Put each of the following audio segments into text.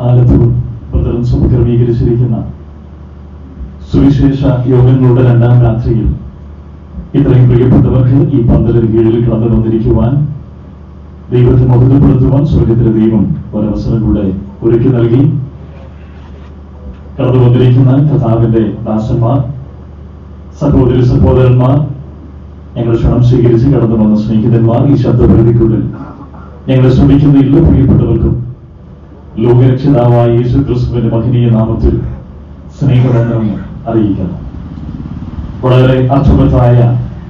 ആലത്തൂർ ബ്രദറും ക്രമീകരിച്ചിരിക്കുന്ന സുവിശേഷ യോഗങ്ങളുടെ രണ്ടാം രാത്രിയിൽ ഇത്രയും പ്രിയപ്പെട്ടവർക്ക് ഈ പന്തലിന് കീഴിൽ കടന്നു വന്നിരിക്കുവാൻ, ദൈവത്തെ മഹത്വപ്പെടുത്തുവാൻ സ്വർഗത്തിലെ ദൈവം ഒരവസരം കൂടെ ഒരുക്കി നൽകി. കടന്നു വന്നിരിക്കുന്ന കർത്താവിന്റെ ദാസന്മാർ, സഹോദരി സഹോദരന്മാർ, ഞങ്ങൾ ക്ഷണം സ്വീകരിച്ച് കടന്നു വന്ന സ്നേഹിതന്മാർ, ഈ ശബ്ദപരിധിക്കുള്ളിൽ ഞങ്ങളെ ശ്രമിക്കുന്ന എല്ലാ പ്രിയപ്പെട്ടവർക്കും ലോകരക്ഷിതാവായ യേശു ക്രിസ്തുവിന്റെ മഹനീയ നാമത്തിൽ സ്നേഹബന്ധം അറിയിക്കുന്നു. വളരെ അർത്ഥവത്തായ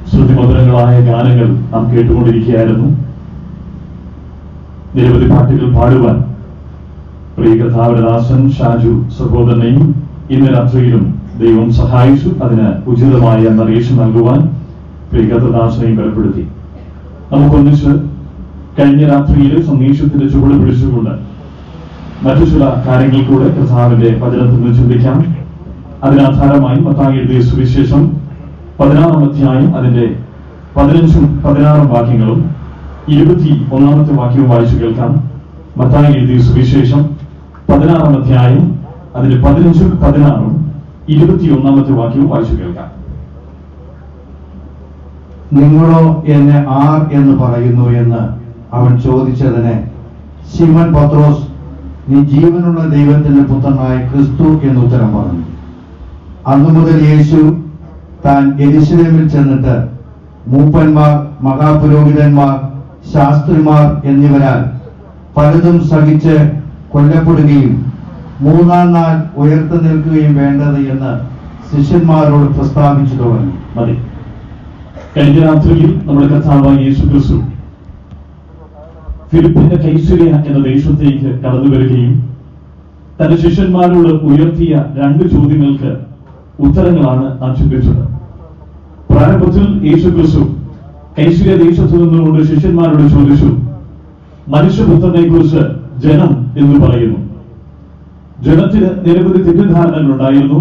ശ്രുതിമധുരങ്ങളായ ഗാനങ്ങൾ നാം കേട്ടുകൊണ്ടിരിക്കുകയായിരുന്നു. നിരവധി പാട്ടുകൾ പാടുവാൻ പ്രിയ കർത്താവിന്റെ ദാസൻ ഷാജു സഹോദരനെയും ഇന്ന് രാത്രിയിലും ദൈവം സഹായിച്ചു. അതിന് ഉചിതമായ നറേഷൻ നൽകുവാൻ പ്രിയ കർത്തദാസനെയും ബലപ്പെടുത്തി. നമുക്കൊന്നിച്ച് കഴിഞ്ഞ രാത്രിയിൽ സന്ദേശത്തിന്റെ ചുവട് പിടിച്ചുകൊണ്ട് മറ്റു ചില കാര്യങ്ങൾ കൂടെ കർത്താവിന്റെ വചനത്തിൽ നിന്ന് ചിന്തിക്കാം. അതിനാധാരമായി മത്തായി എഴുതിയ സുവിശേഷം 16-ാം അധ്യായം അതിന്റെ 15-ഉം 16-ഉം വാക്യങ്ങളും 21-ാമത്തെ വാക്യവും വായിച്ചു കേൾക്കാം. മത്തായി എഴുതിയ സുവിശേഷം 16-ാം അധ്യായം അതിന്റെ 15-ഉം 16-ഉം 21-ാമത്തെ വാക്യവും വായിച്ചു കേൾക്കാം. നിങ്ങളോ എന്നെ ആർ എന്ന് പറയുന്നു എന്ന് അവൻ ചോദിച്ചതിന് ശിമോൻ പത്രോസ്, നീ ജീവനുള്ള ദൈവത്തിന്റെ പുത്രനായ ക്രിസ്തു എന്ന് ഉത്തരം പറഞ്ഞു. അന്നു മുതൽ യേശു താൻ യെരൂശലേമിൽ ചെന്നിട്ട് മൂപ്പന്മാർ, മഹാപുരോഹിതന്മാർ, ശാസ്ത്രിമാർ എന്നിവരാൽ പലതും സഹിച്ച് കൊല്ലപ്പെടുകയും 3-ാം നാൾ ഉയർത്തു നിൽക്കുകയും വേണ്ടത് എന്ന് ശിഷ്യന്മാരോട് പ്രസ്താവിച്ചു തുടങ്ങി. മതി. കഴിഞ്ഞ രാത്രിയിൽ നമ്മുടെ കർത്താവായ യേശു ക്രിസ്തു ഫിലിപ്പിന്റെ കൈസരിയ എന്ന ദേശത്തേക്ക് കടന്നു വരികയും തന്റെ ശിഷ്യന്മാരോട് ഉയർത്തിയ 2 ചോദ്യങ്ങൾക്ക് ഉത്തരങ്ങളാണ് നാം ചിന്തിച്ചത്. പ്രാരംഭത്തിൽ യേശു ക്രിസ്തു കൈസരിയ ദേശത്തു നിന്നുകൊണ്ട് ശിഷ്യന്മാരോട് ചോദിച്ചു, മനുഷ്യപുത്രനെ കുറിച്ച് ജനം എന്ന് പറയുന്നു. ജനത്തിന് നിരവധി തെറ്റിദ്ധാരണകൾ ഉണ്ടായിരുന്നു.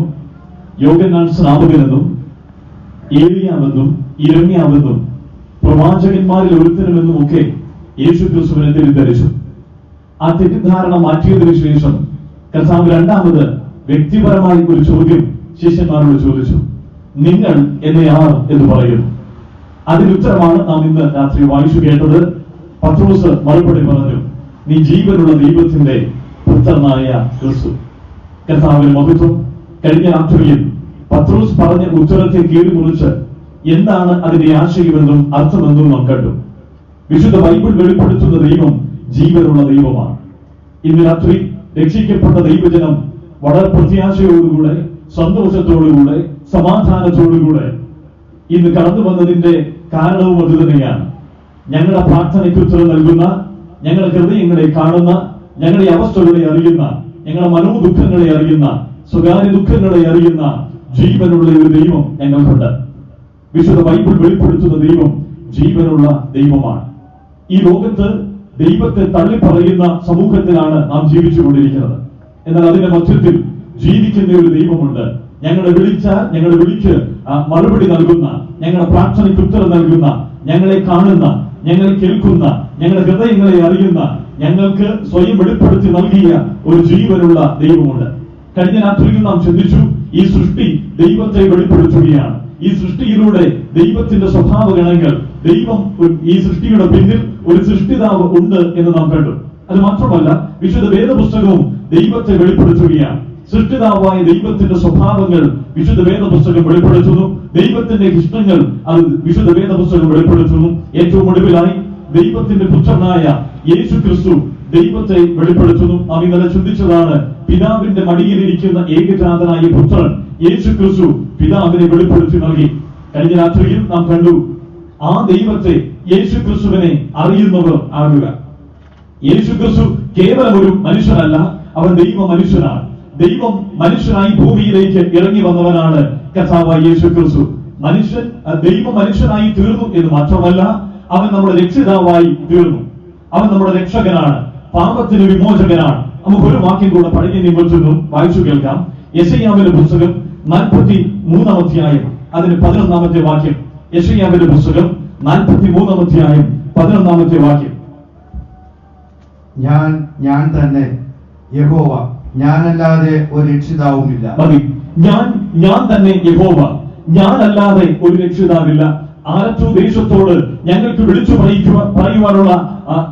യോഹന്നാൻ സ്നാപകനെന്നും ഏലിയാവെന്നും ഇരമ്യാവെന്നും പ്രവാചകന്മാരിൽ ഒരുത്തനുമെന്നും ഒക്കെ യേശു ക്രിസ്തുവിനെ തെറ്റിദ്ധരിച്ചു. ആ തെറ്റിദ്ധാരണ മാറ്റിയതിനു ശേഷം കർത്താവ് രണ്ടാമത് വ്യക്തിപരമായി ഒരു ചോദ്യം ശിഷ്യന്മാരോട് ചോദിച്ചു, നിങ്ങൾ എന്നെ ആർ എന്ന് പറയുന്നു. അതിനുത്തരമാണ് നാം ഇന്ന് രാത്രി വായിച്ചു കേട്ടത്. പത്രോസ് മറുപടി പറഞ്ഞു, നീ ജീവനുള്ള ദൈവത്തിന്റെ പുത്രനായ ക്രിസ്തു. കർത്താവിന് മഹത്വം. കഴിഞ്ഞ രാത്രിയിൽ പത്രോസ് പറഞ്ഞ ഉത്തരത്തെ കീഴ്മുറിച്ച് എന്താണ് അതിന്റെ ആശയമെന്നും അർത്ഥമെന്നും നാം കണ്ടു. വിശുദ്ധ ബൈബിൾ വെളിപ്പെടുത്തുന്ന ദൈവം ജീവനുള്ള ദൈവമാണ്. ഇന്ന് രാത്രി രക്ഷിക്കപ്പെട്ട ദൈവജനം വളരെ പ്രത്യാശയോടുകൂടെ, സന്തോഷത്തോടുകൂടെ, സമാധാനത്തോടുകൂടെ ഇന്ന് കടന്നു വന്നതിന്റെ കാരണവും അത് തന്നെയാണ്. ഞങ്ങളുടെ പ്രാർത്ഥനയ്ക്ക് ഉത്തരം നൽകുന്ന, ഞങ്ങളുടെ ഹൃദയങ്ങളെ കാണുന്ന, ഞങ്ങളുടെ അവസ്ഥകളെ അറിയുന്ന, ഞങ്ങളുടെ മനോദുഃഖങ്ങളെ അറിയുന്ന, സ്വകാര്യ ദുഃഖങ്ങളെ അറിയുന്ന ജീവനുള്ള ഒരു ദൈവം ഞങ്ങൾക്കുണ്ട്. വിശുദ്ധ ബൈബിൾ വെളിപ്പെടുത്തുന്ന ദൈവം ജീവനുള്ള ദൈവമാണ്. ഈ ലോകത്ത് ദൈവത്തെ തള്ളിപ്പറയുന്ന സമൂഹത്തിലാണ് നാം ജീവിച്ചുകൊണ്ടിരിക്കുന്നത്. എന്നാൽ അതിന്റെ മധ്യത്തിൽ ജീവിക്കുന്ന ഒരു ദൈവമുണ്ട്. ഞങ്ങളുടെ വിളിക്ക് മറുപടി നൽകുന്ന, ഞങ്ങളുടെ പ്രാർത്ഥനയ്ക്ക് ഉത്തരം നൽകുന്ന, ഞങ്ങളെ കാണുന്ന, ഞങ്ങളെ കേൾക്കുന്ന, ഞങ്ങളുടെ ഹൃദയങ്ങളെ അറിയുന്ന, ഞങ്ങൾക്ക് സ്വയം വെളിപ്പെടുത്തി നൽകിയ ഒരു ജീവനുള്ള ദൈവമുണ്ട്. കഴിഞ്ഞ രാത്രിയിൽ നാം ചിന്തിച്ചു, ഈ സൃഷ്ടി ദൈവത്തെ വെളിപ്പെടുത്തുകയാണ്. ഈ സൃഷ്ടിയിലൂടെ ദൈവത്തിന്റെ സ്വഭാവ ഗണങ്ങൾ, ദൈവം ഈ സൃഷ്ടിയുടെ പിന്നിൽ ഒരു സൃഷ്ടിതാവ് ഉണ്ട് എന്ന് നാം കണ്ടു. അത് മാത്രമല്ല, വിശുദ്ധ വേദപുസ്തകവും ദൈവത്തെ വെളിപ്പെടുത്തുകയാണ്. സൃഷ്ടിതാവായ ദൈവത്തിന്റെ സ്വഭാവങ്ങൾ വിശുദ്ധ വേദപുസ്തകം വെളിപ്പെടുത്തുന്നു. ദൈവത്തിന്റെ ഇഷ്ടങ്ങൾ അത് വിശുദ്ധ വേദപുസ്തകം വെളിപ്പെടുത്തുന്നു. ഏറ്റവും ഒടുവിലായി ദൈവത്തിന്റെ പുത്രനായ യേശു ക്രിസ്തു ദൈവത്തെ വെളിപ്പെടുത്തുന്നു. നാം ഇന്നലെ ചിന്തിച്ചതാണ്, പിതാവിന്റെ മടിയിലിരിക്കുന്ന ഏകജാതനായ പുത്രൻ യേശു ക്രിസ്തു പിതാവിനെ വെളിപ്പെടുത്തി നൽകി. കഴിഞ്ഞ രാത്രിയിൽ നാം കണ്ടു, ആ ദൈവത്തെ, യേശു ക്രിസ്തുവിനെ അറിയുന്നവർ ആകുക. യേശു ക്രിസ്തു കേവലം ഒരു മനുഷ്യനല്ല, അവൻ ദൈവ മനുഷ്യനാണ്. ദൈവം മനുഷ്യനായി ഭൂമിയിലേക്ക് ഇറങ്ങി വന്നവനാണ് കർത്താവായ യേശു ക്രിസ്തു. ദൈവ മനുഷ്യനായി തീർന്നു എന്ന് മാത്രമല്ല, അവൻ നമ്മുടെ രക്ഷിതാവായി തീർന്നു. അവൻ നമ്മുടെ രക്ഷകനാണ്, പാപത്തിന് വിമോചകനാണ്. നമുക്ക് ഒരു വാക്യം കൂടെ പഴയ നിയമത്തിൽ വായിച്ചു കേൾക്കാം. യെശയ്യാവിന്റെ പുസ്തകം 43-ാം അധ്യായം അതിന് 11-ാമത്തെ വാക്യം. യെശയ്യാവിന്റെ പുസ്തകം 43-ാം അധ്യായം 11-ാമത്തെ വാക്യം. ഞാൻ തന്നെ യഹോവ, ഞാനല്ലാതെ ഒരു രക്ഷിതാവുമില്ല. മതി. ഞാൻ തന്നെ യഹോവ, ഞാനല്ലാതെ ഒരു രക്ഷിതാവില്ല. ആലത്തൂ ദേശത്തോട് ഞങ്ങൾക്ക് വിളിച്ചു പറയുവാനുള്ള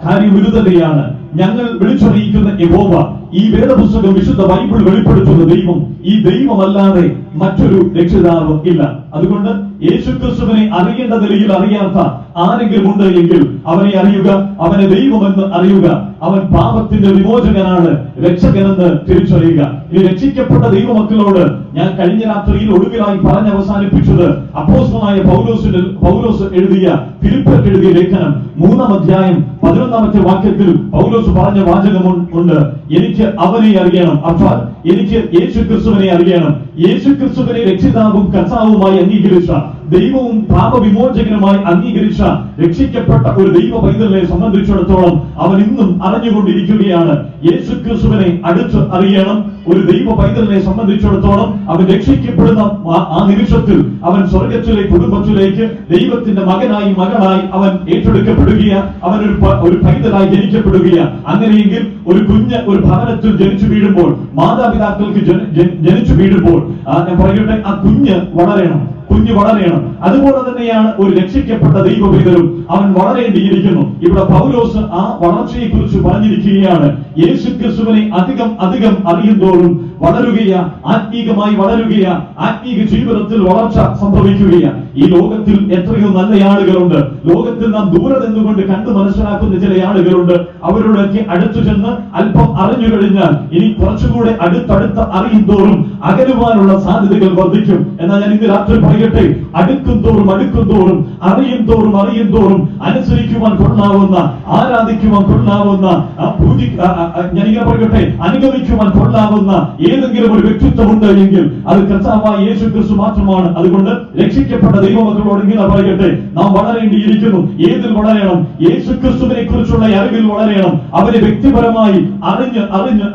കാര്യം ഇത് തന്നെയാണ്. ഞങ്ങൾ വിളിച്ചറിയിക്കുന്ന യഹോവ, ഈ വേദപുസ്തകം വിശുദ്ധ ബൈബിൾ വെളിപ്പെടുത്തുന്ന ദൈവം, ഈ ദൈവമല്ലാതെ മറ്റൊരു രക്ഷിതാവ് ഇല്ല. അതുകൊണ്ട് യേശുക്രിസ്തുവിനെ അറിയേണ്ട നിലയിൽ അറിയാത്ത ആരെങ്കിലും ഉണ്ട് എങ്കിൽ അവനെ അറിയുക, അവനെ ദൈവമെന്ന് അറിയുക. അവൻ പാപത്തിന്റെ വിമോചകനാണ്, രക്ഷകനെന്ന് തിരിച്ചറിയുക. ഈ രക്ഷിക്കപ്പെട്ട ദൈവമക്കളോട് ഞാൻ കഴിഞ്ഞ രാത്രിയിൽ ഒടുവിലായി പറഞ്ഞ് അവസാനിപ്പിച്ചത് അപ്പോസ്തലനായ പൗലോസ് എഴുതിയ ഫിലിപ്പിയർക്ക് എഴുതിയ ലേഖനം 3-ാം അധ്യായം 11-ാമത്തെ വാക്യത്തിൽ പൗലോസ് പറഞ്ഞ വാചകമുണ്ട്, എനിക്ക് അവനെ അറിയണം. അർത്ഥം എനിക്ക് യേശുക്രിസ്തുവിനെ അറിയണം. യേശുക്രിസ്തുവിനെ രക്ഷിതാവും കർത്താവുമായി അംഗീകരിച്ച, ദൈവവും പാപവിമോചകനുമായി അംഗീകരിച്ച രക്ഷിക്കപ്പെട്ട ഒരു ദൈവ പൈതലിനെ സംബന്ധിച്ചിടത്തോളം അവൻ ഇന്നും അറിഞ്ഞുകൊണ്ടിരിക്കുകയാണ്. യേശുക്രിസ്തുവിനെ അടുത്ത് അറിയണം. ഒരു ദൈവ പൈതലിനെ സംബന്ധിച്ചിടത്തോളം അവൻ രക്ഷിക്കപ്പെടുന്ന ആ നിമിഷത്തിൽ അവൻ സ്വർഗത്തിലെ കുടുംബത്തിലേക്ക് ദൈവത്തിന്റെ മകനായി മകളായി അവൻ ഏറ്റെടുക്കപ്പെടുകയാണ്. അവൻ ഒരു പൈതലായി ജനിക്കപ്പെടുകയാണ്. അങ്ങനെയെങ്കിൽ ഒരു കുഞ്ഞ് ഒരു ഭവനത്തിൽ ജനിച്ചു വീഴുമ്പോൾ, മാതാപിതാക്കൾക്ക് ജനിച്ചു വീഴുമ്പോൾ ഞാൻ പറയട്ടെ, ആ കുഞ്ഞ് വളരണം. അതുപോലെ തന്നെയാണ് ഒരു രക്ഷിക്കപ്പെട്ട ദൈവപൈതലും അവൻ വളരേണ്ടിയിരിക്കുന്നു. ഇവിടെ പൗലോസ് ആ വളർച്ചയെ കുറിച്ച് പറഞ്ഞിരിക്കുകയാണ്. യേശുക്രിസ്തുവിനെ അധികം അറിയുന്തോറും വളരുകയാ, ആത്മീകമായി വളരുകയാ, ആത്മീക ജീവിതത്തിൽ വളർച്ച സംഭവിക്കുകയാ. ഈ ലോകത്തിൽ എത്രയോ നല്ല ആളുകളുണ്ട്. ലോകത്തിൽ നാം ദൂരെ നിന്നുകൊണ്ട് കണ്ടു മനസ്സിലാക്കുന്ന ചില ആളുകളുണ്ട്. അവരോടൊക്കെ അടുത്തു ചെന്ന് അല്പം അറിഞ്ഞു കഴിഞ്ഞാൽ ഇനി കുറച്ചുകൂടെ അടുത്തടുത്ത് അറിയുന്തോറും അകലുവാനുള്ള സാധ്യതകൾ വർദ്ധിക്കും. എന്നാൽ ഞാൻ ഇന്ന് രാത്രി പറയട്ടെ, അടുക്കും തോറും അറിയും തോറും അനുസരിക്കുവാൻ കൊള്ളാവുന്ന, ആരാധിക്കുവാൻ കൊള്ളാവുന്ന, ഞാനിങ്ങനെ പറയട്ടെ, അനുഗമിക്കുവാൻ കൊള്ളാവുന്ന ഏതെങ്കിലും ഒരു വ്യക്തിത്വം ഉണ്ട് എങ്കിൽ അത് കർത്താവായ യേശുക്രിസ്തു മാത്രമാണ്. അതുകൊണ്ട് രക്ഷിക്കപ്പെട്ട ദൈവമക്കളോട് ഇങ്ങനെ പറയട്ടെ, നാം വളരേണ്ടിയിരിക്കുന്നു. ഏതിൽ വളരണം? യേശുക്രിസ്തുവിനെ കുറിച്ചുള്ള അറിവിൽ വളരണം. അവനെ വ്യക്തിപരമായി അറിഞ്ഞ്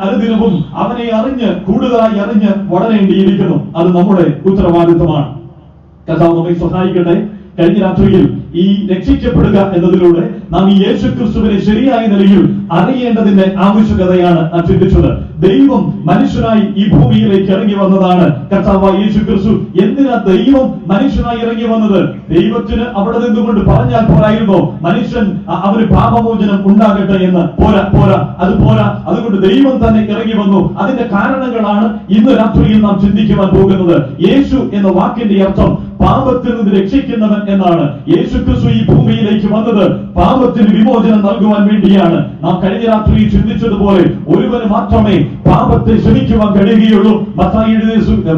അനുദിനവും അവനെ കൂടുതലായി അറിഞ്ഞ് വളരേണ്ടിയിരിക്കുന്നു. അത് നമ്മുടെ ഉത്തരവാദിത്വമാണ്. കർത്താവ് നമ്മെ സഹായിക്കട്ടെ. കഴിഞ്ഞ രാത്രിയിൽ ഈ രക്ഷിക്കപ്പെടുക എന്നതിലൂടെ നാം ഈ യേശുക്രിസ്തുവിനെ ശരിയായ നിലയിൽ അറിയേണ്ടതിന്റെ ആവശ്യകതയാണ് നാം ചിന്തിച്ചത്. ദൈവം മനുഷ്യനായി ഈ ഭൂമിയിലേക്ക് ഇറങ്ങി വന്നതാണ് കർത്താവായ യേശുക്രിസ്തു. എന്തിനാ ദൈവം മനുഷ്യനായി ഇറങ്ങി വന്നത്? ദൈവത്തിന് അവിടെ നിന്നുകൊണ്ട് പറഞ്ഞാൽ പോരായിരുന്നോ മനുഷ്യൻ അവന് പാപമോചനം ഉണ്ടാകട്ടെ എന്ന്? അത് പോരാ. അതുകൊണ്ട് ദൈവം തന്നെ ഇറങ്ങി വന്നു. അതിന്റെ കാരണങ്ങളാണ് ഇന്ന് രാത്രിയിൽ നാം ചിന്തിക്കുവാൻ പോകുന്നത്. യേശു എന്ന വാക്കിന്റെ അർത്ഥം പാപത്തിൽ നിന്ന് രക്ഷിക്കുന്നവൻ എന്നാണ്. യേശുക്രിസ്തു ഈ ഭൂമിയിലേക്ക് വന്നത് പാപത്തിന് വിമോചനം നൽകുവാൻ വേണ്ടിയാണ്. നാം കഴിഞ്ഞ രാത്രി ചിന്തിച്ചതുപോലെ ഒരുവന് മാത്രമേ പാപത്തെ ക്ഷമിക്കുവാൻ കഴിയുകയുള്ളൂ.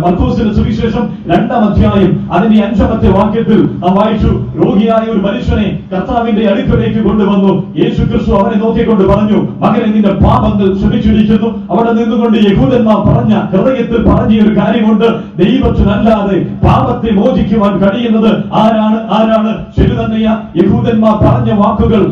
മർക്കോസിന്റെ സുവിശേഷം 2-ാം അധ്യായം അതിന്റെ 5-ാമത്തെ വാക്യത്തിൽ നാം വായിച്ചു, രോഗിയായ ഒരു മനുഷ്യനെ കർത്താവിന്റെ അടുക്കലേക്ക് കൊണ്ടുവന്നു. യേശുക്രിസ്തു അവനെ നോക്കിക്കൊണ്ട് പറഞ്ഞു, മകനെ, നിന്റെ പാപങ്ങൾ ക്ഷമിച്ചിരിക്കുന്നു. അവിടെ നിന്നുകൊണ്ട് യഹൂദന്മാർ ഹൃദയത്തിൽ പറഞ്ഞ ഒരു കാര്യമുണ്ട്, ദൈവത്തിനല്ലാതെ പാപത്തെ മോചിക്കുവാൻ കഴിയുന്നത് ആരാണ്? ശരി തന്നെയാ, യഹൂദന്മാർ പറഞ്ഞ വാക്കുകൾ,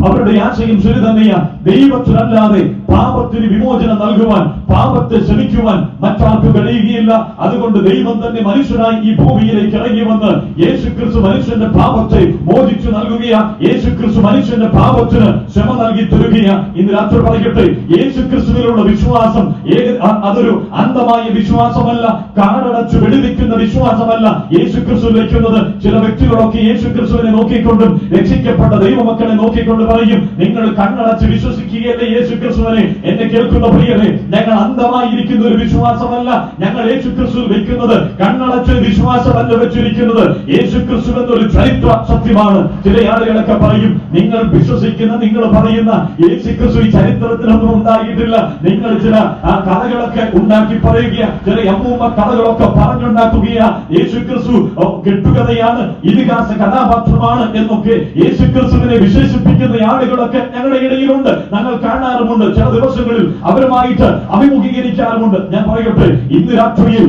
അവരുടെ ആശയം ശരി തന്നെയാ. ദൈവത്തിനല്ലാതെ പാപത്തിന് വിമോചനം നൽകുവാൻ, പാപത്തെ ക്ഷമിക്കുവാൻ മറ്റാർക്കും കഴിയുകയില്ല. അതുകൊണ്ട് ദൈവം തന്നെ മനുഷ്യനായി ഈ ഭൂമിയിലേക്ക് ഇറങ്ങി വന്ന് യേശുക്രിസ്തു മനുഷ്യന്റെ പാപത്തെ മോചിച്ചു നൽകുകയാ. യേശുക്രിസ്തു മനുഷ്യന്റെ പാപത്തിന് ക്ഷമ നൽകി തരുകയാ. ഇന്ന് രാത്രി പറയട്ടെ, യേശുക്രിസ്തുവിലുള്ള വിശ്വാസം അതൊരു അന്ധമായ വിശ്വാസമല്ല, കാടടച്ചു വെടിവെക്കുന്ന വിശ്വാസമല്ല യേശുക്രിസ്തു വെക്കുന്നത്. ചില വ്യക്തികളൊക്കെ യേശുക്രിസ്തുവിനെ നോക്കിക്കൊണ്ടും രക്ഷിക്കപ്പെട്ട ദൈവമക്കളെ നോക്കിക്കൊണ്ട് പറയും, നിങ്ങൾ കണ്ണടച്ച് വിശ്വസിക്കുകയല്ലേ യേശുക്രിസ്തുവിനെ? എന്നെ കേൾക്കുന്ന പ്രിയരെ, ഞങ്ങൾ അന്ധമായിരിക്കുന്ന ഒരു വിശ്വാസമല്ല ഞങ്ങൾ യേശുക്രിസ്തു വെക്കുന്നത്. കണ്ണടച്ച് വിശ്വാസമല്ല വെച്ചിരിക്കുന്നത്. യേശുക്രിസ്തു എന്നൊരു ചരിത്ര സത്യമാണ്. ചില ആളുകളൊക്കെ പറയും, നിങ്ങൾ വിശ്വസിക്കുന്ന, നിങ്ങൾ പറയുന്ന യേശുക്രിസ്തു ഈ ചരിത്രത്തിലൊന്നും ഉണ്ടായിട്ടില്ല. നിങ്ങൾ ചില കഥകളൊക്കെ ഉണ്ടാക്കി പറയുക, ചില അമ്മൂമ്മ കഥകളൊക്കെ പറഞ്ഞുണ്ടാക്കുകയാ. യേശുക്രിസ്തു കെട്ടുകഥയാണ്, ഇതിഹാസ കഥാപാത്രമാണ് എന്നൊക്കെ യേശുക്രിസ്തുവിനെ വിശേഷിപ്പിക്കുന്ന ആളുകളൊക്കെ ഞങ്ങളുടെ ഇടയിലുണ്ട്. ഞങ്ങൾ കാണാറുമുണ്ട്. ചില ദിവസങ്ങളിൽ അവരുമായിട്ട് അഭിമുഖീകരിക്കാറുമുണ്ട്. ഞാൻ പറയട്ടെ, ഇന്ന് രാത്രിയിൽ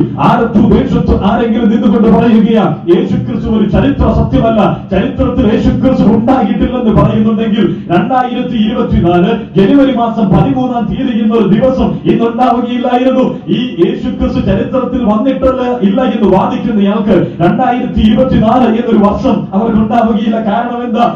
ആരെങ്കിലും നിന്നുകൊണ്ട് പറയുകയാ യേശുക്രിസ്തു ഒരു ചരിത്ര സത്യമല്ല, ചരിത്രത്തിൽ യേശുക്രിസ്തു ഉണ്ടായിട്ടില്ലെന്ന് പറയുന്നുണ്ടെങ്കിൽ 2024 ജനുവരി മാസം 13-ാം തീയതി എന്നൊരു ദിവസം ഇന്നുണ്ടാവുകയില്ലായിരുന്നു. ഈ യേശുക്രിസ്തു ചരിത്രത്തിൽ വന്നിട്ടില്ല എന്ന് വാദിക്കുന്നയാൾക്ക് 2024 എന്നൊരു വർഷം അവർക്കുണ്ടാവുകയില്ല. കാരണം എന്താ?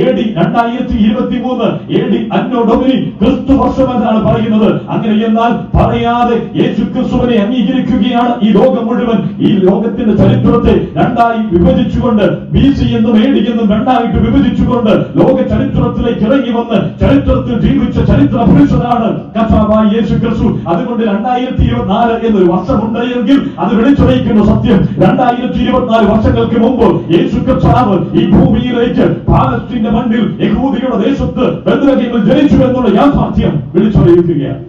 AD 2023 AD അന്നോ ഡൊമിനി ക്രിസ്തു വർഷം എന്നാണ് പറയുന്നത്. അങ്ങനെ എന്നാൽ പറയാതെ യേശു ക്രിസ്തുവിനെ അംഗീകരിക്കുകയാണ് ഈ ലോകം മുഴുവൻ. ഈ ലോകത്തിന്റെ ചരിത്രത്തെ രണ്ടായി വിഭജിച്ചുകൊണ്ട് BC എന്നും AD എന്നും രണ്ടായിട്ട് വിഭജിച്ചുകൊണ്ട് ലോക ചരിത്രത്തിലേക്ക് ഇറങ്ങി വന്ന് ചരിത്രത്തിൽ ജീവിച്ച ചരിത്ര പുരുഷനാണ് കർത്താവായ യേശു ക്രിസ്തു. അതുകൊണ്ട് 2024 എന്നൊരു വർഷമുണ്ട് എങ്കിൽ അത് വിളിച്ചുറയിക്കുന്ന സത്യം 2024 വർഷങ്ങൾക്ക് മുമ്പ് യേശു കർത്താവ് ഈ ഭൂമിയിലേക്ക് പാലസ്തീന്റെ മണ്ണിൽ യഹൂദിയുടെ ദേശത്ത് ബെത്ലഹേമിൽ ജനിച്ചു എന്നുള്ള യാഥാർത്ഥ്യം വിളിച്ചുറയിക്കുകയാണ്.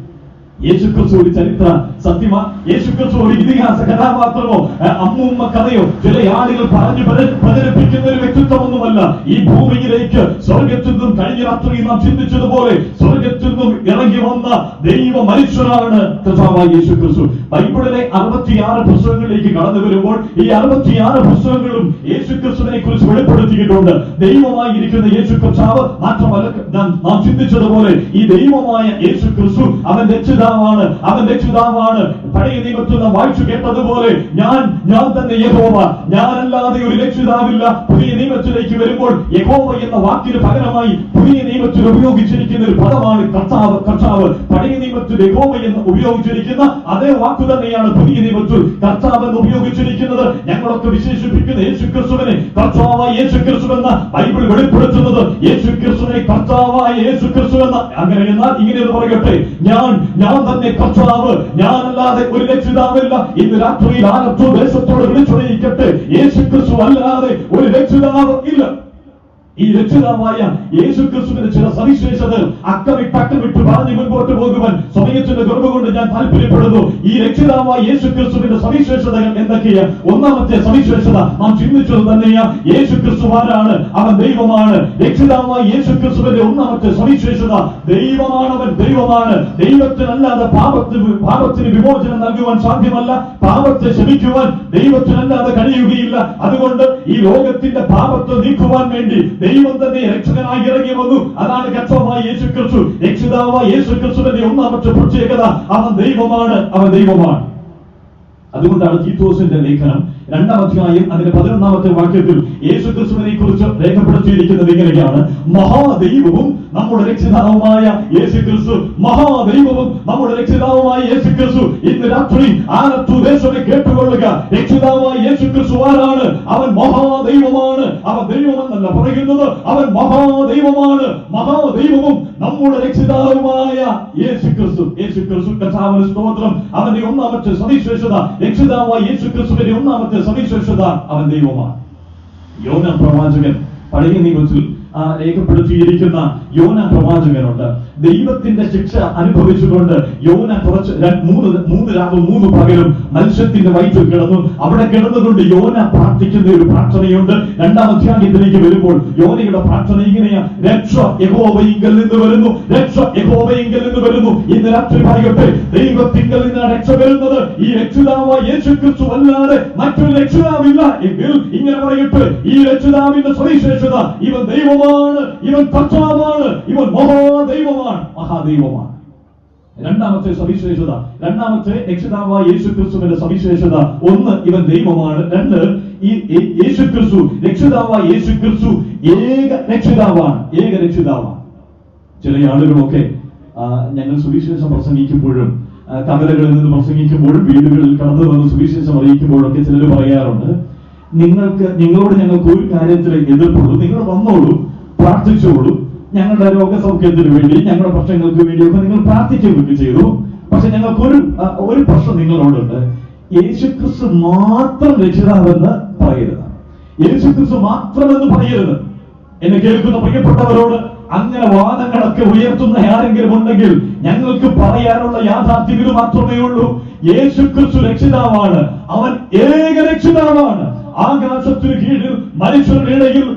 യേശുക്രിസ്തു ഒരു ചരിത്ര സത്യമാ? യേശുക്രിസ്തു ഒരു ഇതിഹാസ കഥാപാത്രമോ അമ്മൂമ്മ കഥയോ ചില ആളുകൾ പറഞ്ഞു പ്രചരിപ്പിക്കുന്ന ഒരു വ്യക്തിത്വമൊന്നുമല്ല. ഈ ഭൂമിയിലേക്ക് സ്വർഗത്തിൽ നിന്നും കഴിഞ്ഞ രാത്രി നാം ചിന്തിച്ചതുപോലെ സ്വർഗത്തിൽ നിന്നും ഇറങ്ങി വന്ന ദൈവ മനുഷ്യനാണ് കർത്താവായ യേശുക്രിസ്തു. ബൈബിളിലെ 66 പുസ്തകങ്ങളിലേക്ക് കടന്നു വരുമ്പോൾ ഈ 66 പുസ്തകങ്ങളും യേശുക്രിസ്തുവിനെ കുറിച്ച് വെളിപ്പെടുത്തിയിട്ടുണ്ട്. ദൈവമായിരിക്കുന്ന യേശു കർത്താവ് മാത്രമല്ല, നാം ചിന്തിച്ചതുപോലെ ഈ ദൈവമായ യേശുക്രിസ്തു അവൻ രക്ഷിതാവാണ്. പഴയ നിയമത്തിൽ നാം വായിച്ചു കേട്ടതുപോലെ ഞാൻ തന്നെ യഹോവ, ഞാനല്ലാതെ ഒരു രക്ഷിതാവില്ല. പുതിയ നിയമത്തിലേക്ക് വരുമ്പോൾ യഹോവ എന്ന വാക്കിന് പകരമായി പുതിയ നിയമത്തിൽ ഉപയോഗിച്ചിരിക്കുന്ന ഒരു പദമാണ് കർത്താവ്. പഴയ നിയമത്തിൽ യഹോവ എന്ന് ഉപയോഗിച്ചിരിക്കുന്ന അതേ വാക്ക് തന്നെയാണ് പുതിയ നിയമത്തിൽ കർത്താവ് എന്ന് ഉപയോഗിച്ചിരിക്കുന്നത്. ഞങ്ങളൊക്കെ വിശേഷിപ്പിക്കുന്ന യേശുക്രിസ്തുവിനെ കർത്താവായ യേശുക്രിസ്തു എന്ന ബൈബിൾ വെളിപ്പെടുത്തുന്നത് യേശുക്രിസ്തുവിനെ കർത്താവായ യേശുക്രിസ്തു എന്ന. അങ്ങനെ എന്നാൽ ഇങ്ങനെയെന്ന് പറയട്ടെ, ഞാൻ തന്നെ കർത്താവ്, ഞാനല്ലാതെ ഒരു രക്ഷിതാവില്ല. ഇന്ന് രാത്രിയിൽ ആലത്തൂർ ദേശത്തോട് വിളിച്ചുറയിക്കട്ടെ, യേശുക്രിസ്തു അല്ലാതെ ഒരു രക്ഷിതാവ് ഇല്ല. ഈ രക്ഷിതാവായ യേശുക്രിസ്തുവിന്റെ ചില സവിശേഷതകൾ അക്കമിട്ട് പറഞ്ഞു മുൻപോട്ട് പോകുവാൻ സമയത്തിന്റെ കുറവ് കൊണ്ട് ഞാൻ താല്പര്യപ്പെടുന്നു. ഈ രക്ഷിതാവായ യേശുക്രിസ്തുവിന്റെ സവിശേഷതകൾ എന്തൊക്കെയാ? ഒന്നാമത്തെ സവിശേഷത നാം ചിന്തിച്ചത് തന്നെയാ, യേശുക്രിസ്തുവാനാണ്, അവൻ ദൈവമാണ്. രക്ഷിതാവായ യേശുക്രിസ്തുവിന്റെ ഒന്നാമത്തെ സവിശേഷത ദൈവമാണവൻ, ദൈവമാണ്. ദൈവത്തിനല്ലാതെ പാപത്തിന് വിമോചനം നൽകുവാൻ സാധ്യമല്ല. പാപത്തെ ക്ഷമിക്കുവാൻ ദൈവത്തിനല്ലാതെ കഴിയുകയില്ല. അതുകൊണ്ട് ഈ ലോകത്തിന്റെ പാപത്തെ നീക്കുവാൻ വേണ്ടി ദൈവം തന്നെ രക്ഷകനായി ഇറങ്ങി വന്നു. അതാണ് കർത്താവായ യേശുക്രിസ്തു. രക്ഷിതാവായ യേശുക്രിസ്തുവിന്റെ ഒന്നാമത്തെ പ്രത്യേകത, അവൻ ദൈവമാണ്. അതുകൊണ്ടാണ് തീത്തോസിന്റെ ലേഖനം 2-ാം അധ്യായം അതിന്റെ 11-ാമത്തെ വാക്യത്തിൽ യേശുക്രിസ്തുവിനെ കുറിച്ച് രേഖപ്പെടുത്തിയിരിക്കുന്നത് ഇങ്ങനെയാണ്: മഹാദൈവവും നമ്മുടെ രക്ഷിതാവുമായ യേശുക്രിസ്തു. മഹാദൈവവും നമ്മുടെ രക്ഷിതാവുമായ യേശുക്രിസ്തു. ഇന്ന് രാത്രി ആലത്തൂർ ദേശമേ കേട്ടുകൊള്ളുക, രക്ഷിതാവായ യേശുക്രിസ്തു ആരാണ്? അവൻ മഹാദൈവമാണ്. അവൻ ദൈവമെന്നല്ല പറയുന്നത്, അവൻ മഹാദൈവമാണ്. മഹാദൈവവും നമ്മുടെ രക്ഷിതാവുമായ യേശുക്രിസ്തു കർത്താവിന് സ്തോത്രം. അവന്റെ ഒന്നാമത്തെ സവിശേഷത, രക്ഷിതാവായ യേശുക്രിസ്തുവിന്റെ ഒന്നാമത്തെ സവിശേഷത, അവൻ ദൈവമാണ്. യോന പ്രവാചകൻ പഴയ നിയമത്തിൽ രേഖപ്പെടുത്തിയിരിക്കുന്ന യോന പ്രവാചകനുണ്ട്. ദൈവത്തിന്റെ ശിക്ഷ അനുഭവിച്ചുകൊണ്ട് യോന കുറച്ച് 3 രാവും 3 പകലും മത്സ്യത്തിന്റെ വയറ്റിൽ കിടന്നു. അവിടെ കിടന്നുകൊണ്ട് യോന പ്രാർത്ഥിക്കുന്ന ഒരു പ്രാർത്ഥനയുണ്ട്. 2-ാം അധ്യായത്തിലേക്ക് വരുമ്പോൾ യോനയുടെ പ്രാർത്ഥന ഇങ്ങനെയാ: രക്ഷ യഹോവയിങ്കൽ നിന്ന് വരുന്നു, രക്ഷ യഹോവയിങ്കൽ നിന്ന് വരുന്നു. ഇന്ന് രാത്രി പറയട്ടെ, ദൈവത്തിങ്കൽ നിന്നാണ് രക്ഷ വരുന്നത്. ഈ രക്ഷിതാവായ യേശുക്രിസ്തു അല്ലാതെ മറ്റൊരു രക്ഷിതാവില്ല എങ്കിൽ ഇങ്ങനെ പറയട്ടെ, ഈ രക്ഷിതാവിന്റെ സവിശേഷത, ഇവൻ ദൈവമാണ്, ഇവൻ കർത്താവാണ്, ഇവൻ മഹാദൈവമാണ്. 2-ാമത്തെ സവിശേഷത, 2-ാമത്തെ രക്ഷിതാവായ യേശുക്രിസ്തുവിന്റെ സവിശേഷത, 1 ഇവൻ ദൈവമാണ്, 2 ഈ യേശുക്രിസ്തു രക്ഷിതാവായ യേശുക്രിസ്തു ഏക രക്ഷിതാവാണ്. ചില ആളുകളൊക്കെ ഞങ്ങൾ സുവിശേഷം പ്രസംഗിക്കുമ്പോഴും കവലകളിൽ നിന്ന് പ്രസംഗിക്കുമ്പോഴും വീടുകളിൽ കടന്നു വന്ന് സുവിശേഷം അറിയിക്കുമ്പോഴൊക്കെ ചിലർ പറയാറുണ്ട്, നിങ്ങളോട് ഞങ്ങൾക്ക് ഒരു കാര്യത്തിൽ എതിർപ്പുള്ളൂ, നിങ്ങൾ വന്നോളൂ, പ്രാർത്ഥിച്ചോളൂ, ഞങ്ങളുടെ രോഗസൗഖ്യത്തിന് വേണ്ടി, ഞങ്ങളുടെ പ്രശ്നങ്ങൾക്ക് വേണ്ടിയൊക്കെ നിങ്ങൾ പ്രാർത്ഥിക്കുകയൊക്കെ ചെയ്തു. പക്ഷെ ഞങ്ങൾക്ക് ഒരു പ്രശ്നം നിങ്ങളോടുണ്ട്, യേശുക്രിസ്തു മാത്രം രക്ഷിതാവെന്ന് പറയരുത്, യേശുക്രിസ്തു മാത്രമെന്ന് പറയരുത്. എന്നെ കേൾക്കുന്ന പ്രിയപ്പെട്ടവരോട് അങ്ങനെ വാദങ്ങളൊക്കെ ഉയർത്തുന്ന ആരെങ്കിലും ഉണ്ടെങ്കിൽ ഞങ്ങൾക്ക് പറയാനുള്ള യാഥാർത്ഥ്യം ഇത് മാത്രമേ ഉള്ളൂ: യേശുക്രിസ്തു രക്ഷിതാവാണ്, അവൻ ഏക രക്ഷിതാവാണ്. ആകാശത്തിന് കീഴിൽ മനുഷ്യരുടെ ഇടയിൽ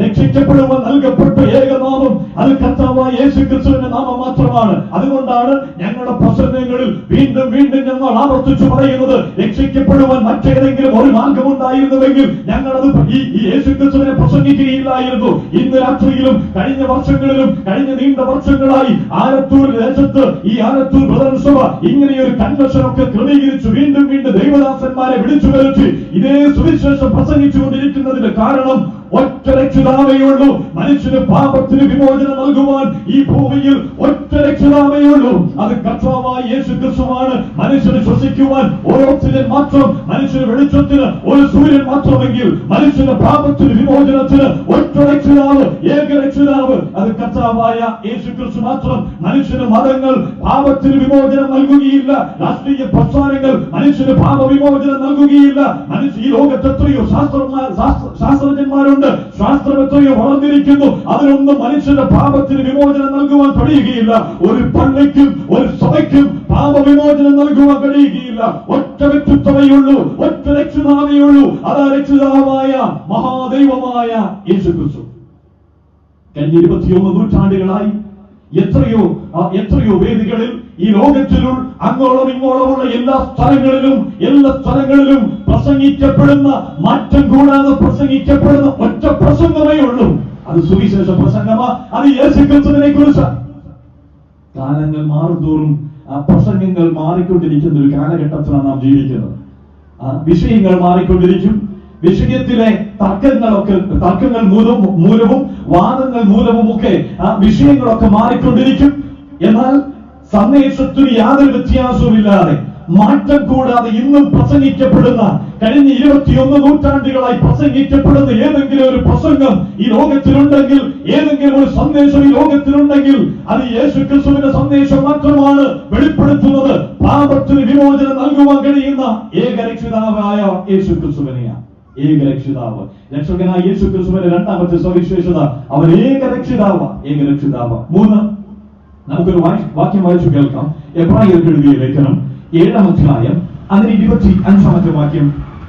രക്ഷിക്കപ്പെടുവാൻ നൽകപ്പെട്ട ഏകനാമം അത് കർത്താവായ യേശുക്രിസ്തുവിന്റെ നാമം മാത്രമാണ്. അതുകൊണ്ടാണ് ഞങ്ങളുടെ പ്രസംഗങ്ങളിൽ വീണ്ടും വീണ്ടും ഞങ്ങൾ ആവർത്തിച്ചു പറയുന്നത്, രക്ഷിക്കപ്പെടുവാൻ മറ്റേതെങ്കിലും ഒരു മാർഗമുണ്ടായിരുന്നുവെങ്കിൽ ഞങ്ങളത് ഈ യേശുക്രിസ്തുവിനെ പ്രസംഗിക്കുകയില്ലായിരുന്നു. ഇന്ന് രാത്രിയിലും കഴിഞ്ഞ വർഷങ്ങളിലും കഴിഞ്ഞ നീണ്ട വർഷങ്ങളായി ആലത്തൂർ ദേശത്ത് ഈ ആലത്തൂർ ബ്രദർസഭ ഇങ്ങനെയൊരു കൺവെൻഷനൊക്കെ ക്രമീകരിച്ചു വീണ്ടും വീണ്ടും ദൈവദാസന്മാരെ വിളിച്ചു വരുത്തി ഇതേ സുവിശേഷം പ്രസംഗിച്ചുകൊണ്ടിരിക്കുന്നതിന് കാരണം ഒറ്റ രക്ഷിതാവേ ഉള്ളൂ. മനുഷ്യന് പാപത്തിന് വിമോചനം നൽകുവാൻ ഈ ഭൂമിയിൽ ഒറ്റ രക്ഷിതാവേ ഉള്ളൂ. അത് കർത്താവായ യേശുക്രിസ്തുവാണ്. മനുഷ്യന് ശ്വസിക്കുവാൻ ഒരു ഓക്സിജൻ മാത്രം, മനുഷ്യന് വെളിച്ചത്തിന് ഒരു സൂര്യൻ മാത്രമെങ്കിൽ മനുഷ്യന്റെ പാപത്തിന് വിമോചനത്തിന് ഒറ്റ രക്ഷിതാവ്, ഏക രക്ഷിതാവ് അത് കർത്താവായ യേശുക്രിസ്തു മാത്രം. മനുഷ്യന് മതങ്ങൾ പാപത്തിന് വിമോചനം നൽകുകയില്ല. രാഷ്ട്രീയ പ്രസ്ഥാനങ്ങൾ മനുഷ്യന് പാപവിമോചനം നൽകുകയില്ല. മനുഷ്യ ഈ ലോകത്ത് എത്രയോ ശാസ്ത്രജ്ഞന്മാരുണ്ട്, ശാസ്ത്രം എത്രയോ വളർന്നിരിക്കുന്നു, അതിനൊന്നും മനുഷ്യന്റെ പാപത്തിന് വിമോചനം നൽകുവാൻ കഴിയുകയില്ല. ഒരു പള്ളിക്കും ഒരു സഭയ്ക്കും പാപവിമോചനം നൽകുവാൻ കഴിയുകയില്ല. ഒറ്റ വ്യക്തിത്വമേയുള്ളൂ, ഒറ്റ രക്ഷിതാവേയുള്ളൂ. അതാ രക്ഷിതാവായ മഹാദൈവമായ യേശുക്രിസ്തു. കഴിഞ്ഞ 21 നൂറ്റാണ്ടുകളായി എത്രയോ വേദികളിൽ ഈ ലോകത്തിലുള്ള അങ്ങോളം ഇങ്ങോളമുള്ള എല്ലാ സ്ഥലങ്ങളിലും പ്രസംഗിക്കപ്പെടുന്ന, മാറ്റം കൂടാതെ പ്രസംഗിക്കപ്പെടുന്ന ഒറ്റ പ്രസംഗമേ ഉള്ളൂ. അത് സുവിശേഷ പ്രസംഗമാ, അത് യേശുക്രിസ്തുവിനെ കുറിച്ച്. കാലങ്ങൾ മാറുന്തോറും ആ പ്രസംഗങ്ങൾ മാറിക്കൊണ്ടിരിക്കുന്ന ഒരു കാലഘട്ടത്തിലാണ് നാം ജീവിക്കുന്നത്. വിഷയങ്ങൾ മാറിക്കൊണ്ടിരിക്കും. വിഷയത്തിലെ തർക്കങ്ങൾ മൂലവും വാദങ്ങൾ മൂലവുമൊക്കെ ആ വിഷയങ്ങളൊക്കെ മാറിക്കൊണ്ടിരിക്കും. എന്നാൽ സന്ദേശത്തിന് യാതൊരു വ്യത്യാസവുമില്ലാതെ, മാറ്റം കൂടാതെ ഇന്നും പ്രസംഗിക്കപ്പെടുന്ന, കഴിഞ്ഞ 21 നൂറ്റാണ്ടുകളായി പ്രസംഗിക്കപ്പെടുന്ന ഏതെങ്കിലും ഒരു പ്രസംഗം ഈ ലോകത്തിലുണ്ടെങ്കിൽ, ഏതെങ്കിലും ഒരു സന്ദേശം ഈ ലോകത്തിലുണ്ടെങ്കിൽ അത് യേശുക്രിസ്തുവിന്റെ സന്ദേശം മാത്രമാണ് വെളിപ്പെടുത്തുന്നത്. പാപത്തിന് വിമോചനം നൽകുവാൻ കഴിയുന്ന ഏകരക്ഷിതാവായ യേശുക്രിസ്തുവിനെയാണ്. ഏകരക്ഷിതാവ്, രക്ഷകനായ യേശുക്രിസ്തുവിന്റെ രണ്ടാമത്തെ സവിശേഷത അവൻ ഏകരക്ഷിതാവ്. 3 നമുക്കൊരു വാക്യം വായിച്ചു കേൾക്കാം. എബ്രായർക്ക് എഴുതിയ ലേഖനം 7-ാം അധ്യായം അതിന് 25-ാമത്തെ വാക്യം.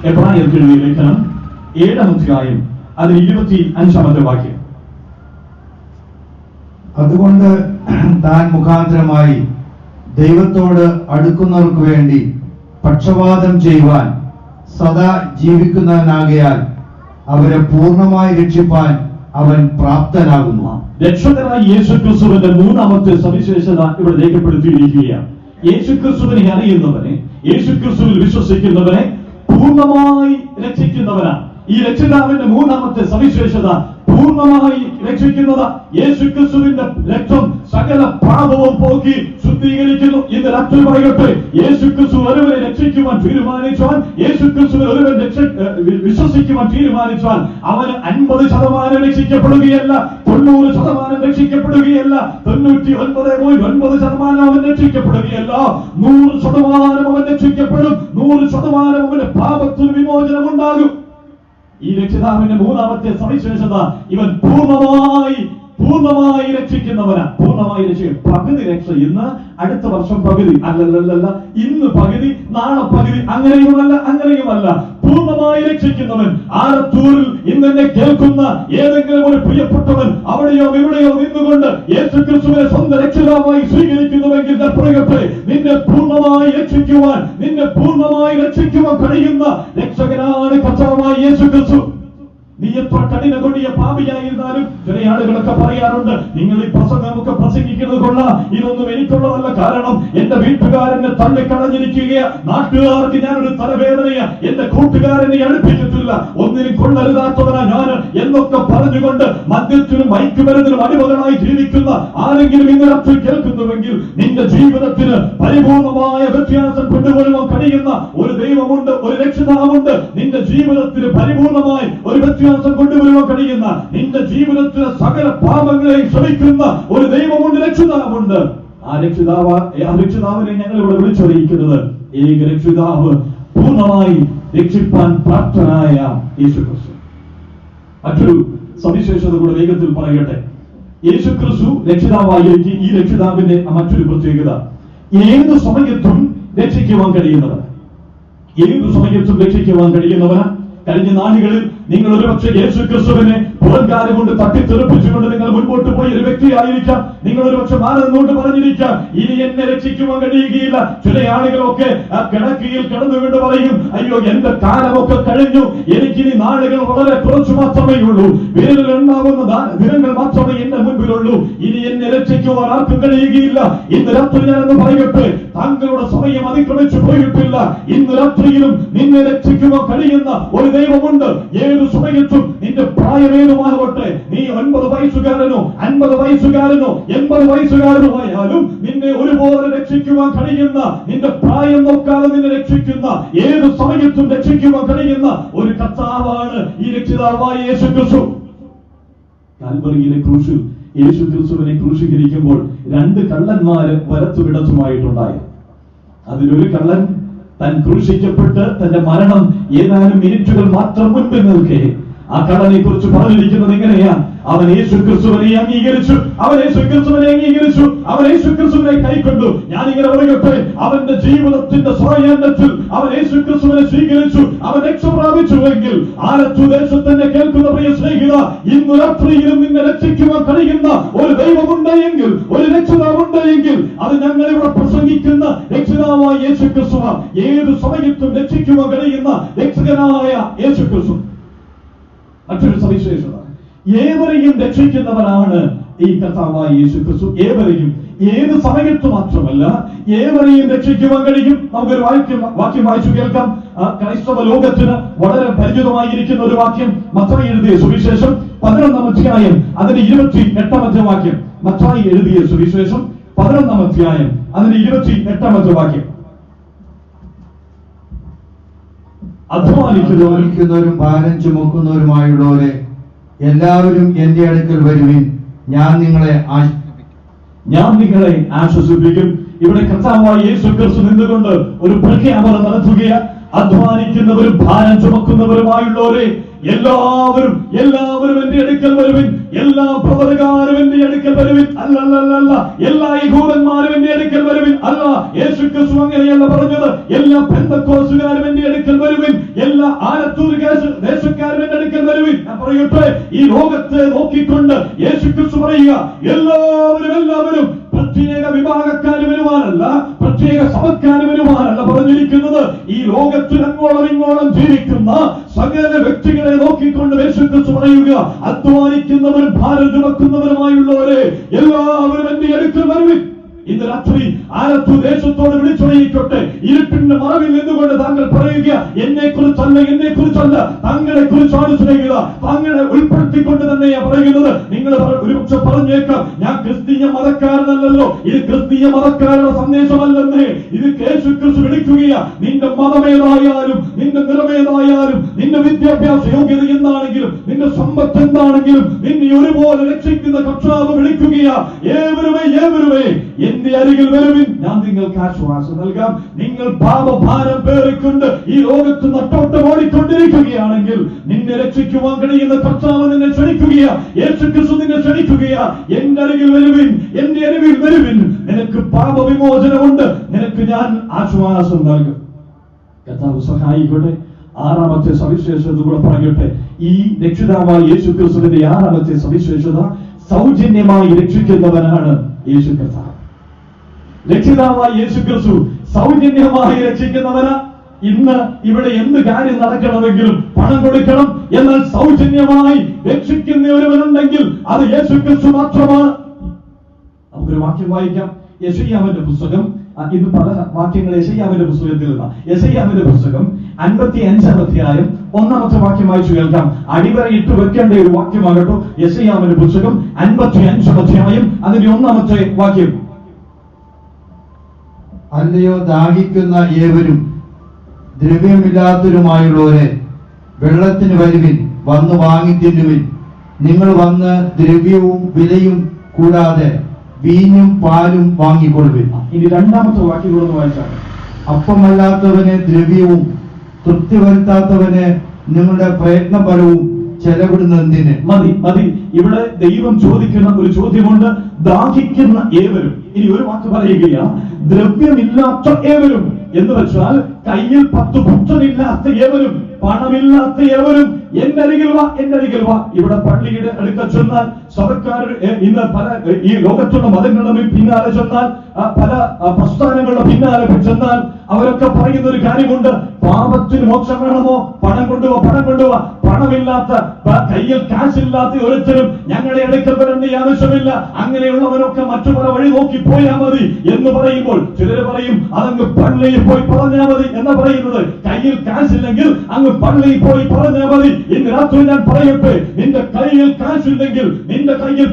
എബ്രായർക്ക് എഴുതിയ ലേഖനം 7-ാം അധ്യായം അതിന് 25-ാമത്തെ വാക്യം. അതുകൊണ്ട് താൻ മുഖാന്തരമായി ദൈവത്തോട് അടുക്കുന്നവർക്ക് വേണ്ടി പക്ഷപാതം ചെയ്യുവാൻ സദാ ജീവിക്കുന്നവനാകയാൽ അവരെ പൂർണ്ണമായി രക്ഷിപ്പാൻ അവൻ പ്രാപ്തനാകുന്നു. രക്ഷകനായ യേശുക്രിസ്തുവിന്റെ 3ാമത്തെ സവിശേഷത ഇവിടെ രേഖപ്പെടുത്തിയിരിക്കുകയാണ്. യേശുക്രിസ്തുവിനെ അറിയുന്നവനെ, യേശുക്രിസ്തുവിൽ വിശ്വസിക്കുന്നവനെ പൂർണ്ണമായി രക്ഷിക്കുന്നവനാണ്. ഈ രക്ഷിതാവിന്റെ 3ാമത്തെ സവിശേഷത പൂർണ്ണമായി രക്ഷിക്കുന്നത്. യേശുക്രിസ്തുവിന്റെ രക്തം സകല പാപവും പോക്കി ശുദ്ധീകരിക്കുന്നു. ഇന്ന് രാത്രി പറയട്ടെ, യേശുക്രിസ്തു ഒരുവനെ രക്ഷിക്കുവാൻ തീരുമാനിച്ചാൽ, യേശുക്രിസ്തുവിൽ ഒരുവൻ വിശ്വസിക്കുവാൻ തീരുമാനിച്ചാൽ അവന് 50% രക്ഷിക്കപ്പെടുകയല്ല, 90% രക്ഷിക്കപ്പെടുകയല്ല, 99.9% അവൻ രക്ഷിക്കപ്പെടുകയല്ല, 100% അവൻ രക്ഷിക്കപ്പെടും. 100% അവന്റെ പാപത്തിന് വിമോചനം ഉണ്ടാകും. ഈ രക്ഷിതാവിന്റെ 3ാമത്തെ സവിശേഷത ഇവൻ പൂർണ്ണമായി രക്ഷിക്കുന്നവനാ. പൂർണ്ണമായി രക്ഷിക്കും. പകുതി രക്ഷ, ഇന്ന് അടുത്ത വർഷം പകുതി, അല്ലല്ല ഇന്ന് പകുതി നാളെ പകുതി, അങ്ങനെയുമല്ല. പൂർണ്ണമായി രക്ഷിക്കുന്നവൻ. ആലത്തൂരിൽ ഇന്നെ കേൾക്കുന്ന ഏതെങ്കിലും ഒരു പ്രിയപ്പെട്ടവൻ അവിടെയോ ഇവിടെയോ നിന്നുകൊണ്ട് യേശുക്രിസ്തുവിനെ സ്വന്തം രക്ഷിതാവായി സ്വീകരിക്കുന്നുവെങ്കിൽ ഞാൻ പറയട്ടെ, നിന്നെ പൂർണ്ണമായി രക്ഷിക്കുവാൻ കഴിയുന്ന രക്ഷകനാണ് കർത്താവായ യേശുക്രിസ്തു. നീ എത്ര കഠിന കൊടിയ പാപിയായിരുന്നാലും ചില ആളുകളൊക്കെ പറയാറുണ്ട്, നിങ്ങൾ ഈ പ്രസംഗമൊക്കെ പ്രസംഗിക്കുന്നത് കൊള്ളാം, ഇതൊന്നും എനിക്കുള്ളതല്ല. കാരണം എന്റെ വീട്ടുകാരനെ തള്ളിക്കളഞ്ഞിരിക്കുകയാ, നാട്ടുകാർക്ക് ഞാനൊരു തലവേദനയാ, എന്റെ കൂട്ടുകാരനെ അടുപ്പിച്ചിട്ടില്ല, ഒന്നിനും കൊള്ളരുതാത്തവനാ ഞാൻ എന്നൊക്കെ പറഞ്ഞുകൊണ്ട് മദ്യത്തിനും മയക്കുമരുന്നിനും അടിമകളായി ജീവിക്കുന്ന ആരെങ്കിലും ഇന്ന് രാത്രി കേൾക്കുന്നുവെങ്കിൽ നിന്റെ ജീവിതത്തിന് പരിപൂർണമായ വ്യത്യാസം കൊണ്ടുവരുവാൻ കഴിയുന്ന ഒരു ദൈവമുണ്ട്, ഒരു രക്ഷിതാവുണ്ട്. നിന്റെ ജീവിതത്തിന് പരിപൂർണമായി ഒരു വ്യത്യാസം കൊണ്ടുവരുവാൻ കഴിയുന്ന, നിന്റെ ജീവിതത്തിലെ സകല പാപങ്ങളെയും ക്ഷമിക്കുന്ന ഒരു ദൈവമുണ്ട്, രക്ഷിതാവുണ്ട്. ആ രക്ഷിതാവിനെ ഞങ്ങൾ ഇവിടെ വിളിച്ചറിയിക്കുന്നത് ഏക രക്ഷിതാവ്, പൂർണ്ണമായി രക്ഷിപ്പാൻ പ്രാപ്തനായ യേശുക്രിസ്തു. മറ്റൊരു സവിശേഷത കൂടെ വേഗത്തിൽ പറയട്ടെ. യേശുക്രിസ്തു രക്ഷിതാവായിരിക്കും. ഈ രക്ഷിതാവിന്റെ മറ്റൊരു പ്രത്യേകത, ഏതു സമയത്തും രക്ഷിക്കുവാൻ കഴിയുന്നവൻ. കഴിഞ്ഞ നാളുകളിൽ നിങ്ങൾ ഒരുപക്ഷെ യേശു ക്രിസ്തുവിനെ പുറംകാലം കൊണ്ട് തട്ടിത്തെറിപ്പിച്ചുകൊണ്ട് നിങ്ങൾ മുൻപോട്ട് പോയ ഒരു വ്യക്തിയായിരിക്കാം. നിങ്ങൾ ഒരുപക്ഷെ മാറുന്നുകൊണ്ട് പറഞ്ഞിരിക്കാം, ഇനി എന്നെ രക്ഷിക്കുവാൻ കഴിയുകയില്ല. ചില ആളുകളൊക്കെ ആ കിടക്കയിൽ കിടന്നുകൊണ്ട് പറയും, അയ്യോ എന്റെ കാലമൊക്കെ കഴിഞ്ഞു, എനിക്കിനി നാളുകൾ വളരെ കുറച്ചു മാത്രമേ ഉള്ളൂ, വിരലുണ്ടാവുന്ന ദിനങ്ങൾ മാത്രമേ എന്റെ മുൻപിലുള്ളൂ, ഇനി എന്നെ രക്ഷിക്കുവാൻ ആർക്കും കഴിയുകയില്ല. ഇന്ന് രാത്രി ഞാനെന്ന് പറയട്ടെ, താങ്കളുടെ സമയം അതിക്രമിച്ചു പോയിട്ടില്ല. ഇന്ന് രാത്രിയിലും നിന്നെ രക്ഷിക്കുവാൻ കഴിയുന്ന ഒരു ദൈവമുണ്ട്. ഏത് സമയത്തും നിന്റെ പ്രായമേതുമാകട്ടെ, നീ 9 വയസ്സുകാരനോ 50 വയസ്സുകാരനോ 80 വയസ്സുകാരനോ ആയാലും നിന്നെ ഒരുപോലെ രക്ഷിക്കുവാൻ കഴിയുന്ന, നിന്റെ പ്രായം നോക്കാതെ നിന്നെ രക്ഷിക്കുന്ന, ഏത് സമയത്തും രക്ഷിക്കുവാൻ കഴിയുന്ന ഒരു കർത്താവാണ് ഈ രക്ഷിതാവായ യേശു ക്രിസ്തു. കാൽവറിയിലെ ക്രൂശിൽ യേശു ക്രിസ്തുവിനെ ക്രൂശീകരിക്കുമ്പോൾ 2 കള്ളന്മാര് വലത്തുമിടത്തുമായിട്ടുണ്ടായി. അതിലൊരു കള്ളൻ താൻ ക്രൂശിക്കപ്പെട്ട് തന്റെ മരണം ഏതാനും മിനിറ്റുകൾ മാത്രം മുൻപിൽ നിൽക്കെ ആ കള്ളനെ കുറിച്ച് പറഞ്ഞിരിക്കുന്നത് എങ്ങനെയാ? അവൻ യേശു ക്രിസ്തുവിനെ അംഗീകരിച്ചു, അവൻ യേശു ക്രിസ്തുവിനെ അംഗീകരിച്ചു, അവൻ യേശു ക്രിസ്തുവിനെ കൈക്കൊണ്ടു. ഞാനിങ്ങനെ പറയട്ടെ, അവന്റെ ജീവിതത്തിന്റെ സ്വയത്തിൽ അവൻ യേശു ക്രിസ്തുവിനെ സ്വീകരിച്ചു, അവൻ രക്ഷ പ്രാപിച്ചുവെങ്കിൽ ആലത്തു ദേശത്തിന്റെ കേൾക്കുന്ന പ്രിയ സ്നേഹിത, ഇന്ന് രാത്രിയിലും നിന്നെ രക്ഷിക്കുവാൻ കഴിയുന്ന ഒരു ദൈവമുണ്ടെങ്കിൽ, ഒരു രക്ഷിതാവുണ്ടെങ്കിൽ അത് ഞങ്ങൾ ഇവിടെ പ്രസംഗിക്കുന്ന രക്ഷിതാവായ യേശു ക്രിസ്തുവാണ്. ഏത് സമയത്തും രക്ഷിക്കുവാൻ കഴിയുന്ന രക്ഷകനായ യേശു ക്രിസ്തു. മറ്റൊരു സവിശേഷത, ഏവരെയും രക്ഷിക്കുന്നവനാണ് ഈ കർത്താവായ യേശു ക്രിസ്തു. ഏവരെയും, ഏത് സമയത്ത് മാത്രമല്ല, ഏവരെയും രക്ഷിക്കുവാൻ കഴിയും. നമുക്കൊരു വാക്യം വായിച്ചു കേൾക്കാം. ക്രൈസ്തവ ലോകത്തിന് വളരെ പരിചിതമായിരിക്കുന്ന ഒരു വാക്യം, മത്തായി എഴുതിയ സുവിശേഷം 11-ാം അധ്യായം അതിന്റെ 28-ാമത്തെ വാക്യം. മത്തായി എഴുതിയ സുവിശേഷം 11-ാം അധ്യായം അതിന്റെ 28-ാമത്തെ വാക്യം. അധ്വാനിക്കുന്നവരും ഭാരം ചുമക്കുന്നവരുമായുള്ളവരെ എല്ലാവരും എന്റെ അടുക്കൽ വരുവിൻ, ഞാൻ നിങ്ങളെ ആശ്വസിപ്പിക്കും. ഇവിടെ കർത്താവായ യേശു ക്രിസ്തു നിന്നുകൊണ്ട് ഒരു പ്രഖ്യാപനം നടത്തുകയാണ്. അധ്വാനിക്കുന്നവരും ഭാരം ചുമക്കുന്നവരുമായുള്ളവരെ എല്ലാവരും എന്റെ അടുക്കൽ വരുവിൻ. എല്ലാ പ്രവചകരും എന്റെ അടുക്കൽ വരുവിൻ. അല്ലല്ല, എല്ലാ യഹൂദന്മാരും എന്റെ അടുക്കൽ വരുവിൻ. അല്ല, യേശു ക്രിസ്തു അങ്ങനെയല്ല പറഞ്ഞത്. എല്ലാ പെന്തക്കോസ്തുകാരും എന്റെ അടുക്കൽ വരുവിൻ, എല്ലാ ആലത്തൂർ ദേശക്കാരും എന്റെ അടുക്കൽ വരുവിൻ. ഞാൻ പറയട്ടെ, ഈ ലോകത്തെ നോക്കിക്കൊണ്ട് യേശു ക്രിസ്തു പറയുക, എല്ലാവരും പ്രത്യേക വിഭാഗക്കാര് വരുവാനല്ല, പ്രത്യേക സഭക്കാര് വരുവാനല്ല പറഞ്ഞിരിക്കുന്നത്. ഈ ലോകത്തിൽ അങ്ങോളം ഇങ്ങോളം ജീവിക്കുന്ന സകല വ്യക്തികളെ നോക്കിക്കൊണ്ട് യേശു ക്രിസ്തു പറയുക, അധ്വാനിക്കുന്നവരും ഭാരം ചുമക്കുന്നവരുമായുള്ളവരെ എല്ലാവരും എന്റെ അടുക്കൽ വരുവിൻ. ഇന്ന് രാത്രി ആലത്തു ദേശത്തോട് വിളിച്ചുറയിക്കട്ടെ. ഇരുട്ടിന്റെ മറവിൽ നിന്നുകൊണ്ട് താങ്കൾ പറയുക, എന്നെ കുറിച്ചല്ല താങ്കളെ കുറിച്ചാണ് സ്നേഹിത. താങ്കളെ ഉൾപ്പെടുത്തിക്കൊണ്ട് തന്നെയാണ് പറയുന്നത്. നിങ്ങൾ ഒരുപക്ഷെ പറഞ്ഞേക്കാം, ഞാൻ ക്രിസ്തീയ മതക്കാരനല്ലല്ലോ, ഇത് ക്രിസ്തീയ മതക്കാരുടെ സന്ദേശമല്ലെന്നേ. ഇത് യേശു ക്രിസ്തു വിളിക്കുകയാ. നിന്റെ മതമേതായാലും, നിന്റെ നിറമേതായാലും, നിന്റെ വിദ്യാഭ്യാസ യോഗ്യത എന്താണെങ്കിലും, നിന്റെ സമ്പത്ത് എന്താണെങ്കിലും, നിന്നെ ഒരുപോലെ രക്ഷിക്കുന്ന കർത്താവ് വിളിക്കുകയാ. ഏവരുമേ എന്റെ അരികിൽ വരുവിൻ, ഞാൻ നിങ്ങൾക്ക് ആശ്വാസം നൽകാം. നിങ്ങൾ പാപഭാരം പേറിക്കൊണ്ട് ഈ ലോകത്ത് നട്ടോട്ടം ഓടിക്കൊണ്ടിരിക്കുകയാണെങ്കിൽ നിന്നെ രക്ഷിക്കുവാൻ കഴിയുന്ന കർത്താവ് നിന്നെ ക്ഷണിക്കുകയാ. യേശു ക്രിസ്തു നിന്നെ ക്ഷണിക്കുകയാ. എന്റെ അരികിൽ വരുവിൻ, എന്റെ അരികിൽ വരുവിൻ, നിനക്ക് പാപവിമോചനമുണ്ട്, നിനക്ക് ഞാൻ ആശ്വാസം നൽകും. കർത്താവ് സഹായിക്കട്ടെ. 6-ാമത്തെ സവിശേഷത കൂടെ പറയട്ടെ. ഈ രക്ഷിതാവായ യേശു ക്രിസ്തുവിന്റെ 6-ാമത്തെ സവിശേഷത, സൗജന്യമായി രക്ഷിക്കുന്നവനാണ് യേശു കർത്താവ്. രക്ഷിതാവായ യേശു ക്രിസ്തു സൗജന്യമായി രക്ഷിക്കുന്നവന്. ഇന്ന് ഇവിടെ എന്ത് കാര്യം നടക്കണമെങ്കിലും പണം കൊടുക്കണം. എന്നാൽ സൗജന്യമായി രക്ഷിക്കുന്ന ഒരുവനുണ്ടെങ്കിൽ അത് യേശു ക്രിസ്തു മാത്രമാണ്. നമുക്കൊരു വാക്യം വായിക്കാം. യെശയ്യാവിന്റെ പുസ്തകം, ഇത് പല വാക്യങ്ങൾ യെശയ്യാവിന്റെ പുസ്തകത്തിൽ നിന്ന്. യെശയ്യാവിന്റെ പുസ്തകം 55-ാം അധ്യായം 1-ാമത്തെ വാക്യം വായിച്ചു കേൾക്കാം. അടിവരയിട്ട് വെക്കേണ്ട ഒരു വാക്യമാകട്ടോ. യെശയ്യാവിന്റെ പുസ്തകം 55-ാം അധ്യായം അതിന്റെ 1-ാമത്തെ വാക്യം. അല്ലയോ ദാഹിക്കുന്ന ഏവരും ദ്രവ്യമില്ലാത്തവരുമായുള്ളവരെ വെള്ളത്തിന് വരുവിൻ, വന്ന് വാങ്ങി തിന്നുവിൻ. നിങ്ങൾ വന്ന് ദ്രവ്യവും വിലയും കൂടാതെ വീഞ്ഞും പാലും വാങ്ങിക്കൊള്ളുവിൻ. ഇനി 2-ാമത്തെ വാക്യം കൂടെ വായിച്ചാൽ, അപ്പമല്ലാത്തവന് ദ്രവ്യവും തൃപ്തി വരുത്താത്തവന് നിങ്ങളുടെ പ്രയത്നഫലവും ചെലവിടുന്നതിന്. മതി. ഇവിടെ ദൈവം ചോദിക്കുന്ന ഒരു ചോദ്യമുണ്ട്. ദാഹിക്കുന്ന ഏവരും. ഇനി ഒരു വാക്ക് പറയുകയാ, ദ്രവ്യമില്ലാത്ത ഏവരും എന്ന് വെച്ചാൽ കയ്യിൽ 10 പുത്രനില്ലാത്ത ഏവരും, പണമില്ലാത്ത ഏവരും, എന്റെ അരികിൽ വാ, എന്റെ അരികിൽ വാ. ഇവിടെ പള്ളിയുടെ അടുക്ക ചെന്നാൽ, സഭക്കാർ ഇന്ന് പല ഈ ലോകത്തുള്ള മതങ്ങളുടെ പിന്നാലെ ചെന്നാൽ, പല പ്രസ്ഥാനങ്ങളുടെ പിന്നാലെ ചെന്നാൽ അവരൊക്കെ പറയുന്ന ഒരു കാര്യമുണ്ട്: പാപത്തിന് മോക്ഷം വേണമോ? പണം കൊണ്ടുപോവാ, പണം കൊണ്ടുപോവാ. പണമില്ലാത്ത, കയ്യിൽ കാശില്ലാത്ത ഒരുത്തരും ഞങ്ങളുടെ അടുക്കൽ വരേണ്ട ആവശ്യമില്ല. അങ്ങനെയുള്ളവരൊക്കെ മറ്റു പല വഴി നോക്കി പോയാൽ മതി എന്ന് പറയുമ്പോൾ ചിലര് പറയും അതങ്ങ് പള്ളിയിൽ പോയി പറഞ്ഞാൽ മതി എന്ന് പറയുന്നത്. കയ്യിൽ കാശില്ലെങ്കിൽ അങ്ങ് പള്ളിയിൽ പോയി പറഞ്ഞാൽ മതി. ഇന്ന് രാത്രി ഞാൻ പറയട്ടെ, നിന്റെ കയ്യിൽ കാശില്ലെങ്കിൽ, നിന്റെ കയ്യിൽ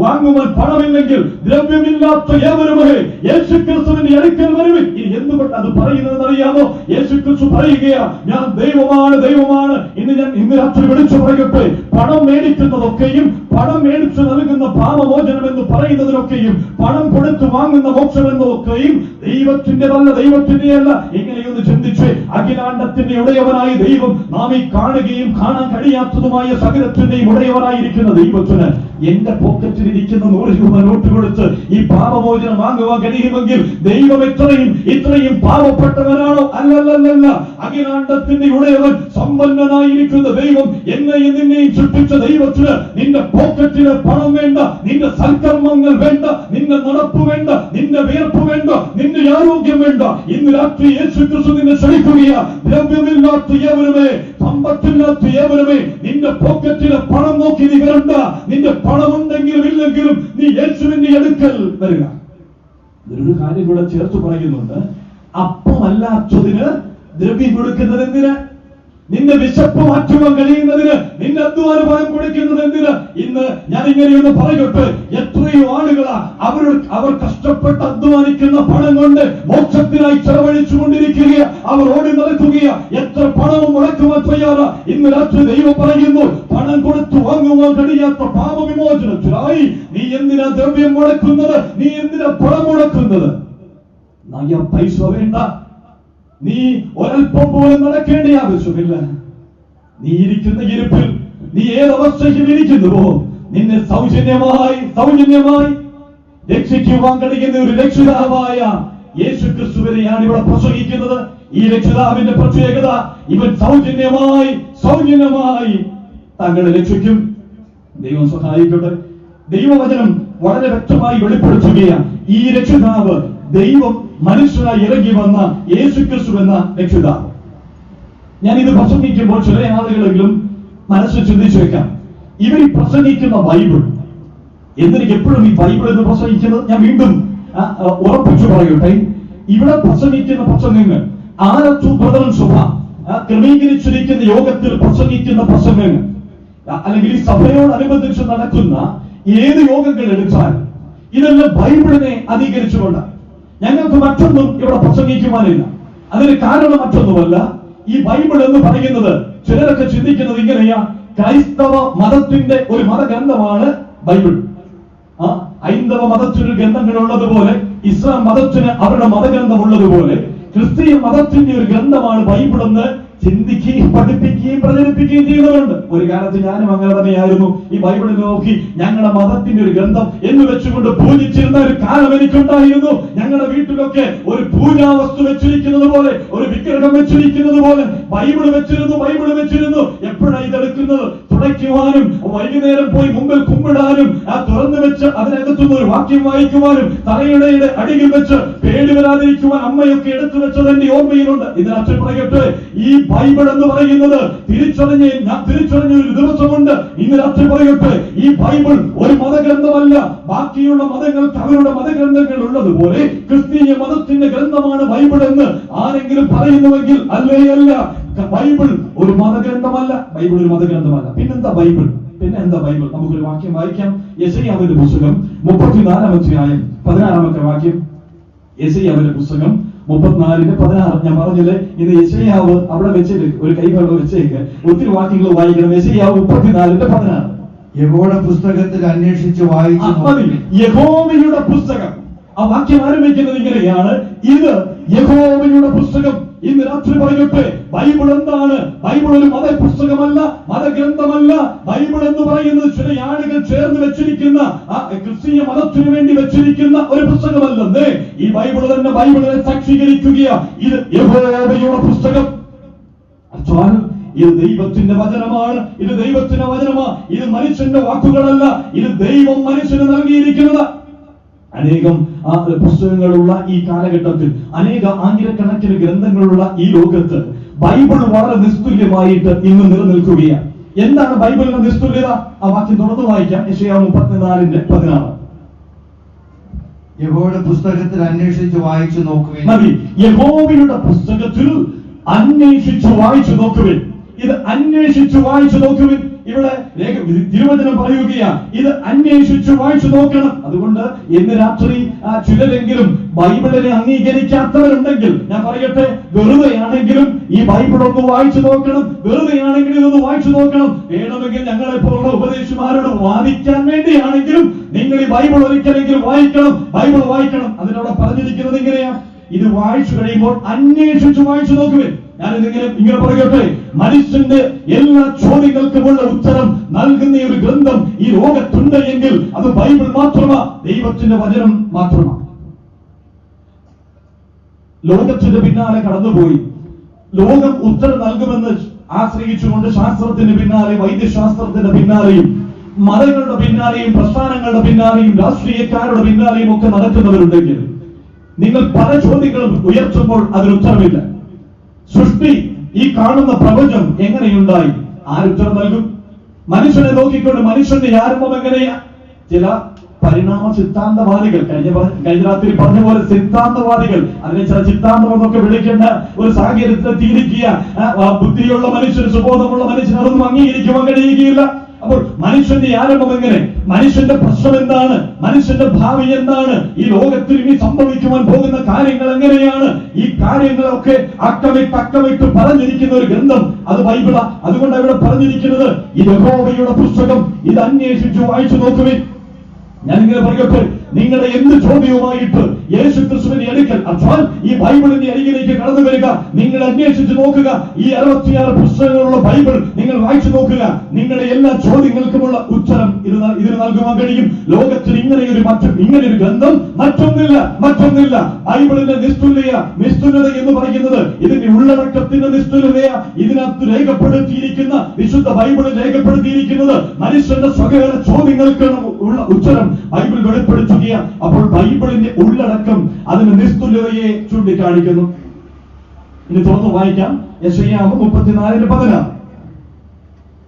വാങ്ങുവാൻ പണമില്ലെങ്കിൽ, ദ്രവ്യമില്ലാത്ത ഏവരുമേ യേശുക്രിസ്തുവിന്റെ അടുക്കൽ വരുവിൻ. ഇനി എന്തുകൊണ്ട് അത് പറയുന്നതെന്ന് അറിയാമോ? യേശുക്രിസ്തു പറയുകയാ, ഞാൻ ദൈവമാണ്, ദൈവമാണ്. ഇന്ന് രാത്രി വിളിച്ചു പറയട്ടെ, പണം മേടിക്കുന്നതൊക്കെയും, പണം മേടിച്ചു നൽകുന്ന പാപമോചനം എന്ന് പറയുന്നതിനൊക്കെയും, പണം കൊടുത്തു വാങ്ങുന്ന മോക്ഷം എന്നതൊക്കെയും ദൈവത്തിന്റെതല്ല, ദൈവത്തിന്റെയല്ല. ഇങ്ങനെയൊന്ന് ചിന്തിച്ച്, അഖിലാണ്ടത്തിന്റെ ഉടയവനായ ദൈവം, നാം ഈ കാണുകയും കാണാൻ കഴിയാത്തതുമായ സകലത്തിന്റെയും ഉടയവനായിരിക്കുന്ന ദൈവത്തിന് എന്റെ പോക്കറ്റിൽ ഇരിക്കുന്ന 100 രൂപ നോട്ട് കൊടുത്ത് ഈ പാപമോചനം വാങ്ങുവാൻ കഴിയുമെങ്കിൽ ദൈവം ഇത്രയും പാവപ്പെട്ടവനാണോ? അല്ലല്ലല്ല. അഖിലാണ്ടത്തിന്റെ ഉടയവൻ, സമ്പന്നനായിരിക്കുന്ന ദൈവം, എന്നെയും നിന്നെയും സൃഷ്ടിച്ച ദൈവത്തിന് നിന്റെ പോക്കറ്റിലെ പണം വേണ്ട, നിന്റെ സൽക്കർമ്മങ്ങൾ വേണ്ട, നിന്റെ നടപ്പ് വേണ്ട, നിന്റെ വിയർപ്പ് വേണ്ട, നിന്റെ ആരോഗ്യം വേണ്ട. ഇന്ന് രാത്രി യേശുക്രിസ്തു നിന്നെ ക്ഷണിക്കുകയാ. ദ്രവ്യമില്ലാത്ത ഏവരുമേ, സമ്പത്തില്ലാത്ത ഏവരുമേ, നിന്റെ പോക്കറ്റിലെ പണം നോക്കി നീ വരണ്ട. നിന്റെ പണമുണ്ടെങ്കിലും ഇല്ലെങ്കിലും നീ യേശുവിന്റെ അടുക്കൽ വരിക. ഒരു കാര്യം കൂടെ ചേർത്ത് പറയുന്നുണ്ട്: അപ്പമല്ലാത്തതിന് ദ്രവ്യം കൊടുക്കുന്നത് എന്തിന്? നിന്റെ വിശപ്പ് മാറ്റുവാൻ കഴിയുന്നതിന്, നിന്റെ അധ്വാനം കൊടുക്കുന്നത് എന്തിന്? ഇന്ന് ഞാൻ ഇങ്ങനെയൊന്ന് പറയട്ടെ, എത്രയോ ആളുകളാ അവർ കഷ്ടപ്പെട്ട് അധ്വാനിക്കുന്ന പണം കൊണ്ട് മോക്ഷത്തിനായി ചെലവഴിച്ചു കൊണ്ടിരിക്കുക. അവർ ഓടി നടക്കുകയാ, എത്ര പണവും മുടക്കുവാൻ തയ്യാറാ. ഇന്ന് രാത്രി ദൈവം പറയുന്നു, പണം കൊടുത്തു വാങ്ങുവാൻ കഴിയാത്ത പാപവിമോചനത്തിനായി നീ എന്തിനാ ദ്രവ്യം മുടക്കുന്നത്? നീ എന്തിനാ പണം മുടക്കുന്നത്? പൈസ വേണ്ട, നീ ഒരൽപ്പം പോലും നടക്കേണ്ട ആവശ്യമില്ല. നീ ഇരിക്കുന്ന ഇരിപ്പിൽ, നീ ഏതവസ്ഥയിൽ ഇരിക്കുന്നുവോ, നിന്നെ സൗജന്യമായി രക്ഷിക്കുവാൻ കഴിയുന്ന ഒരു രക്ഷിതാവായ യേശുക്രിസ്തുവിനെയാണ് ഇവിടെ പ്രസംഗിക്കുന്നത്. ഈ രക്ഷിതാവിന്റെ പ്രത്യേകത, ഇവൻ സൗജന്യമായി തങ്ങളെ രക്ഷിക്കും. ദൈവം സഹായിക്കട്ടെ. ദൈവവചനം വളരെ വ്യക്തമായി വെളിപ്പെടുത്തുകയാണ്, ഈ രക്ഷിതാവ് ദൈവം മനുഷ്യനായി ഇറങ്ങി വന്ന യേശുക്രിസ്തു എന്ന രക്ഷിതാവ്. ഞാൻ ഇത് പ്രസംഗിക്കുമ്പോൾ ചില ആളുകളെങ്കിലും മനസ്സിൽ ചിന്തിച്ചു വെക്കാം, ഇവർ പ്രസംഗിക്കുന്ന ബൈബിൾ, എന്തിന് എപ്പോഴും ഈ ബൈബിൾ എന്ന് പ്രസംഗിക്കുന്നത്? ഞാൻ വീണ്ടും ഉറപ്പിച്ചു പറയട്ടെ, ഇവിടെ പ്രസംഗിക്കുന്ന പ്രസംഗങ്ങൾ ആലത്തൂബ്രദറൻ സഭ ക്രമീകരിച്ചിരിക്കുന്ന യോഗത്തിൽ പ്രസംഗിക്കുന്ന പ്രസംഗങ്ങൾ, അല്ലെങ്കിൽ ഈ സഭയോടനുബന്ധിച്ച് നടക്കുന്ന ഏത് യോഗങ്ങൾ എടുത്താൽ ഇതെല്ലാം ബൈബിളിനെ അധികരിച്ചുകൊണ്ട്. ഞങ്ങൾക്ക് മറ്റൊന്നും ഇവിടെ പ്രസംഗിക്കുവാനില്ല. അതിന് കാരണം മറ്റൊന്നുമല്ല, ഈ ബൈബിൾ എന്ന് പറയുന്നത് ചിലരൊക്കെ ചിന്തിക്കുന്നത് ഇങ്ങനെയാ, ക്രൈസ്തവ മതത്തിന്റെ ഒരു മതഗ്രന്ഥമാണ് ബൈബിൾ. ഹൈന്ദവ മതത്തിന് ഗ്രന്ഥങ്ങൾ ഉള്ളതുപോലെ, ഇസ്ലാം മതത്തിന് അവരുടെ മതഗ്രന്ഥം ഉള്ളതുപോലെ, ക്രിസ്തീയ മതത്തിന്റെ ഒരു ഗ്രന്ഥമാണ് ബൈബിൾ എന്ന് ചിന്തിക്കുകയും പഠിപ്പിക്കുകയും പ്രചരിപ്പിക്കുകയും ചെയ്യുന്നവരുണ്ട്. ഒരു കാലത്ത് ഞാനും അങ്ങനെ തന്നെയായിരുന്നു. ഈ ബൈബിളിൽ നോക്കി ഞങ്ങളുടെ മതത്തിന്റെ ഒരു ഗ്രന്ഥം എന്ന് വെച്ചുകൊണ്ട് പൂജിച്ചിരുന്ന ഒരു കാലം എനിക്കുണ്ടായിരുന്നു. ഞങ്ങളുടെ വീട്ടിലൊക്കെ ഒരു പൂജാവസ്തു വെച്ചിരിക്കുന്നത് പോലെ, ഒരു വിഗ്രഹം വെച്ചിരിക്കുന്നത് പോലെ ബൈബിൾ വെച്ചിരുന്നു. എപ്പോഴാണ് ഇതെടുക്കുന്നത്? തുടയ്ക്കുവാനും വൈകുന്നേരം പോയി മുമ്പിൽ കുമ്പിടാനും, തുറന്നു വെച്ച് അതിനകത്തുനിന്ന് ഒരു വാക്യം വായിക്കുവാനും, തലയുടെ അടിയിൽ വെച്ച് പേടി വരാതിരിക്കുവാൻ അമ്മയൊക്കെ എടുത്തു വെച്ചത് എന്റെ ഓർമ്മയിലുണ്ട്. ഇതിനച്ഛൻ പറയട്ടെ, ഈ ബൈബിൾ എന്ന് പറയുന്നത് തിരിച്ചറിഞ്ഞ ഒരു ദിവസമുണ്ട്. ഇന്ന് രാത്രി പറയട്ടെ, ഈ ബൈബിൾ ഒരു മതഗ്രന്ഥമല്ല. ബാക്കിയുള്ള മതങ്ങൾക്ക് അവരുടെ മതഗ്രന്ഥങ്ങൾ ഉള്ളതുപോലെ ക്രിസ്തീയ മതത്തിന്റെ ഗ്രന്ഥമാണ് ബൈബിൾ എന്ന് ആരെങ്കിലും പറയുന്നുവെങ്കിൽ അല്ല. ബൈബിൾ ഒരു മതഗ്രന്ഥമല്ല. പിന്നെന്താ ബൈബിൾ? നമുക്കൊരു വാക്യം വായിക്കാം. യെശയ്യാവിന്റെ പുസ്തകം 34-ാം അധ്യായം 16-ാമത്തെ വാക്യം. യെശയ്യാവിന്റെ പുസ്തകം 34:16. ഞാൻ പറഞ്ഞില്ലേ, ഇത് യെശയ്യാവ് അവിടെ വെച്ചേക്ക്, ഒരു കൈകൾ വെച്ചേക്ക്. ഒത്തിരി വാക്യങ്ങൾ വായിക്കണം. യെശയ്യാവ് 34:16. യഹോവയുടെ പുസ്തകത്തിൽ അന്വേഷിച്ച് വായിച്ചു. യഹോവയുടെ പുസ്തകം. ആ വാക്യം ആരംഭിക്കുന്നത് ഇങ്ങനെയാണ്, ഇത് യഹോവയുടെ പുസ്തകം. ഇന്ന് രാത്രി പറയട്ടെ, ബൈബിൾ എന്താണ്? ബൈബിൾ ഒരു മതപുസ്തകമല്ല, മതഗ്രന്ഥമല്ല. ബൈബിൾ എന്ന് പറയുന്നത് ചില ആളുകൾ ചേർന്ന് വെച്ചിരിക്കുന്ന, ക്രിസ്തീയ മതത്തിനു വേണ്ടി വെച്ചിരിക്കുന്ന ഒരു പുസ്തകമല്ലെന്നേ. ഈ ബൈബിൾ തന്നെ ബൈബിളിനെ സാക്ഷീകരിക്കുകയാ. ഇത് യഹോവയുടെ പുസ്തകം. ഇത് ദൈവത്തിന്റെ വചനമാണ്. ഇത് ദൈവത്തിന്റെ വചനമാണ്. ഇത് മനുഷ്യന്റെ വാക്കുകളല്ല. ഇത് ദൈവം മനുഷ്യന് നൽകിയിരിക്കുന്നത്. അനേകം പുസ്തകങ്ങളുള്ള ഈ കാലഘട്ടത്തിൽ, അനേക ആയിരക്കണക്കിന് ഗ്രന്ഥങ്ങളുള്ള ഈ ലോകത്ത് ബൈബിൾ വളരെ നിസ്തുല്യമായിട്ട് ഇന്ന് നിലനിൽക്കുകയാണ്. എന്താണ് ബൈബിളിന്റെ നിസ്തുല്യത? ആ വാക്യം തുറന്നു വായിക്കാം. യെശയ്യാ 34:16. യഹോവയുടെ പുസ്തകത്തിൽ അന്വേഷിച്ച് വായിച്ചു നോക്കുവിൻ. മതി. യഹോവയുടെ പുസ്തകത്തിൽ അന്വേഷിച്ചു വായിച്ചു നോക്കുവിൻ. ഇത് അന്വേഷിച്ചു വായിച്ചു നോക്കുവിൻ. ഇവിടെ തിരുവചനം പറയുകയാ, ഇത് അന്വേഷിച്ചു വായിച്ചു നോക്കണം. അതുകൊണ്ട് ഇന്ന് രാത്രി ചിലരെങ്കിലും ബൈബിളിനെ അംഗീകരിക്കാത്തവരുണ്ടെങ്കിൽ ഞാൻ പറയട്ടെ, വെറുതെയാണെങ്കിലും ഈ ബൈബിൾ ഒന്ന് വായിച്ചു നോക്കണം. വെറുതെയാണെങ്കിലും ഇതൊന്ന് വായിച്ചു നോക്കണം. വേണമെങ്കിൽ ഞങ്ങളെ പോലുള്ള ഉപദേശിമാരോട് വാദിക്കാൻ വേണ്ടിയാണെങ്കിലും നിങ്ങൾ ഈ ബൈബിൾ ഒരിക്കലെങ്കിലും വായിക്കണം. ബൈബിൾ വായിക്കണം. അതിനവിടെ പറഞ്ഞിരിക്കുന്നത് ഇങ്ങനെയാ, ഇത് വായിച്ചു കഴിയുമ്പോൾ അന്വേഷിച്ചു വായിച്ചു നോക്കുവിൻ. ഞാനിതിങ്ങനെ ഇങ്ങനെ പറയട്ടെ, മനുഷ്യന്റെ എല്ലാ ചോദ്യങ്ങൾക്കുമുള്ള ഉത്തരം നൽകുന്ന ഒരു ഗ്രന്ഥം ഈ ലോകത്തുണ്ട് എങ്കിൽ അത് ബൈബിൾ മാത്രമാ, ദൈവത്തിന്റെ വചനം മാത്രമാ. ലോകത്തിന്റെ പിന്നാലെ കടന്നുപോയി ലോകം ഉത്തരം നൽകുമെന്ന് ആശ്രയിച്ചുകൊണ്ട് ശാസ്ത്രത്തിന് പിന്നാലെ, വൈദ്യശാസ്ത്രത്തിന്റെ പിന്നാലെയും, മതങ്ങളുടെ പിന്നാലെയും, പ്രസ്ഥാനങ്ങളുടെ പിന്നാലെയും, രാഷ്ട്രീയക്കാരുടെ പിന്നാലെയും ഒക്കെ നടക്കുന്നവരുണ്ടെങ്കിൽ നിങ്ങൾ പല ചോദ്യങ്ങളും ഉയർത്തുമ്പോൾ അതിനുത്തരമില്ല. സൃഷ്ടി, ഈ കാണുന്ന പ്രപഞ്ചം എങ്ങനെയുണ്ടായി? ആരുത്തരം നൽകും? മനുഷ്യനെ നോക്കിക്കൊണ്ട് മനുഷ്യന്റെ ആരംഭം എങ്ങനെയാ? ചില പരിണാമ സിദ്ധാന്തവാദികൾ, കഴിഞ്ഞ രാത്രി പറഞ്ഞ പോലെ സിദ്ധാന്തവാദികൾ, അതിനെ ചില സിദ്ധാന്തം എന്നൊക്കെ വിളിക്കേണ്ട ഒരു സാഹചര്യത്തിൽ തീരിക്കുക. ബുദ്ധിയുള്ള മനുഷ്യൻ, സുബോധമുള്ള മനുഷ്യൻ അതൊന്നും അംഗീകരിക്കുവാൻ കഴിയുകയില്ല. അപ്പോൾ മനുഷ്യന്റെ ആരംഭം എങ്ങനെ? മനുഷ്യന്റെ പ്രശ്നം എന്താണ്? മനുഷ്യന്റെ ഭാവി എന്താണ്? ഈ ലോകത്തിൽ ഇനി സംഭവിക്കുവാൻ പോകുന്ന കാര്യങ്ങൾ എങ്ങനെയാണ്? ഈ കാര്യങ്ങളൊക്കെ അക്കമിട്ട് പറഞ്ഞിരിക്കുന്ന ഒരു ഗ്രന്ഥം അത് ബൈബിളാ. അതുകൊണ്ട് ഇവിടെ പറഞ്ഞിരിക്കുന്നത് ഈ യഹോവയുടെ പുസ്തകം, ഇത് അന്വേഷിച്ചു വായിച്ചു നോക്കുവിൻ. ഞാനിങ്ങനെ പറയട്ടെ, നിങ്ങളുടെ എന്ത് ചോദ്യവുമായിട്ട് യേശു ക്രിസ്തുവിന്റെ അടുക്കൽ, അഥവാ ഈ ബൈബിളിന്റെ അരികിലേക്ക് കടന്നു വരിക. നിങ്ങൾ അന്വേഷിച്ച് നോക്കുക. ഈ 66 പുസ്തകങ്ങളുള്ള ബൈബിൾ നിങ്ങൾ വായിച്ചു നോക്കുക. നിങ്ങളുടെ എല്ലാ ചോദ്യങ്ങൾക്കുമുള്ള ഉത്തരം ഇതിന് നൽകുവാൻ കഴിയും. ലോകത്തിൽ ഇങ്ങനെയൊരു ഗ്രന്ഥം മറ്റൊന്നില്ല. ബൈബിളിന്റെ നിസ്തുല്യത എന്ന് പറയുന്നത് ഇതിന്റെ ഉള്ളടക്കത്തിന്റെ നിസ്തുല്യതയാ. ഇതിനകത്ത് രേഖപ്പെടുത്തിയിരിക്കുന്ന, വിശുദ്ധ ബൈബിളിൽ രേഖപ്പെടുത്തിയിരിക്കുന്നത് മനുഷ്യന്റെ സകല ചോദ്യങ്ങൾക്ക് ഉള്ള ഉത്തരം ബൈബിൾ വെളിപ്പെടുത്തുക. അപ്പോൾ ബൈബിളിന്റെ ഉള്ളടക്കം അതിന് നിസ്തുല്യതയെ ചൂണ്ടിക്കാണിക്കുന്നു. ഇനി തുറന്നു വായിക്കാം. യെശയ്യാ 34:16.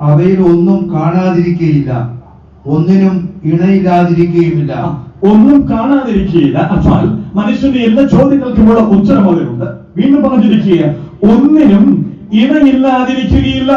അവയിൽ ഒന്നും കാണാതിരിക്കുകയില്ല, ഒന്നിനും ഇണയില്ലാതിരിക്കുകയുമില്ല. ഒന്നും കാണാതിരിക്കുകയില്ല. അച്ഛാൽ മനുഷ്യന്റെ എല്ലാ ചോദ്യങ്ങൾക്കുമുള്ള ഉത്തരം അതിലുണ്ട്. വീണ്ടും പറഞ്ഞിരിക്കുക, ഒന്നിനും ഇണയില്ലാതിരിക്കുകയില്ല.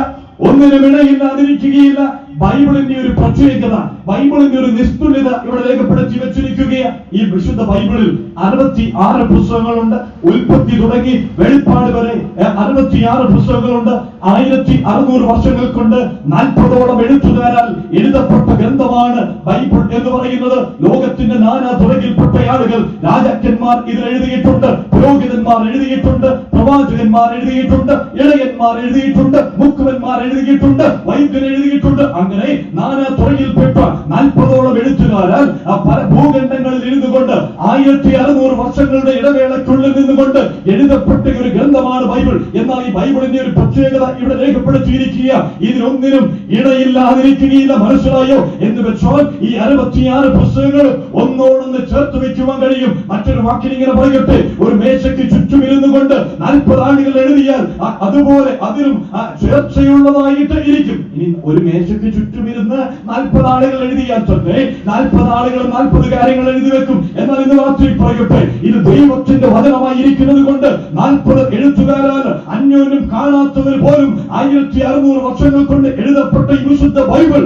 ബൈബിളിന്റെ ഒരു പ്രത്യേകത, ബൈബിളിന്റെ ഒരു നിസ്തുല്യത ഇവിടെ രേഖപ്പെടുത്തി വെച്ചിരിക്കുകയാണ്. ഈ വിശുദ്ധ ബൈബിളിൽ 66 പുസ്തകങ്ങളുണ്ട്. ഉൽപ്പത്തി തുടങ്ങി വെളിപ്പാട് വരെ 66 പുസ്തകങ്ങളുണ്ട്. 1600 വർഷങ്ങൾ കൊണ്ട് 40ഓളം എഴുത്തുകാരാൽ എഴുതപ്പെട്ട ഗ്രന്ഥമാണ് ബൈബിൾ എന്ന് പറയുന്നത്. ലോകത്തിന്റെ നാനാ തുറകിൽപ്പെട്ട ആളുകൾ, രാജാക്കന്മാർ ഇതിൽ എഴുതിയിട്ടുണ്ട്, പുരോഹിതന്മാർ എഴുതിയിട്ടുണ്ട്, പ്രവാചകന്മാർ എഴുതിയിട്ടുണ്ട്, ഇളയന്മാർ എഴുതിയിട്ടുണ്ട്, മുക്കുവന്മാർ എഴുതിയിട്ടുണ്ട്, വൈദ്യൻ എഴുതിയിട്ടുണ്ട്. അങ്ങനെ നാനാ തുറയിൽപ്പെട്ട 40ഓളം എഴുത്തുകാരാൽ പല ഭൂഖണ്ഡങ്ങളിൽ ഇരുന്നുകൊണ്ട് 1600 വർഷങ്ങളുടെ ഇടവേളക്കുള്ളിൽ നിന്നുകൊണ്ട് എഴുതപ്പെട്ട ഒരു ഗ്രന്ഥമാണ് ബൈബിൾ. എന്നാൽ ഈ ബൈബിളിന്റെ ഒരു പ്രത്യേകത ഇവിടെ രേഖപ്പെടുത്തിയിരിക്കുക, ഇതിനൊന്നിനും ഇടയില്ലാതിരിക്കുകയില്ല. മനസ്സിലായോ? എന്ന് വെച്ചാൽ ഈ 66 പുസ്തകങ്ങൾ ഒന്നോടൊന്ന് ചേർത്ത് വെക്കുവാൻ കഴിയും. മറ്റൊരു വാക്കിൽ ഇങ്ങനെ പറയട്ടെ, ഒരു മേശയ്ക്ക് ചുറ്റും ഇരുന്നു കൊണ്ട് 40 ആണികൾ എഴുതിയാൽ അതുപോലെ അതിനും ചേർച്ചയുള്ളതായിട്ട് ഇരിക്കും. ഇനി ഒരു മേശയ്ക്ക് ചുറ്റും ഇരുന്ന് 40 ആളുകൾ എഴുതിയാൽ തന്നെ 40 ആളുകൾ 40 കാര്യങ്ങൾ എഴുതി വെക്കും. എന്നാൽ ഇന്ന് രാത്രി പറയട്ടെ, ഇത് ദൈവത്തിന്റെ വചനമായി ഇരിക്കുന്നത് കൊണ്ട് 40 എഴുത്തുകാരാൽ അന്യോന്യം കാണാത്തവർ പോലും 1600 വർഷങ്ങൾ കൊണ്ട് എഴുതപ്പെട്ട ഈ വിശുദ്ധ ബൈബിൾ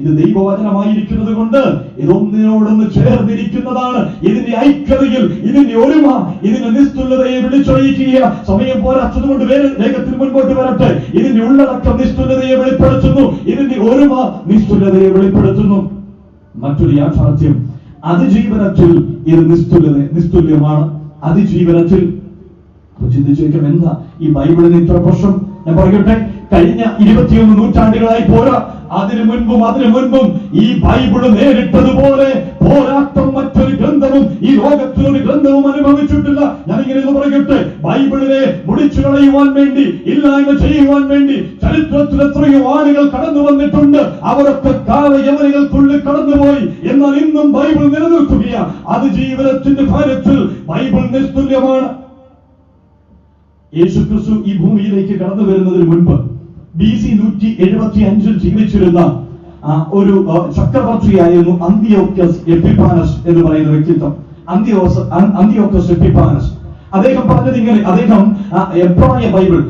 ഇത് ദൈവവചനമായിരിക്കുന്നത് കൊണ്ട് ഇതൊന്നിനോടൊന്ന് ചേർന്നിരിക്കുന്നതാണ്. ഇതിന്റെ ഐക്യതയിൽ, ഇതിന്റെ ഒരുമ, ഇതിന്റെ നിസ്തുല്യതയെ വിളിച്ചറിയിക്കുക. സമയം പോരാത്തതുകൊണ്ട് വേഗത്തിൽ മുൻപോട്ട് വരട്ടെ. ഇതിന്റെ ഉള്ളടക്കം നിസ്തുല്യതയെ വെളിപ്പെടുത്തുന്നു, ഇതിന്റെ ഒരുമ നിസ്തുല്യതയെ വെളിപ്പെടുത്തുന്നു. മറ്റൊരു യാഥാർത്ഥ്യം, അതിജീവനത്തിൽ ഇത് നിസ്തുല്യമാണ്. അതിജീവനത്തിൽ ചിന്തിച്ചേക്കും, എന്താ ഈ ബൈബിളിന് ഇത്ര പ്രശ്നം? ഞാൻ പറയട്ടെ, കഴിഞ്ഞ 21 നൂറ്റാണ്ടുകളായി പോരാ, അതിനു മുൻപും ഈ ബൈബിള് നേരിട്ടതുപോലെ പോരാട്ടം മറ്റൊരു ഗ്രന്ഥവും ഈ ലോകത്തിലൊരു ഗ്രന്ഥവും അനുഭവിച്ചിട്ടില്ല. ഞാനിങ്ങനെ പറയട്ടെ, ബൈബിളിനെ മുടിച്ചു കളയുവാൻ വേണ്ടി, ഇല്ലായ്മ ചെയ്യുവാൻ വേണ്ടി ചരിത്രത്തിൽ എത്രയോ ആളുകൾ കടന്നു വന്നിട്ടുണ്ട്. അവരൊക്കെ കാലയവനികൾക്കുള്ളിൽ കടന്നുപോയി. എന്നാൽ ഇന്നും ബൈബിൾ നിലനിൽക്കുകയാണ്. അത് ജീവിതത്തിന്റെ കാര്യത്തിൽ ബൈബിൾ നിസ്തുല്യമാണ്. യേശുക്രിസ്തു ഈ ഭൂമിയിലേക്ക് കടന്നു വരുന്നതിന് മുൻപ് BC 175 ജീവിച്ചിരുന്ന ഒരു ചക്രവർത്തിയായിരുന്നു അന്തിയോക്കസ് എപ്പിഫാനസ് എന്ന് പറയുന്ന വ്യക്തിത്വം. അന്തിയോക്കസ് എപ്പിഫാനസ് അദ്ദേഹം പറഞ്ഞത് ഇങ്ങനെ, അദ്ദേഹം എബ്രായ ബൈബിൾ,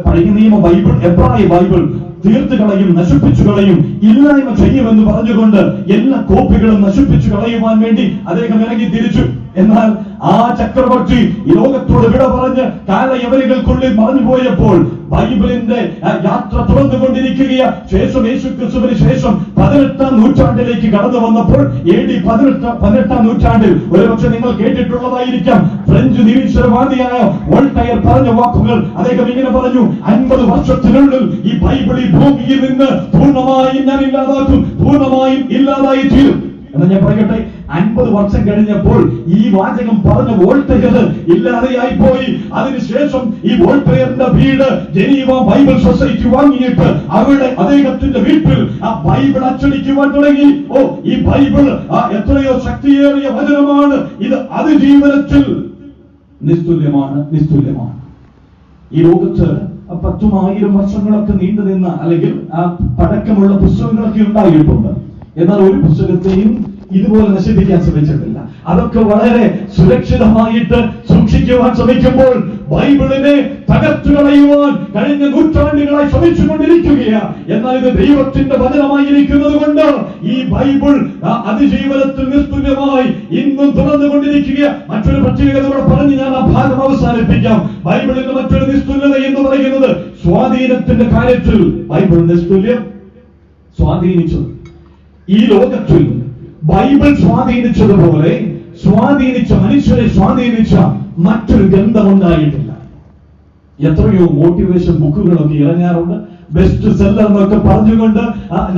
പഴയ നിയമ ബൈബിൾ, എബ്രായ ബൈബിൾ തീർത്തു കളയും, നശിപ്പിച്ചു കളയും, ഇല്ലായ്മ ചെയ്യുമെന്ന് പറഞ്ഞുകൊണ്ട് എല്ലാ കോപ്പികളും നശിപ്പിച്ചു കളയുവാൻ വേണ്ടി അദ്ദേഹം ഇറങ്ങി തിരിച്ചു. എന്നാൽ ആ ചക്രവർത്തി ഈ ലോകത്തോട് വിട പറഞ്ഞ് കാലയവനികൾക്കുള്ളിൽ മറഞ്ഞു പോയപ്പോൾ ബൈബിളിന്റെ യാത്ര തുടർന്നുകൊണ്ടിരിക്കുക. ശേഷം യേശുക്രിസ്തുവിന് ശേഷം 18ാം നൂറ്റാണ്ടിലേക്ക് കടന്നു വന്നപ്പോൾ AD 18ാം നൂറ്റാണ്ടിൽ ഒരുപക്ഷെ നിങ്ങൾ കേട്ടിട്ടുള്ളതായിരിക്കാം, ഫ്രഞ്ച് നിരീശ്വരവാദിയായ വോൾട്ടയർ പറഞ്ഞ വാക്കുകൾ. അദ്ദേഹം ഇങ്ങനെ പറഞ്ഞു, 50 വർഷത്തിനുള്ളിൽ ഈ ബൈബിൾ ഈ ഭൂമിയിൽ നിന്ന് പൂർണ്ണമായും ഞാൻ ഇല്ലാതാക്കും, പൂർണ്ണമായും ഇല്ലാതായി തീരും എന്ന് ഞാൻ പറയട്ടെ. 50 വർഷം കഴിഞ്ഞപ്പോൾ ഈ വാചകം പറഞ്ഞ വോൾട്ടയർ ഇല്ലാതെയായി പോയി. അതിനുശേഷം ഈ വോൾട്ടയറിന്റെ വീട് ജനീവ ബൈബിൾ സൊസൈറ്റി വാങ്ങിയിട്ട് അവിടെ അദ്ദേഹത്തിന്റെ വീട്ടിൽ ആ ബൈബിൾ അച്ചടിക്കുവാൻ തുടങ്ങി. ഈ ബൈബിൾ എത്രയോ ശക്തിയേറിയ വചനമാണ്. ഇത് അതിജീവനത്തിൽ നിസ്തുല്യമാണ്. ഈ ലോകത്ത് 10,000 വർഷങ്ങളൊക്കെ നീണ്ടു നിന്ന അല്ലെങ്കിൽ പഴക്കമുള്ള പുസ്തകങ്ങളൊക്കെ ഉണ്ടായിട്ടുണ്ട്. എന്നാൽ ഒരു പുസ്തകത്തെയും ഇതുപോലെ നശിപ്പിക്കാൻ ശ്രമിച്ചിട്ടില്ല. അതൊക്കെ വളരെ സുരക്ഷിതമായിട്ട് സൂക്ഷിക്കുവാൻ ശ്രമിക്കുമ്പോൾ ബൈബിളിനെ തകർത്തു കളയുവാൻ കഴിഞ്ഞ നൂറ്റാണ്ടുകളായി ശ്രമിച്ചുകൊണ്ടിരിക്കുകയാണ്. എന്നാൽ ഇത് ദൈവത്തിന്റെ വചനമായിരിക്കുന്നത് കൊണ്ട് ഈ ബൈബിൾ അതിജീവനത്തിൽ നിസ്തുല്യമായി ഇന്നും തുടർന്നുകൊണ്ടിരിക്കുക. മറ്റൊരു പ്രത്യേകത കൂടെ പറഞ്ഞ് ഞാൻ ആ ഭാഗം അവസാനിപ്പിക്കാം. ബൈബിളിന്റെ മറ്റൊരു നിസ്തുല്യത എന്ന് പറയുന്നത് സ്വാധീനത്തിന്റെ കാര്യത്തിൽ ബൈബിൾ നിസ്തുല്യം സ്വാധീനിച്ചു. ഈ ലോകത്തിൽ ബൈബിൾ സ്വാധീനിച്ചതുപോലെ മനുഷ്യരെ സ്വാധീനിച്ച മറ്റൊരു ഗ്രന്ഥമുണ്ടായിട്ടില്ല. എത്രയോ മോട്ടിവേഷൻ ബുക്കുകളൊക്കെ ഇറങ്ങാറുണ്ട്. ബെസ്റ്റ് സെല്ലർ എന്നൊക്കെ പറഞ്ഞുകൊണ്ട്,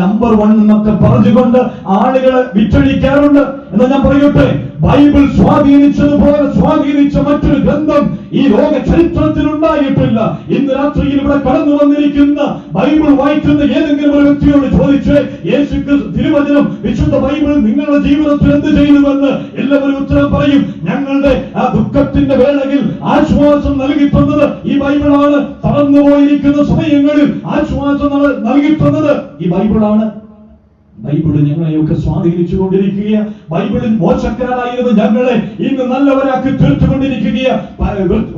നമ്പർ 1 എന്നൊക്കെ പറഞ്ഞുകൊണ്ട് ആളുകളെ വിറ്റഴിക്കാറുണ്ട്. എന്നാൽ ഞാൻ പറയട്ടെ, ബൈബിൾ സ്വാധീനിച്ചതുപോലെ സ്വാധീനിച്ച മറ്റൊരു ഗ്രന്ഥം ഈ ലോക ചരിത്രത്തിൽ ഉണ്ടായിട്ടില്ല. ഇന്ന് രാത്രിയിൽ ഇവിടെ കടന്നു വന്നിരിക്കുന്ന ബൈബിൾ വായിക്കുന്ന ഏതെങ്കിലും ഒരു വ്യക്തിയോട് ചോദിച്ച് യേശുക്രിസ്തു തിരുവചനം, വിശുദ്ധ ബൈബിൾ നിങ്ങളുടെ ജീവിതത്തിൽ എന്ത് ചെയ്തുവെന്ന് എല്ലാവരും ഉത്തരം പറയും. ഞങ്ങളുടെ ദുഃഖത്തിന്റെ വേളയിൽ ആശ്വാസം നൽകി തന്നത് ഈ ബൈബിളാണ്. തളർന്നുപോയിരിക്കുന്ന സമയങ്ങളിൽ ആശ്വാസം നൽകി തന്നത് ഈ ബൈബിളാണ്. ബൈബിള് ഞങ്ങളെയൊക്കെ സ്വാധീനിച്ചുകൊണ്ടിരിക്കുക. ബൈബിളിൽ മോശക്കാരായിരുന്ന ഞങ്ങളെ ഇന്ന് നല്ലവരാക്കി തീർത്തുകൊണ്ടിരിക്കുക.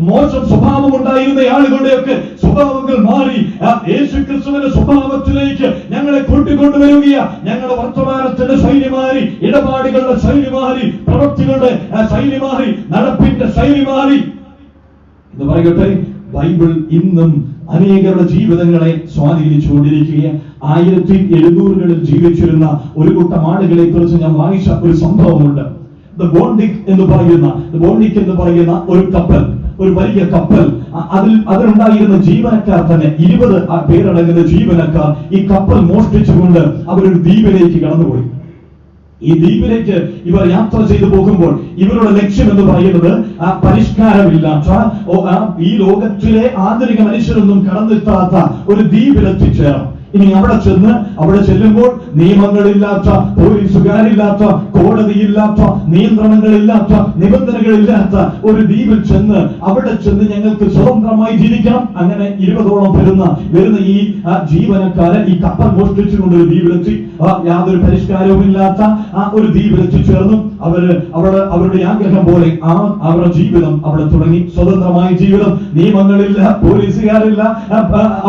മോശം സ്വഭാവം ഉണ്ടായിരുന്ന ആളുകളുടെയൊക്കെ സ്വഭാവങ്ങൾ മാറി യേശുക്രിസ്തുവിന്റെ സ്വഭാവത്തിലേക്ക് ഞങ്ങളെ കൂട്ടിക്കൊണ്ടുവരിക. ഞങ്ങളുടെ വർത്തമാനത്തിന്റെ ശൈലി മാറി, ഇടപാടുകളുടെ ശൈലി മാറി, പ്രവൃത്തികളുടെ ശൈലി മാറി, നടപ്പിന്റെ ശൈലി മാറി എന്ന് പറയട്ടെ. ബൈബിൾ ഇന്നും അനേകരുടെ ജീവിതങ്ങളെ സ്വാധീനിച്ചുകൊണ്ടിരിക്കുക. 1700കളിൽ ജീവിച്ചിരുന്ന ഒരു കൂട്ടം ആളുകളെ കുറിച്ച് ഞാൻ വായിച്ച ഒരു സംഭവമുണ്ട്. ബോണ്ടിക് എന്ന് പറയുന്ന ഒരു കപ്പൽ, ഒരു വലിയ കപ്പൽ, അതിലുണ്ടായിരുന്ന ജീവനക്കാർ തന്നെ 20 പേരടങ്ങുന്ന ജീവനക്കാർ ഈ കപ്പൽ മോഷ്ടിച്ചുകൊണ്ട് അവരൊരു ദ്വീപിലേക്ക് കടന്നുപോയി. ഈ ദ്വീപിലേക്ക് ഇവർ യാത്ര ചെയ്തു പോകുമ്പോൾ ഇവരുടെ ലക്ഷ്യം എന്ന് പറയുന്നത് പരിഷ്കാരമില്ലാത്ത, ഈ ലോകത്തിലെ ആധുനിക മനുഷ്യരൊന്നും കടന്നെത്താത്ത ഒരു ദ്വീപിൽ എത്തിച്ചേരണം. ഇനി അവിടെ ചെല്ലുമ്പോൾ നിയമങ്ങളില്ലാത്ത, പോലീസുകാരില്ലാത്ത, കോടതിയില്ലാത്ത, നിയന്ത്രണങ്ങളില്ലാത്ത, നിബന്ധനകളില്ലാത്ത ഒരു ദ്വീപിൽ അവിടെ ചെന്ന് ഞങ്ങൾക്ക് സ്വതന്ത്രമായി ജീവിക്കണം. അങ്ങനെ 20ഓളം വരുന്ന ഈ ജീവനക്കാരെ ഈ കപ്പൽ മോഷ്ടിച്ചുകൊണ്ട് ഒരു ദ്വീപിലെത്തി. യാതൊരു പരിഷ്കാരവും ഇല്ലാത്ത ഒരു ദ്വീപിലെത്തിച്ചേർന്നു. അവരുടെ ആഗ്രഹം പോലെ അവരുടെ ജീവിതം അവിടെ തുടങ്ങി. സ്വതന്ത്രമായ ജീവിതം. നിയമങ്ങളില്ല, പോലീസുകാരില്ല,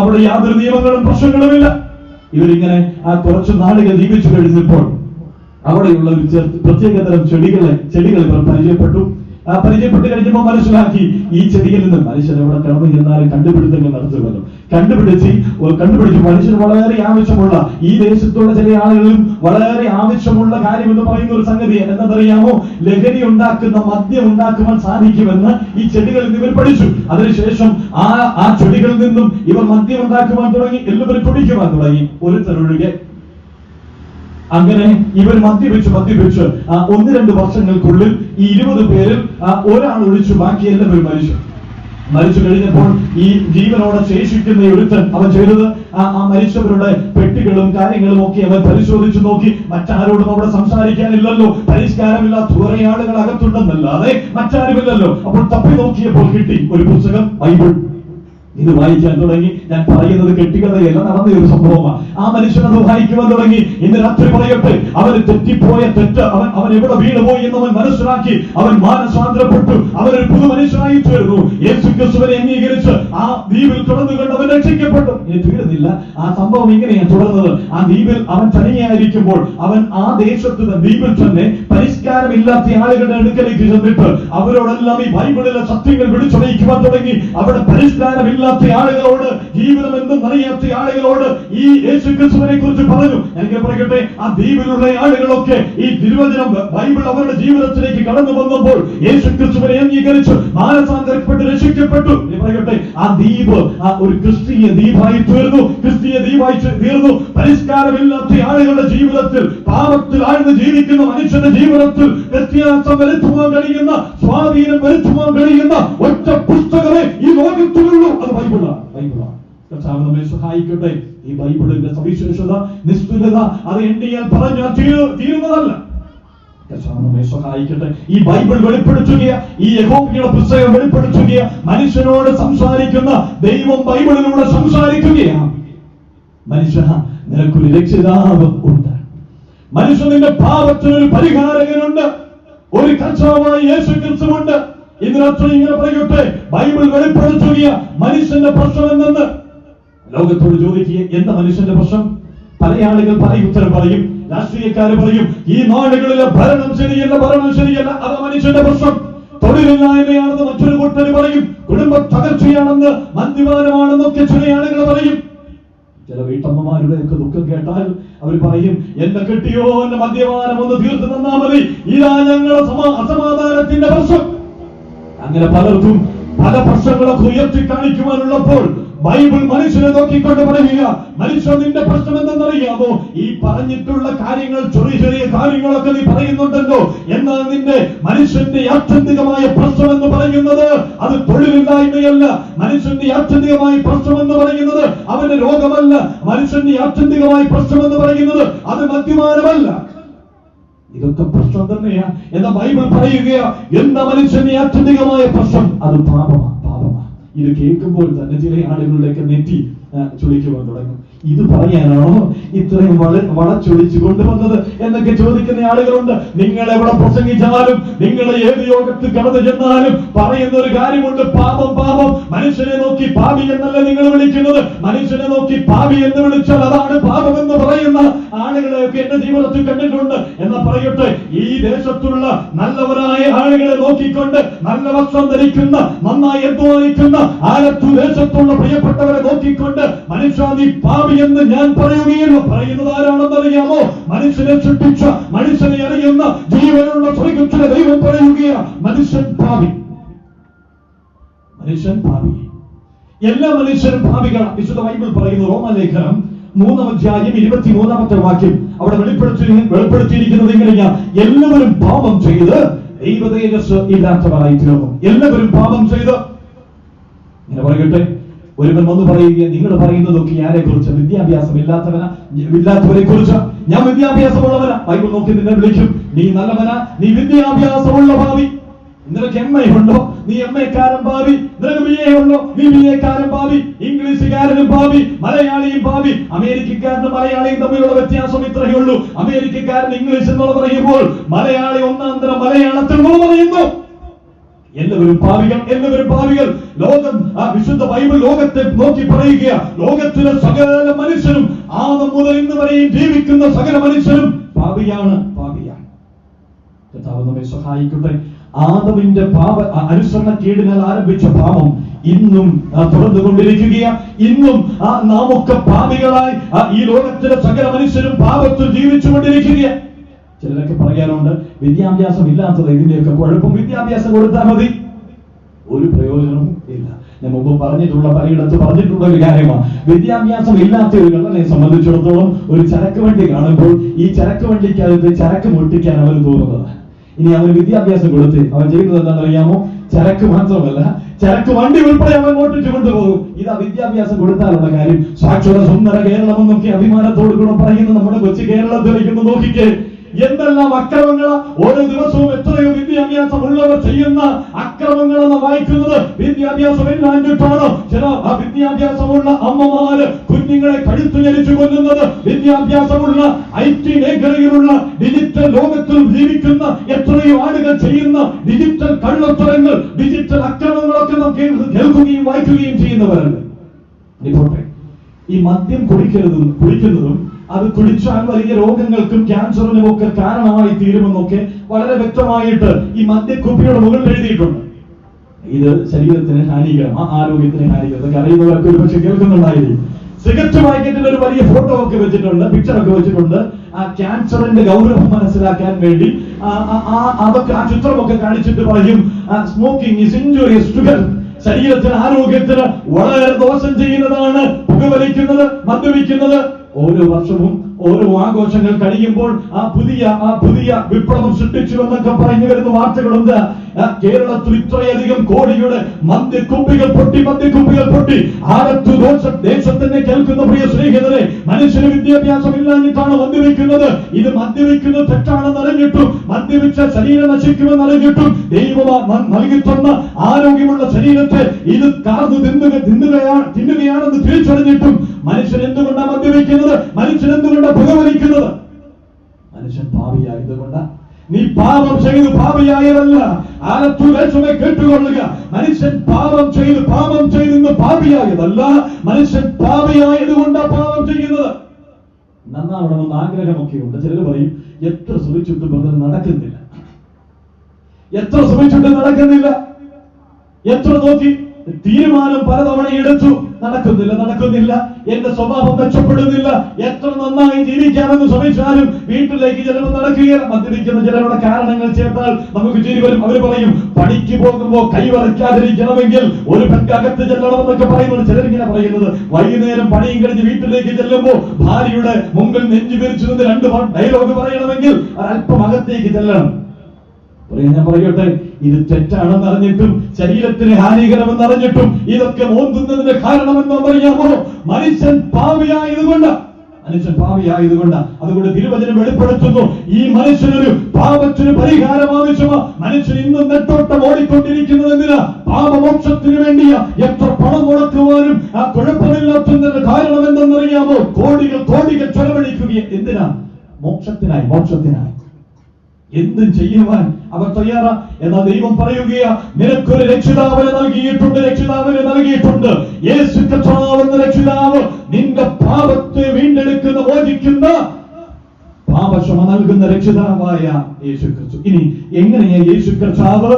അവിടെ യാതൊരു നിയമങ്ങളും പ്രശ്നങ്ങളുമില്ല. ഇവരിങ്ങനെ കുറച്ചു നാളുകൾ ജീവിച്ചു കഴിഞ്ഞപ്പോൾ അവിടെയുള്ള ഒരു പ്രത്യേകതരം ചെടികൾ ഇവർ പരിചയപ്പെട്ട് കഴിഞ്ഞപ്പോൾ മനസ്സിലാക്കി ഈ ചെടിയിൽ നിന്ന് മനുഷ്യൻ എവിടെ കടന്നു ചെന്നാലും കണ്ടുപിടുത്തങ്ങൾ നടത്തുമല്ലോ. കണ്ടുപിടിച്ച് മനുഷ്യന് വളരെ ആവശ്യമുള്ള, ഈ ദേശത്തുള്ള ചില ആളുകളിലും വളരെ ആവശ്യമുള്ള കാര്യം എന്ന് പറയുന്ന ഒരു സംഗതി എന്താണെന്നറിയാമോ? ലഹരി ഉണ്ടാക്കുന്ന മദ്യം ഉണ്ടാക്കുവാൻ സാധിക്കുമെന്ന് ഈ ചെടികളിൽ നിന്ന് ഇവർ പഠിച്ചു. അതിനുശേഷം ആ ചെടികളിൽ നിന്നും ഇവർ മദ്യം ഉണ്ടാക്കുവാൻ തുടങ്ങി. എല്ലാവരും കുടിക്കുവാൻ തുടങ്ങി, ഒരുത്തരൊഴികെ. അങ്ങനെ ഇവർ മദ്യപിച്ച് 1-2 വർഷങ്ങൾക്കുള്ളിൽ ഈ 20 പേരിൽ ഒരാൾ ഒഴിച്ചു ബാക്കി എല്ലാവരും മരിച്ചു കഴിഞ്ഞപ്പോൾ ഈ ജീവനോടെ ശേഷിക്കുന്ന ഒരുത്തൻ അവൻ ചെയ്തത്, ആ മരിച്ചവരുടെ പെട്ടികളും കാര്യങ്ങളും ഒക്കെ അവൻ പരിശോധിച്ചു നോക്കി. മറ്റാരോടും അവിടെ സംസാരിക്കാനില്ലല്ലോ, പരിഷ്കാരമില്ലാത്ത കുറെ ആളുകൾ അകത്തുണ്ടെന്നല്ലാതെ മറ്റാരുമില്ലല്ലോ. അപ്പോൾ തപ്പി നോക്കിയപ്പോൾ കിട്ടി ഒരു പുസ്തകം, ബൈബിൾ. ഇത് വായിക്കാൻ തുടങ്ങി. ഞാൻ പറയുന്നത് കെട്ടിക്കഥയല്ല, നടന്ന ഒരു സംഭവമാണ്. ആ മനുഷ്യൻ അത് വായിക്കുവാൻ തുടങ്ങി. ഇന്ന് രാത്രി പറയട്ടെ, അവന് തെറ്റിപ്പോയ തെറ്റ്, അവൻ എവിടെ വീണുപോയി എന്ന് അവൻ മനസ്സിലാക്കി. അവൻ മാനസാന്തരപ്പെട്ടു. അവനൊരു പുതു മനുഷ്യനായി തീർന്നു. യേശുക്രിസ്തുവിനെ അംഗീകരിച്ച് ആ ദ്വീപിൽ തുടർന്നുകൊണ്ട് അവൻ രക്ഷിക്കപ്പെട്ടു. ഇനി തീർന്നില്ല. ആ സംഭവം ഇങ്ങനെയാണ് തുടർന്നത്. ആ ദ്വീപിൽ അവൻ തനിയായിരിക്കുമ്പോൾ അവൻ ആ ദേശത്ത് ദ്വീപിൽ തന്നെ പരിഷ്കാരമില്ലാത്ത ആളുകളുടെ അടുക്കലേക്ക് ചെന്നിട്ട് അവരോടെല്ലാം ഈ ബൈബിളിലെ സത്യങ്ങൾ വിളിച്ചറിയിക്കുവാൻ തുടങ്ങി. അവിടെ പരിഷ്കാരമില്ല ആളുകളോട്, ജീവിതം എന്തെന്നറിയാത്ത ആളുകളോട് ഈ യേശുക്രിസ്തുവിനെ കുറിച്ച് പറഞ്ഞു. എനിക്ക് പറയട്ടെ, ആ ദ്വീപിലുള്ള ആളുകളൊക്കെ ഈ തിരുവചനം, ബൈബിൾ അവരുടെ ജീവിതത്തിലേക്ക് കടന്നു വന്നപ്പോൾ യേശുക്രിസ്തുവിനെ അംഗീകരിച്ച് മാനസാന്തരപ്പെട്ട് രക്ഷിക്കപ്പെട്ടു. പറയട്ടെ, ആ ദ്വീപ് ഒരു ക്രിസ്തീയ ദ്വീപായി തീർന്നു. പരിഷ്കാരമില്ലാത്ത ആളുകളുടെ ജീവിതത്തിൽ, പാപത്തിൽ ആഴ്ന്ന് ജീവിക്കുന്ന മനുഷ്യന്റെ ജീവിതത്തിൽ വ്യത്യാസം വരുത്തുവാൻ കഴിയുന്ന, സ്വാധീനം വരുത്തുവാൻ കഴിയുന്ന ഒറ്റ പുസ്തകമേ ഈ ലോകത്തിലുള്ളൂ. അത് ബൈബിളാണ്. കർത്താവ് നമ്മെ സഹായിക്കട്ടെ. ഈ ബൈബിളിന്റെ സവിശേഷത, നിസ്തുലത അത് എണ്ണിയാൽ പറഞ്ഞാൽ തീരുന്നതല്ല. കർത്താവ് നമ്മെ സഹായിക്കട്ടെ. ഈ ബൈബിൾ വെളിപ്പെടുത്തുക, ഈ യഹോവയുടെ പുസ്തകം വെളിപ്പെടുത്തുക, മനുഷ്യനോട് സംസാരിക്കുന്ന ദൈവം ബൈബിളിലൂടെ സംസാരിക്കുകയാണ്. മനുഷ്യ, നിനക്കൊരു രക്ഷിതാവ് ഉണ്ട്. മനുഷ്യന്റെ പാപത്തിനൊരു പരിഹാരകനുണ്ട്. ഒരു കർത്താവായ യേശുക്രിസ്തുവുണ്ട്. ഇതിനർത്ഥം ഇങ്ങനെ പറയട്ടെ, ബൈബിൾ വെളിപ്പെടുത്തുക മനുഷ്യന്റെ പ്രശ്നം എന്തെന്ന്. ലോകത്തോട് ചോദിക്കുക, എന്താ മനുഷ്യന്റെ പ്രശ്നം? പല ആളുകൾ പല ഉത്തരം പറയും. രാഷ്ട്രീയക്കാര് പറയും, ഈ നാടുകളിലെ ഭരണം ശരിയല്ല, അത് മനുഷ്യന്റെ പ്രശ്നം. തൊഴിലില്ലായ്മയാണെന്ന് മറ്റൊരു കൂട്ടർ പറയും. കുടുംബ തകർച്ചയാണെന്ന്, മദ്യപാനമാണെന്നൊക്കെ ചില ആളുകൾ പറയും. ചില വീട്ടമ്മമാരുടെ ഒക്കെ ദുഃഖം കേട്ടാൽ അവർ പറയും, എന്റെ കെട്ടിയോ എന്റെ മദ്യപാനം ഒന്ന് തീർത്ത് തന്നാ മതി, ഇതാ ഞങ്ങളുടെ അസമാധാനത്തിന്റെ പ്രശ്നം. അങ്ങനെ പലർക്കും പല പ്രശ്നങ്ങളൊക്കെ ഉയർത്തി കാണിക്കുവാനുള്ളപ്പോൾ ബൈബിൾ മനുഷ്യനെ നോക്കിക്കൊണ്ട് പറയുക, മനുഷ്യ നിന്റെ പ്രശ്നം എന്തെന്നറിയാമോ? ഈ പറഞ്ഞിട്ടുള്ള കാര്യങ്ങൾ, ചെറിയ കാര്യങ്ങളൊക്കെ നീ പറയുന്നുണ്ടല്ലോ, എന്നാൽ നിന്റെ മനുഷ്യന്റെ ആത്യന്തികമായ പ്രശ്നം എന്ന് പറയുന്നത് അത് തൊഴിലില്ലായ്മയല്ല. മനുഷ്യന്റെ ആത്യന്തികമായ പ്രശ്നം എന്ന് പറയുന്നത് അവന്റെ രോഗമല്ല. മനുഷ്യന്റെ ആത്യന്തികമായ പ്രശ്നം എന്ന് പറയുന്നത് അത് മദ്യപാനമല്ല. ഇതൊക്കെ പ്രശ്നം തന്നെയാണ്. എന്നാ ബൈബിൾ പറയുക, എന്താ മനുഷ്യന്റെ ആത്യന്തികമായ പ്രശ്നം? അത് പാപമാണ്. ഇത് കേൾക്കുമ്പോൾ തന്നെ ചില ആളുകളിലേക്ക് നെറ്റി ചൊളിക്കുവാൻ തുടങ്ങും. ഇത് പറയാനാണോ ഇത്രയും വളച്ചൊളിച്ചു കൊണ്ടുവന്നത് എന്നൊക്കെ ചോദിക്കുന്ന ആളുകളുണ്ട്. നിങ്ങൾ എവിടെ പ്രസംഗിച്ചാലും, നിങ്ങൾ ഏത് യോഗത്തിൽ കടന്നു ചെന്നാലും പറയുന്ന ഒരു കാര്യമുണ്ട്, പാപം. മനുഷ്യനെ നോക്കി പാപി എന്നല്ല നിങ്ങൾ വിളിക്കുന്നത്. മനുഷ്യനെ നോക്കി പാപി എന്ന് വിളിച്ചാൽ അതാണ് പാപം എന്ന് പറയുന്ന ആളുകളെയൊക്കെ എന്റെ ജീവിതത്തിൽ കണ്ടിട്ടുണ്ട്. എന്നാ പറയട്ടെ, ഈ ദേശത്തുള്ള നല്ലവരായ ആളുകളെ നോക്കിക്കൊണ്ട്, നല്ല വസ്ത്രം ധരിക്കുന്ന, നന്നായി അധ്വാനിക്കുന്ന ആലത്തൂർ ദേശത്തുള്ള പ്രിയപ്പെട്ടവരെ നോക്കിക്കൊണ്ട് മനുഷ്യ നീ പാപി എന്ന് ഞാൻ പറയുകയില്ല. പറയുന്നത് ആരാണെന്നറിയാമോ? മനുഷ്യനെ സൃഷ്ടിച്ച, മനുഷ്യനെ അറിയുന്ന, ജീവനുള്ള സ്വർഗ്ഗത്തിലെ ദൈവം പറയുകയാണ്, മനുഷ്യൻ പാപി. എല്ലാ മനുഷ്യരും പാപികളാണ്. വിശുദ്ധ ബൈബിൾ പറയുന്നു, റോമാലേഖനം 3-ാം അധ്യായം 23-ാമത്തെ വാക്യം അവിടെ വെളിപ്പെടുത്തിയിരിക്കുന്നത് ഇങ്ങനെയാ, എല്ലാവരും പാപം ചെയ്ത് ദൈവതേജസ് ഇല്ലാത്തവരായി തീർന്നു. എല്ലാവരും പാപം ചെയ്ത്. ഇങ്ങനെ പറയട്ടെ, ഒരുവൻ വന്ന് പറയുക, നിങ്ങൾ പറയുന്നതൊക്കെ ആരെ കുറിച്ച്? വിദ്യാഭ്യാസം ഇല്ലാത്തവരെ കുറിച്ച്. ഞാൻ വിദ്യാഭ്യാസമുള്ളവനാ. ബൈബിൾ നോക്കി നിന്നെ വിളിക്കും, നീ നല്ലവനാ, നീ വിദ്യാഭ്യാസമുള്ള ഭാവി. നിനക്ക് MA ഉണ്ടോ? നീ MA-കാരൻ ഭാവി. നിനക്ക് BA ഉണ്ടോ? നീ BA-കാരൻ ഭാവി. ഇംഗ്ലീഷുകാരനും ഭാവി, മലയാളിയും ഭാവി. അമേരിക്കക്കാരനും മലയാളിയും തമ്മിലുള്ള വ്യത്യാസം ഇത്രയേ ഉള്ളൂ. അമേരിക്കക്കാരൻ ഇംഗ്ലീഷ് എന്നുള്ള പറയുമ്പോൾ മലയാളി ഒന്നാം തരം മലയാളത്തിൽ പറയുന്നു. എല്ലാവരും പാപികൾ. ലോകം, വിശുദ്ധ ബൈബിൾ ലോകത്തെ നോക്കി പറയുക, ലോകത്തിലെ സകല മനുഷ്യരും, ആദം മുതൽ ഇന്ന് വരെയും ജീവിക്കുന്ന സകല മനുഷ്യരും പാപിയാണ്. കർത്താവ് നമ്മെ സഹായിക്കട്ടെ. ആദമിന്റെ അനുസരണക്കേടിനാൽ ആരംഭിച്ച പാപം ഇന്നും തുറന്നുകൊണ്ടിരിക്കുകയാണ്. ഇന്നും നാമൊക്കെ പാപികളായി ഈ ലോകത്തിലെ സകല മനുഷ്യരും പാപത്തിൽ ജീവിച്ചുകൊണ്ടിരിക്കുകയാണ്. ചിലരൊക്കെ പറയാറുണ്ട്, വിദ്യാഭ്യാസം ഇല്ലാത്തത് ഇതിന്റെയൊക്കെ കുഴപ്പം, വിദ്യാഭ്യാസം കൊടുത്താൽ മതി. ഒരു പ്രയോജനവും ഇല്ല. ഞാൻ മുമ്പ് പലയിടത്ത് പറഞ്ഞിട്ടുള്ള ഒരു കാര്യമാണ്. വിദ്യാഭ്യാസം ഇല്ലാത്ത ഒരു കള്ളനെ സംബന്ധിച്ചിടത്തോളം ഒരു ചരക്ക് വണ്ടി കാണുമ്പോൾ ഈ ചരക്ക് വണ്ടിക്കകത്ത് ചരക്ക് മുട്ടിക്കാൻ അവന് തോന്നുന്നത്. ഇനി അവന് വിദ്യാഭ്യാസം കൊടുത്ത് അവൻ ചെയ്യുന്നത് എന്താണെന്നറിയാമോ? ചരക്ക് മാത്രമല്ല, ചരക്ക് വണ്ടി ഉൾപ്പെടെ അവൻ മോട്ടിച്ചു കൊണ്ടുപോകും. ഇതാ വിദ്യാഭ്യാസം കൊടുത്താലുള്ള കാര്യം. സാക്ഷര സുന്ദര കേരളം എന്നൊക്കെ അഭിമാനത്തോടു കൂടെ പറയുന്ന നമ്മുടെ കൊച്ചു കേരളത്തിലേക്ക് നോക്കിക്കേ, എന്തെല്ലാം അക്രമങ്ങൾ ഓരോ ദിവസവും എത്രയോ വിദ്യാഭ്യാസം ഉള്ളവർ ചെയ്യുന്ന അക്രമങ്ങളെന്ന് വായിക്കുന്നത് വിദ്യാഭ്യാസം ഇല്ലാഞ്ഞിട്ടാണോ? ചില വിദ്യാഭ്യാസമുള്ള അമ്മമാര് കുഞ്ഞുങ്ങളെ കഴുത്തു ഞെരിച്ചു കൊല്ലുന്നത്, വിദ്യാഭ്യാസമുള്ള IT മേഖലയിലുള്ള ഡിജിറ്റൽ ലോകത്തിൽ ജീവിക്കുന്ന എത്രയോ ആളുകൾ ചെയ്യുന്ന ഡിജിറ്റൽ കള്ളത്തരങ്ങൾ, ഡിജിറ്റൽ അക്രമങ്ങളൊക്കെ നാം കേൾക്കുകയും വായിക്കുകയും ചെയ്യുന്നവരല്ല. ഈ മദ്യം കുടിക്കുന്നതും അത് കുടിച്ചാൽ വലിയ രോഗങ്ങൾക്കും ക്യാൻസറിനും ഒക്കെ കാരണമായി തീരുമെന്നൊക്കെ വളരെ വ്യക്തമായിട്ട് ഈ മദ്യക്കുപ്പിയുടെ മുകളിൽ എഴുതിയിട്ടുണ്ട്. ഇത് ശരീരത്തിന് ഹാനികരമാണ്, ആരോഗ്യത്തിന് ഹാനികരം. അറിയുന്നവരൊക്കെ ഒരു പക്ഷെ കേൾക്കുന്നുണ്ടായിരിക്കും. സിഗരറ്റ് പാക്കറ്റിൽ ഒരു വലിയ ഫോട്ടോ ഒക്കെ വെച്ചിട്ടുണ്ട്, പിക്ചറൊക്കെ വെച്ചിട്ടുണ്ട്. ആ ക്യാൻസറിന്റെ ഗൗരവം മനസ്സിലാക്കാൻ വേണ്ടി അതൊക്കെ ആ ചിത്രമൊക്കെ കാണിച്ചിട്ട് പറയും, smoking is injurious to health. ശരീരത്തിന് ആരോഗ്യത്തിന് വളരെ ദോഷം ചെയ്യുന്നതാണ് പുകവലിക്കുന്നത്, മദ്യപിക്കുന്നത്. ഓരോ വർഷവും ഓരോ ആഘോഷങ്ങൾ കഴിയുമ്പോൾ ആ പുതിയ വിപ്ലവം സൃഷ്ടിച്ചു എന്നൊക്കെ പറഞ്ഞു വരുന്ന വാർത്തകളുണ്ട്. കേരളത്തിൽ ഇത്രയധികം കോടിയുടെ മദ്യക്കുപ്പികൾ പൊട്ടി. ആരത്തു ദേശത്തിന്റെ കേൾക്കുന്ന പ്രിയ സ്നേഹിതരെ, മനുഷ്യന് വിദ്യാഭ്യാസം ഇല്ലാഞ്ഞിട്ടാണ് മദ്യപിക്കുന്നത്. ഇത് മദ്യപിക്കുന്നത് തെറ്റാണെന്ന് അറിഞ്ഞിട്ടും, മദ്യപിച്ച ശരീരം നശിക്കുമെന്ന് അറിഞ്ഞിട്ടും, ദൈവം നൽകി തന്ന ആരോഗ്യമുള്ള ശരീരത്തെ ഇത് കാർന്നു തിന്നുകയാണെന്ന് തിരിച്ചറിഞ്ഞിട്ടും മനുഷ്യൻ എന്തുകൊണ്ടാണ് മദ്യപിക്കുന്നത്? മനുഷ്യൻ എന്തുകൊണ്ടാണ് പുകവലിക്കുന്നത്? മനുഷ്യൻ പാപിയായതുകൊണ്ട്. നീ പാപം ചെയ്ത് പാപിയായതല്ല, ആലത്തുദേശമേ കേട്ടുകൊള്ളുക. മനുഷ്യൻ പാപം ചെയ്ത് ഇന്ന് പാപിയായതല്ല, മനുഷ്യൻ പാപിയായതുകൊണ്ടാണ് പാപം ചെയ്യുന്നത്. നന്നാവണമെന്ന് ആഗ്രഹമൊക്കെ ഉണ്ട്. ചിലർ പറയും, എത്ര ശ്രമിച്ചിട്ടും ബ്രദർ നടക്കുന്നില്ല, എത്ര ശ്രമിച്ചിട്ടും നടക്കുന്നില്ല, എത്ര നോക്കി തീരുമാനം പലതവണ എടുത്തു, നടക്കുന്നില്ല. എന്റെ സ്വഭാവം മെച്ചപ്പെടുന്നില്ല. എത്ര നന്നായി ജീവിക്കാമെന്ന് ശ്രമിച്ചാലും വീട്ടിലേക്ക് ചിലപ്പോൾ നടക്കുകയില്ല. മദ്യപിക്കുന്ന ചിലരുടെ കാരണങ്ങൾ ചേർത്താൽ നമുക്ക് ചിരി വരും. അവർ പറയും, പണിക്ക് പോകുമ്പോൾ കൈവറക്കാതിരിക്കണമെങ്കിൽ ഒരു പെൺകകത്ത് ചെല്ലണമെന്നൊക്കെ പറയുന്നത്. ചിലരിങ്ങനെ പറയുന്നത്, വൈകുന്നേരം പണിയും കഴിഞ്ഞ് വീട്ടിലേക്ക് ചെല്ലുമ്പോൾ ഭാര്യയുടെ മുമ്പിൽ നെഞ്ചു വിരിച്ചു നിന്ന് 2 ഡയലോഗ് പറയണമെങ്കിൽ അല്പം അകത്തേക്ക് ചെല്ലണം. ഞാൻ പറയട്ടെ, ഇത് തെറ്റാണെന്ന് അറിഞ്ഞിട്ടും, ശരീരത്തിന് ഹാനികരമെന്ന് അറിഞ്ഞിട്ടും, ഇതൊക്കെ മോന്തുന്നതിന്റെ കാരണമെന്ന് അറിയാമോ? മനുഷ്യൻ പാപിയായതുകൊണ്ട്. അതുകൊണ്ട് തിരുവചനം വെളിപ്പെടുത്തുന്നു, ഈ മനുഷ്യനൊരു പാപത്തിന് പരിഹാരം ആവശ്യമാ. മനുഷ്യൻ ഇന്നും നെട്ടോട്ടം ഓടിക്കൊണ്ടിരിക്കുന്നത് എന്തിനാ? പാപമോക്ഷത്തിന് വേണ്ടിയാ. എത്ര പണം മുടക്കുവാനും ആ കുഴപ്പമില്ലാത്തതിന്റെ കാരണം എന്തെന്നറിയാമോ? കോടികൾ ചെലവഴിക്കുക. എന്തിനാ? മോക്ഷത്തിനായി. എന്തും ചെയ്യുവാൻ അവർ തയ്യാറാ. എന്നാൽ ദൈവം പറയുകയാ, നിനക്കൊരു രക്ഷിതാവിനെ നൽകിയിട്ടുണ്ട്. യേശു കർത്താവ് എന്ന രക്ഷിതാവ് നിന്റെ പാപത്തെ വീണ്ടെടുക്കുന്ന, മോചിക്കുന്ന, പാപക്ഷമ നൽകുന്ന രക്ഷിതാവായ യേശു ക്രിസ്തു. ഇനി എങ്ങനെയാ യേശു കർത്താവ്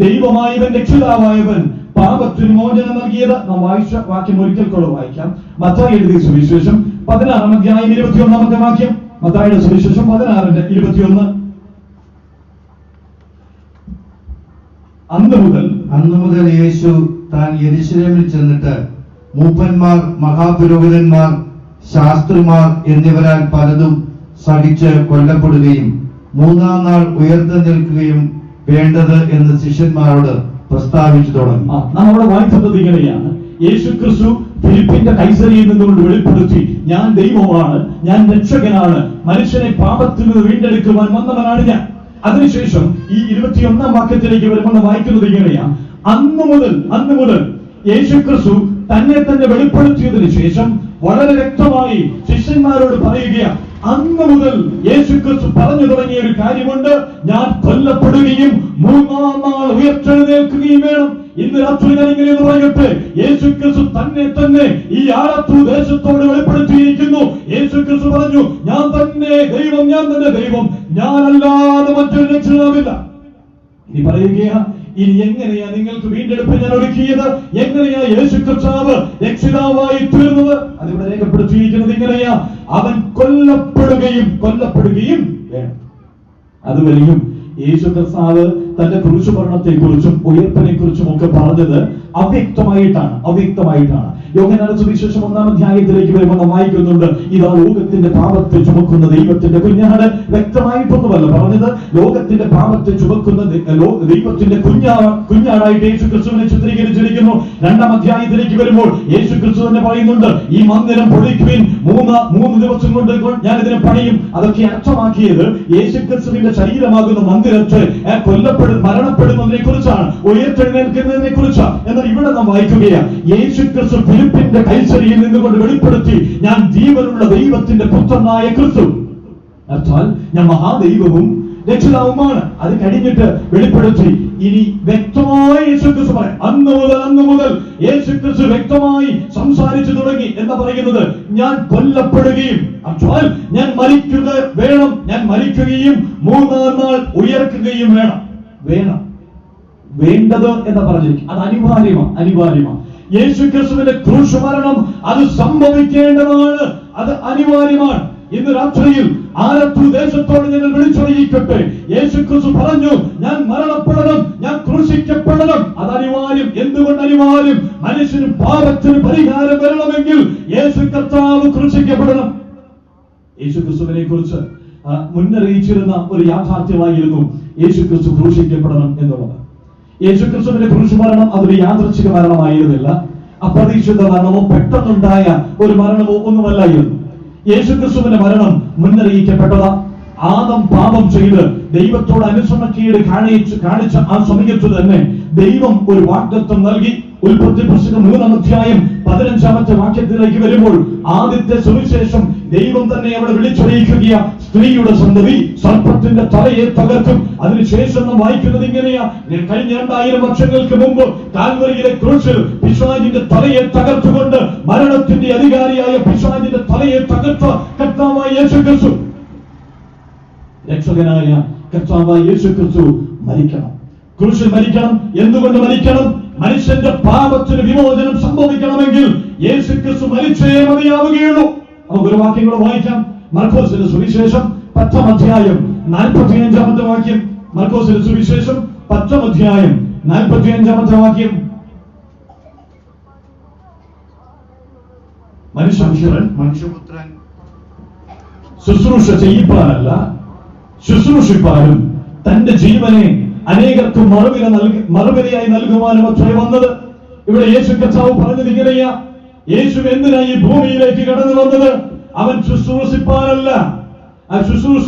ദൈവമായവൻ, രക്ഷിതാവായവൻ പാപത്തിന് മോചനം നൽകിയത്? നാം വായിച്ച വാക്യം ഒരിക്കൽ കൂടെ വായിക്കാം. മത്തായി എഴുതിയ സുവിശേഷം 16-ാം അധ്യായം 21-ാമത്തെ വാക്യം. മത്തായിയുടെ സുവിശേഷം 16-ന്റെ-21. അന്ന് മുതൽ യേശു താൻ യെരൂശലേമിൽ ചെന്നിട്ട് മൂപ്പന്മാർ, മഹാപുരോഹിതന്മാർ, ശാസ്ത്രിമാർ എന്നിവരാൽ പലതും സഹിച്ച് കൊല്ലപ്പെടുകയും 3-ാം നാൾ ഉയർത്തെഴുന്നേൽക്കുകയും വേണ്ടത് എന്ന് ശിഷ്യന്മാരോട് പ്രസ്താവിച്ചു തുടങ്ങി. നാം അവിടെ വായിക്കുന്നത് ഇങ്ങനെയാണ്. യേശു ക്രിസ്തു ഫിലിപ്പിന്റെ കൈസരിയിൽ നിന്നുകൊണ്ട് വെളിപ്പെടുത്തി, ഞാൻ ദൈവമാണ്, ഞാൻ രക്ഷകനാണ്, മനുഷ്യനെ പാപത്തിൽ നിന്ന് വീണ്ടെടുക്കുവാൻ വന്നവനാണ് ഞാൻ. അതിനുശേഷം ഈ 21-ാം വാക്യത്തിലേക്ക് വരുമ്പോൾ വായിക്കുന്നത് ഇങ്ങനെയാണ്. അന്ന് മുതൽ യേശു ക്രിസ്തു തന്നെ വെളിപ്പെടുത്തിയതിനു ശേഷം വളരെ വ്യക്തമായി ശിഷ്യന്മാരോട് പറയുകയാണ്, അന്ന് മുതൽ യേശു ക്രിസ്തു പറഞ്ഞു തുടങ്ങിയ ഒരു കാര്യമുണ്ട്, ഞാൻ കൊല്ലപ്പെടുകയും 3-ാം നാൾ ഉയർത്തെഴുന്നേൽക്കുകയും വേണം. ഇന്ന് രാത്രി ഞാൻ ഇങ്ങനെ പറയട്ടെ, യേശു ക്രിസ്തു തന്നെ ഈ ആലത്തൂർ ദേശത്തോട് വെളിപ്പെടുത്തിയിരിക്കുന്നു. യേശു ക്രിസ്തു പറഞ്ഞു, ഞാൻ തന്നെ ദൈവം, ഞാനല്ലാതെ മറ്റൊരു രക്ഷിതാവില്ല. ഇനി പറയുകയാ, ഇനി എങ്ങനെയാ നിങ്ങൾക്ക് വീണ്ടെടുപ്പ് ഞാൻ ഒരുക്കിയത്? എങ്ങനെയാ യേശു കർത്താവ് രക്ഷിതാവായി തീർന്നത്? അതിവിടെ രേഖപ്പെടുത്തിയിരിക്കുന്നത് ഇങ്ങനെയാ: അവൻ കൊല്ലപ്പെടുകയും വേണം. അതുവരെയും യേശു കർത്താവ് തന്റെ ക്രൂശുമരണത്തെ കുറിച്ചും ഉയർപ്പിനെ കുറിച്ചും ഒക്കെ പറഞ്ഞത് അവ്യക്തമായിട്ടാണ്. യോഹന്നാന്റെ സുവിശേഷം 1-ാം അധ്യായത്തിലേക്ക് വരുമ്പോൾ നാം വായിക്കുന്നുണ്ട്, ഇതാ ലോകത്തിന്റെ പാപത്തെ ചുമക്കുന്ന ദൈവത്തിന്റെ കുഞ്ഞാട്. വ്യക്തമായിട്ടൊന്നുമല്ല പറഞ്ഞത്, ലോകത്തിന്റെ പാപത്തെ ചുമക്കുന്ന ദൈവത്തിന്റെ കുഞ്ഞാടായിട്ട് യേശു ക്രിസ്തുവിനെ ചിത്രീകരിച്ചിരിക്കുന്നു. 2-ാം അധ്യായത്തിലേക്ക് വരുമ്പോൾ യേശു ക്രിസ്തു തന്നെ പറയുന്നുണ്ട്, ഈ മന്ദിരം പൊളിക്കുവിൻ, 3 ദിവസം കൊണ്ട് ഞാൻ ഇതിനെ പണിയും. അതൊക്കെ അർത്ഥമാക്കിയത് യേശു ക്രിസ്തുവിന്റെ ശരീരമാകുന്ന മന്ദിരത്തെ മരണപ്പെടുന്നതിനെ കുറിച്ചാണ്, ഉയർത്തെഴുന്നേൽക്കുന്നതിനെ കുറിച്ചാണ്. എന്നാൽ ഇവിടെ നാം വായിക്കുകയാണ്, യേശു ക്രിസ്തു ഫിലിപ്പിന്റെ കൈസരിയിൽ നിന്നുകൊണ്ട് വെളിപ്പെടുത്തി, ഞാൻ ജീവനുള്ള ദൈവത്തിന്റെ പുത്രനായ ക്രിസ്തു, അർത്ഥാൽ ഞാൻ മഹാദൈവവും രക്ഷിതാവുമാണ്. അത് കഴിഞ്ഞിട്ട് വെളിപ്പെടുത്തി. ഇനി വ്യക്തമായി യേശു ക്രിസ്തു പറയും, അന്ന് മുതൽ യേശു ക്രിസ്തു വ്യക്തമായി സംസാരിച്ചു തുടങ്ങി. എന്താ പറയുന്നത്? ഞാൻ കൊല്ലപ്പെടുകയും ഞാൻ മരിക്കുക വേണം, ഞാൻ മരിക്കുകയും 3-ാം നാൾ ഉയർക്കുകയും വേണം. വേണ്ടത് എന്ന് പറഞ്ഞിരിക്കും. അത് അനിവാര്യമാണ്. യേശു ക്രിസ്തുവിന്റെ ക്രൂശ് മരണം അത് സംഭവിക്കേണ്ടതാണ്, അത് അനിവാര്യമാണ്. ഇന്ന് രാത്രിയിൽ ആലത്തൂർ ദേശത്തോട് ഞങ്ങൾ വിളിച്ചറിയിക്കട്ടെ, യേശു ക്രിസ്തു പറഞ്ഞു, ഞാൻ മരണപ്പെടണം, ഞാൻ ക്രൂശിക്കപ്പെടണം. അത് അനിവാര്യം. എന്തുകൊണ്ട് അനിവാര്യം? മനുഷ്യന് പാപത്തിന് പരിഹാരം വരണമെങ്കിൽ യേശു കർത്താവ് ക്രൂശിക്കപ്പെടണം. യേശു ക്രിസ്തുവിനെ കുറിച്ച് മുന്നറിയിച്ചിരുന്ന ഒരു യാഥാർത്ഥ്യമായിരുന്നു യേശു ക്രിസ്തു ക്രൂശിക്കപ്പെടണം എന്നുള്ളത്. യേശു ക്രിസ്തുവിന്റെ ക്രൂശുമരണം അതൊരു യാദൃച്ഛിക മരണമായിരുന്നില്ല, അപ്രതീക്ഷിത മരണമോ പെട്ടെന്നുണ്ടായ ഒരു മരണമോ ഒന്നുമല്ലായിരുന്നു. യേശു ക്രിസ്തുവിന്റെ മരണം മുന്നറിയിക്കപ്പെട്ടതാ. ആദം പാപം ചെയ്ത് ദൈവത്തോട് അനുസരണക്കേട് കാണിച്ച ആ സമയത്ത് തന്നെ ദൈവം ഒരു വാഗ്ദത്തം നൽകി. ഉൽപ്പത്തി പുസ്തകം 3-ാം അധ്യായം 15-ാമത്തെ വാക്യത്തിലേക്ക് വരുമ്പോൾ ആദ്യത്തെ സുവിശേഷം ദൈവം തന്നെ അവിടെ വിളിച്ചറിയിക്കുക, സ്ത്രീയുടെ സന്തതി സർപ്പത്തിന്റെ തലയെ തകർക്കും. അതിനുശേഷം നാം വായിക്കുന്നത് ഇങ്ങനെയാ, കഴിഞ്ഞ 2000 വർഷങ്ങൾക്ക് മുമ്പ് കാൽവരിയിലെ ക്രൂശിൽ പിശാചിന്റെ തലയെ തകർത്തുകൊണ്ട് മരണത്തിന്റെ അധികാരിയായ പിശാചിന്റെ തലയെ തകർത്ത കർത്താവായ യേശു ക്രിസ്തു, രക്ഷകനായ കർത്താവായ യേശു ക്രിസ്തു മരിക്കണം, ക്രൂശിൽ മരിക്കണം. എന്തുകൊണ്ട് മരിക്കണം? മനുഷ്യന്റെ പാപത്തിന് വിമോചനം സംഭവിക്കണമെങ്കിൽ യേശു ക്രിസ്തു മരിച്ചേ മതിയാവുകയുള്ളൂ. നമുക്കൊരു വാക്യം കൂടെ വായിക്കാം. മർക്കോസിന്റെ സുവിശേഷം 10-ാം അധ്യായം 45-ാമത്തെ വാക്യം. മർക്കോസിന്റെ സുവിശേഷം 10-ാം അധ്യായം 45-ാമത്തെ വാക്യം. മനുഷ്യപുത്രൻ ശുശ്രൂഷ ചെയ്യിപ്പാനല്ല, ശുശ്രൂഷിപ്പാനും തന്റെ ജീവനെ അനേകർക്ക് മറുവിലയായി നൽകുവാനും അത്രേ വന്നത്. ഇവിടെ യേശു കർത്താവ് പറഞ്ഞത് ഇങ്ങനെയാ, യേശു എന്തിനാ ഈ ഭൂമിയിലേക്ക് കടന്നു വന്നത്? അവൻ ശുശ്രൂഷിപ്പാനല്ല, ശുശ്രൂഷ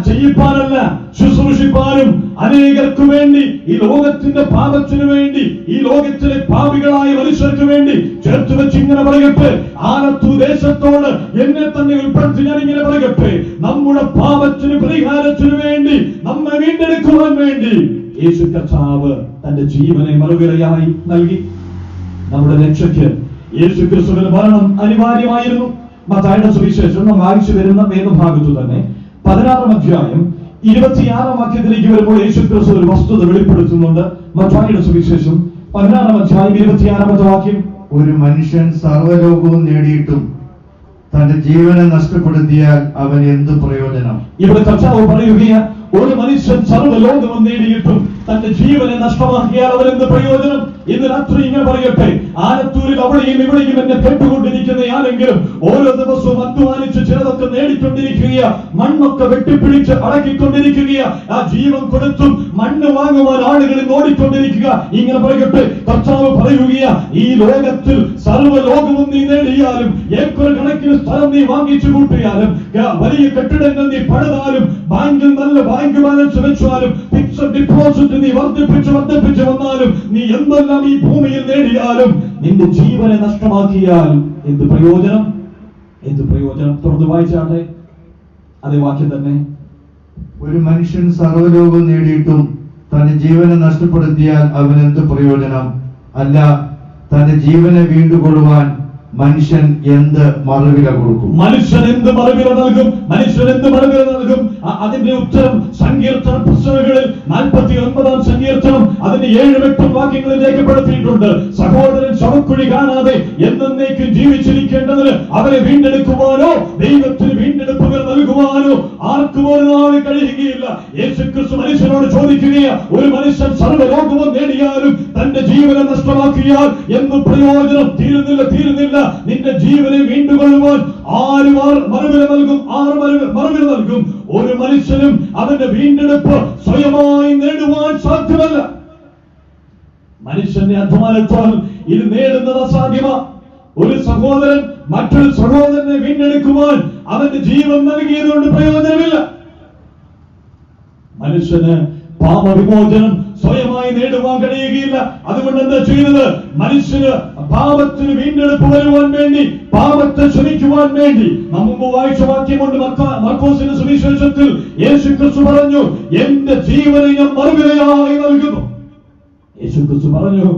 ചെയ്യിപ്പാനല്ല, ശുശ്രൂഷിപ്പാനും അനേകർക്ക് വേണ്ടി, ഈ ലോകത്തിന്റെ പാപത്തിനു വേണ്ടി, ഈ ലോകത്തിലെ പാപികളായ മനുഷ്യർക്ക് വേണ്ടി. ചേർത്ത് വെച്ച് ഇങ്ങനെ പറയട്ടെ, ആലത്തൂർ ദേശത്തോട് എന്നെ തന്നെ ഉൾപ്പെടുത്തി ഞാൻ ഇങ്ങനെ പറയട്ടെ, നമ്മുടെ പാപത്തിന് പരിഹാരത്തിനു വേണ്ടി, നമ്മെ വീണ്ടെടുക്കുവാൻ വേണ്ടി യേശു കർത്താവ് തന്റെ ജീവനെ മറുവിലയായി നൽകി. നമ്മുടെ രക്ഷയ്ക്ക് യേശു ക്രിസ്തുവിന്റെ മരണം അനിവാര്യമായിരുന്നു. മത്തായിയുടെ സുവിശേഷം നാം വായിച്ചു വരുന്ന വേദഭാഗത്തു തന്നെ 16-ാം അധ്യായം 26-ാം വാക്യത്തിലേക്ക് വരുമ്പോൾ യേശു ക്രിസ്തു ഒരു വസ്തുത വെളിപ്പെടുത്തുന്നുണ്ട്. മത്തായിയുടെ സുവിശേഷം 16-ാം അധ്യായം 26-ാമത്തെ വാക്യം. ഒരു മനുഷ്യൻ സർവ്വലോകവും നേടിയിട്ടും തന്റെ ജീവനെ നഷ്ടപ്പെടുത്തിയാൽ അവൻ എന്ത് പ്രയോജനം? ഇവിടെ കർത്താവ് പറയുകയാ, ഒരു മനുഷ്യൻ സർവ്വലോകവും നേടിയിട്ടും തന്റെ ജീവനെ നഷ്ടമാക്കിയാൽ അവൻ എന്ത് പ്രയോജനം? ഇന്ന് രാത്രി ഇങ്ങനെ പറയട്ടെ, ആലത്തൂരിൽ അവിടെയും ഇവിടെയും എന്നെ കേട്ടുകൊണ്ടിരിക്കുന്ന ആരെങ്കിലും ഓരോ ദിവസവും അധ്വാനിച്ച് ചിലതൊക്കെ നേടിക്കൊണ്ടിരിക്കുക, മണ്ണൊക്കെ വെട്ടിപ്പിടിച്ച് അടക്കിക്കൊണ്ടിരിക്കുക, ആ ജീവൻ കൊടുത്തും മണ്ണ് വാങ്ങുവാൻ ആളുകളിൽ ഓടിക്കൊണ്ടിരിക്കുക. ഇങ്ങനെ പറയട്ടെ, കർത്താവ് പറയുകയാ, ഈ ലോകത്തിൽ സർവ്വലോകവും നീ നേടിയാലും, ഏക്കർ കണക്കിന് സ്ഥലം നീ വാങ്ങിച്ചു കൂട്ടിയാലും, വലിയ കെട്ടിടങ്ങൾ നീ പണിതാലും, ബാങ്കിൽ നല്ല ബാങ്ക് ബാലൻസ് വെച്ചാലും, ഫിക്സഡ് ഡിപ്പോസിറ്റ് നീ വർദ്ധിപ്പിച്ച് വന്നാലും, നീ എന്തെല്ലാം ഈ ഭൂമിയിൽ നേടിയാലും നിന്റെ ജീവനെ നഷ്ടമാക്കിയാൽ എന്ത് പ്രയോജനം? തുറന്നു വായിച്ചാട്ടെ അതേ വാക്യം തന്നെ. ഒരു മനുഷ്യൻ സർവ്വലോകവും നേടിയിട്ടും തന്റെ ജീവനെ നഷ്ടപ്പെടുത്തിയാൽ അവൻ എന്ത് പ്രയോജനം? അല്ല, തന്റെ ജീവനെ വീണ്ടുകൊള്ളുവാൻ മനുഷ്യൻ എന്ത് മറുവില കൊടുക്കും? മനുഷ്യൻ എന്ത് മറുവില നൽകും? മനുഷ്യൻ എന്ത് മറുവില നൽകും? അതിന്റെ ഉത്തരം സങ്കീർത്തന പുസ്തകങ്ങളിൽ 49-ാം സങ്കീർത്തനം അതിന്റെ 7-8 വാക്യങ്ങളിൽ രേഖപ്പെടുത്തിയിട്ടുണ്ട്. സഹോദരൻ ശവക്കുഴി കാണാതെ എന്നേക്കും ജീവിച്ചിരിക്കേണ്ടതിന് അവരെ വീണ്ടെടുക്കുവാനോ ദൈവത്തിന് വീണ്ടെടുപ്പുകൾ നൽകുവാനോ ആർക്കും ഒരു നാൾ കഴിയുകയില്ല. യേശുക്രിസ്തു മനുഷ്യനോട് ചോദിക്കുകയാ, ഒരു മനുഷ്യൻ സർവ്വലോകവും നേടിയാലും തന്റെ ജീവനെ നഷ്ടമാക്കിയാൽ എന്ത് പ്രയോജനം? തീരുന്നില്ല. നിന്റെ ജീവനെ വീണ്ടുകൊള്ളുവാൻ ആര് മറുവില നൽകും? മറുവില നൽകും? ഒരു മനുഷ്യനും അവന്റെ വീണ്ടെടുപ്പ് സ്വയമായി നേടുവാൻ സാധ്യമല്ല. മനുഷ്യന്റെ അധ്വാനത്താൽ ഇത് നേടുന്നത് അസാധ്യമാ. ഒരു സഹോദരൻ മറ്റൊരു സഹോദരനെ വീണ്ടെടുക്കുവാൻ അവന്റെ ജീവൻ നൽകിയതുകൊണ്ട് പ്രയോജനമില്ല. മനുഷ്യന് പാപവിമോചനം സ്വയമായി നേടുവാൻ കഴിയുകയില്ല. അതുകൊണ്ട് എന്താ ചെയ്തത്? മനുഷ്യന് പാപത്തിന് വീണ്ടെടുപ്പ് വരുവാൻ വേണ്ടി, പാപത്തെ ക്ഷമിക്കുവാൻ വേണ്ടി, മുമ്പ് വായിച്ച വാക്യമുണ്ട് മർക്കോസിന്റെ സുവിശേഷത്തിൽ യേശുക്രിസ്തു പറഞ്ഞു, എന്റെ ജീവനെ ഞാൻ മറുവിലയായി നൽകുന്നു. യേശുക്രിസ്തു പറഞ്ഞു,